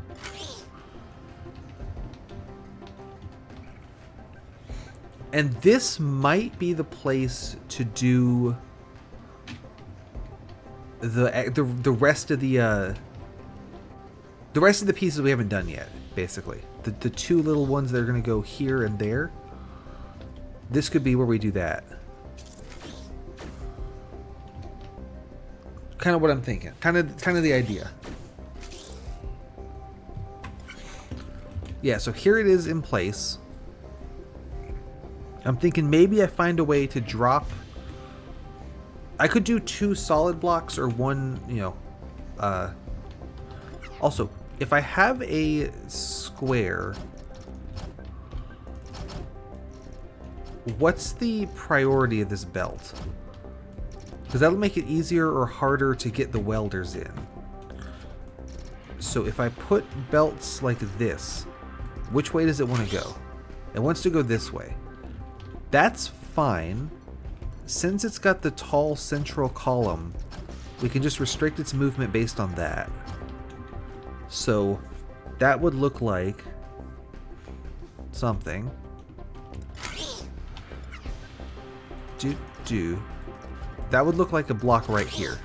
And this might be the place to do the rest of the rest of the pieces we haven't done yet, basically. The two little ones that are going to go here and there. This could be where we do that. Kind of what I'm thinking. Kind of the idea. Yeah, so here it is in place. I'm thinking maybe I find a way to drop. I could do 2 solid blocks or one, you know. Also, if I have a square, what's the priority of this belt? Because that'll make it easier or harder to get the welders in. So if I put belts like this, which way does it want to go? It wants to go this way. That's fine. Since it's got the tall central column, we can just restrict its movement based on that. So that would look like something. That would look like a block right here.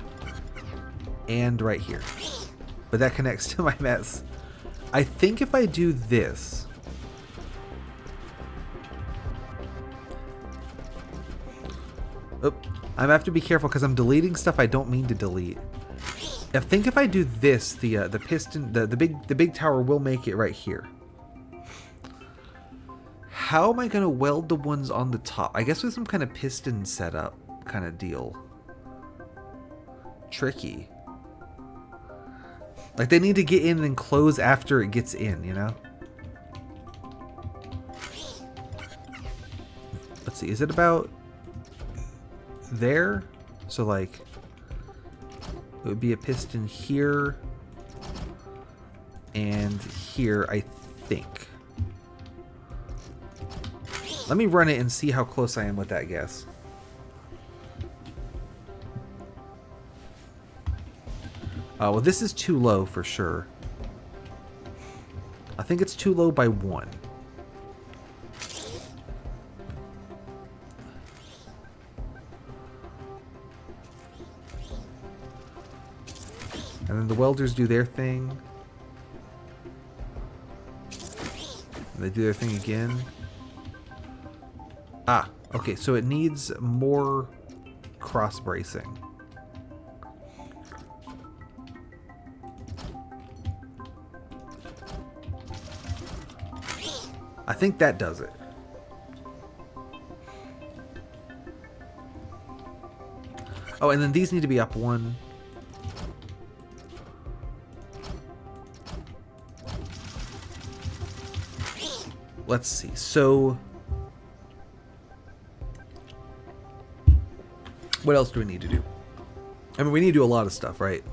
And right here. But that connects to my mess. I think if I do this, Oh, I have to be careful because I'm deleting stuff I don't mean to delete. I think if I do this, the piston, the big tower will make it right here. How am I gonna weld the ones on the top? I guess with some kind of piston setup kind of deal. Tricky. Like they need to get in and close after it gets in, you know? Let's see, is it about there? So like it would be a piston here and here, I think. Let me run it and see how close I am with that guess. Well, this is too low for sure. I think it's too low by 1. And then the welders do their thing. They do their thing again. Ah, okay, so it needs more cross bracing. I think that does it. Oh, and then these need to be up 1. Let's see. So what else do we need to do? I mean, we need to do a lot of stuff, right?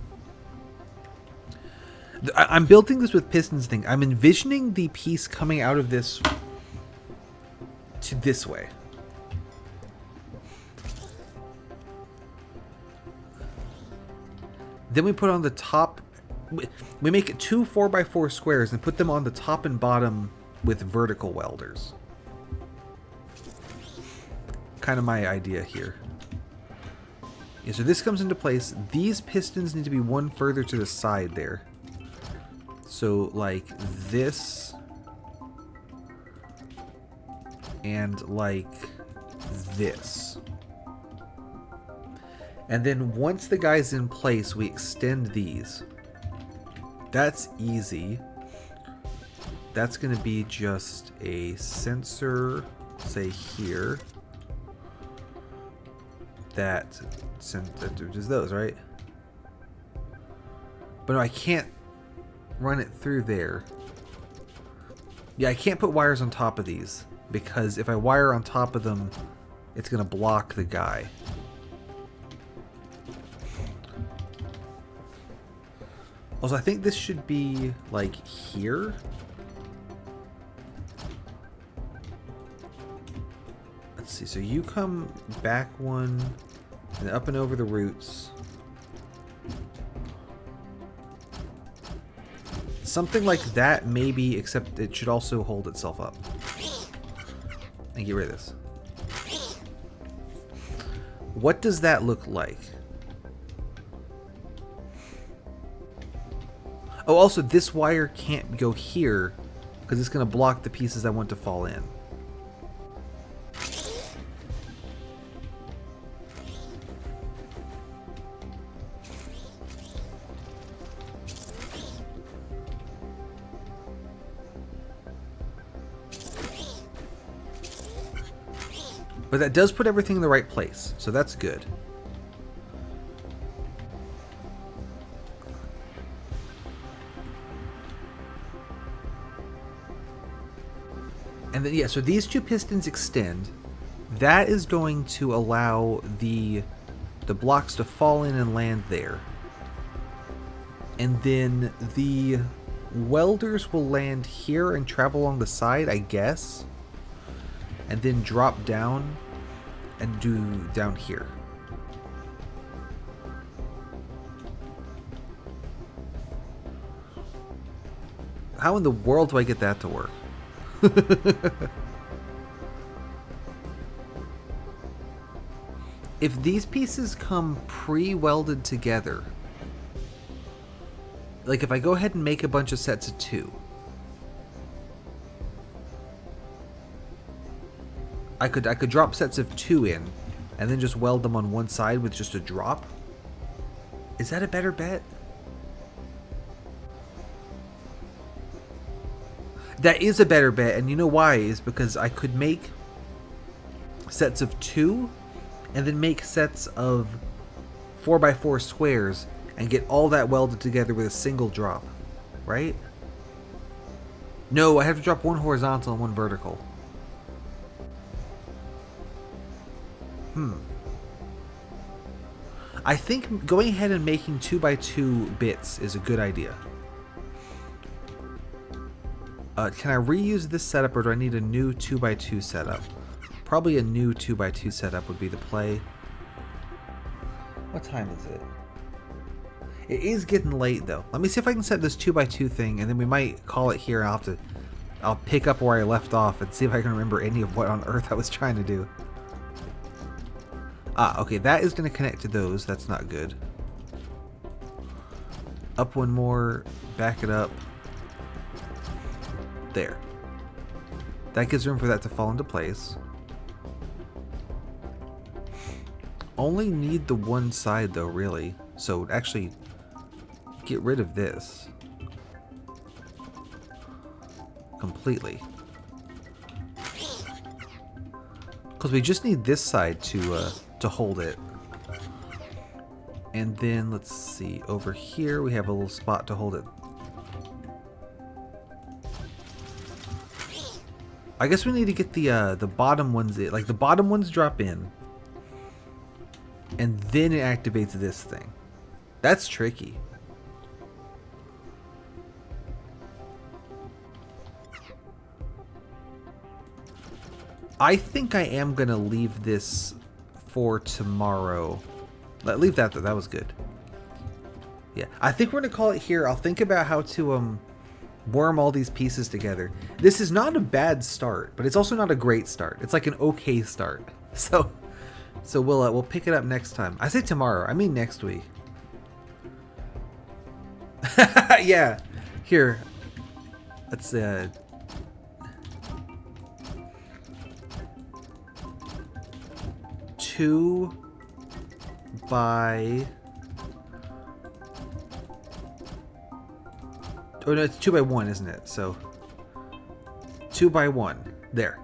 I'm building this with pistons thing. I'm envisioning the piece coming out of this to this way. Then we put on the top. We make it 2 4x4 squares and put them on the top and bottom with vertical welders. Kind of my idea here. Yeah, so this comes into place. These pistons need to be 1 further to the side there. So like this and like this. And then once the guy's in place, we extend these. That's easy. That's going to be just a sensor, say here. That does those, right? But no, I can't run it through there. Yeah, I can't put wires on top of these because if I wire on top of them, it's going to block the guy. Also, I think this should be like here. Let's see. So you come back 1 and up and over the roots. Something like that, maybe, except it should also hold itself up. And get rid of this. What does that look like? Oh, also, this wire can't go here because it's going to block the pieces I want to fall in. But that does put everything in the right place, so that's good. And then, yeah, so these 2 pistons extend. That is going to allow the blocks to fall in and land there. And then the welders will land here and travel along the side, I guess. And then drop down and do down here. How in the world do I get that to work? If these pieces come pre-welded together, like if I go ahead and make a bunch of sets of 2, I could drop sets of 2 in, and then just weld them on one side with just a drop? Is that a better bet? That is a better bet, and you know why? Is because I could make sets of 2 and then make sets of 4x4 squares and get all that welded together with a single drop, right? No, I have to drop one horizontal and one vertical. I think going ahead and making 2x2 bits is a good idea. Can I reuse this setup, or do I need a new 2x2 setup? Probably a new 2x2 setup would be the play. What time is it? It is getting late though. Let me see if I can set this 2x2 thing, and then we might call it here. I'll pick up where I left off and see if I can remember any of what on earth I was trying to do. Ah, okay, that is going to connect to those. That's not good. Up one more, back it up. There. That gives room for that to fall into place. Only need the one side though, really. So actually get rid of this completely. Because we just need this side to hold it. And then let's see, over here we have a little spot to hold it. I guess we need to get the bottom ones in. Like the bottom ones drop in, and then it activates this thing. That's tricky. I think I am gonna leave this for tomorrow. Leave that though. That was good. Yeah, I think we're gonna call it here. I'll think about how to worm all these pieces together. This is not a bad start, but it's also not a great start. It's like an okay start. So we'll pick it up next time. I say tomorrow. I mean next week. Yeah. Here. Let's 2 by... Oh no, it's 2 by 1, isn't it? So 2 by 1. There.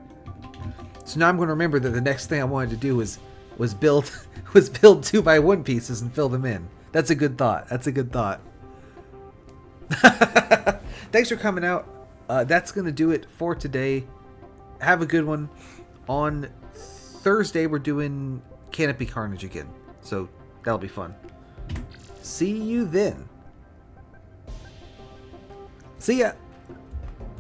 So now I'm going to remember that the next thing I wanted to do was build 2 by 1 pieces and fill them in. That's a good thought. That's a good thought. Thanks for coming out. That's going to do it for today. Have a good one. On Thursday, we're doing Canopy Carnage again. So that'll be fun. See you then. See ya.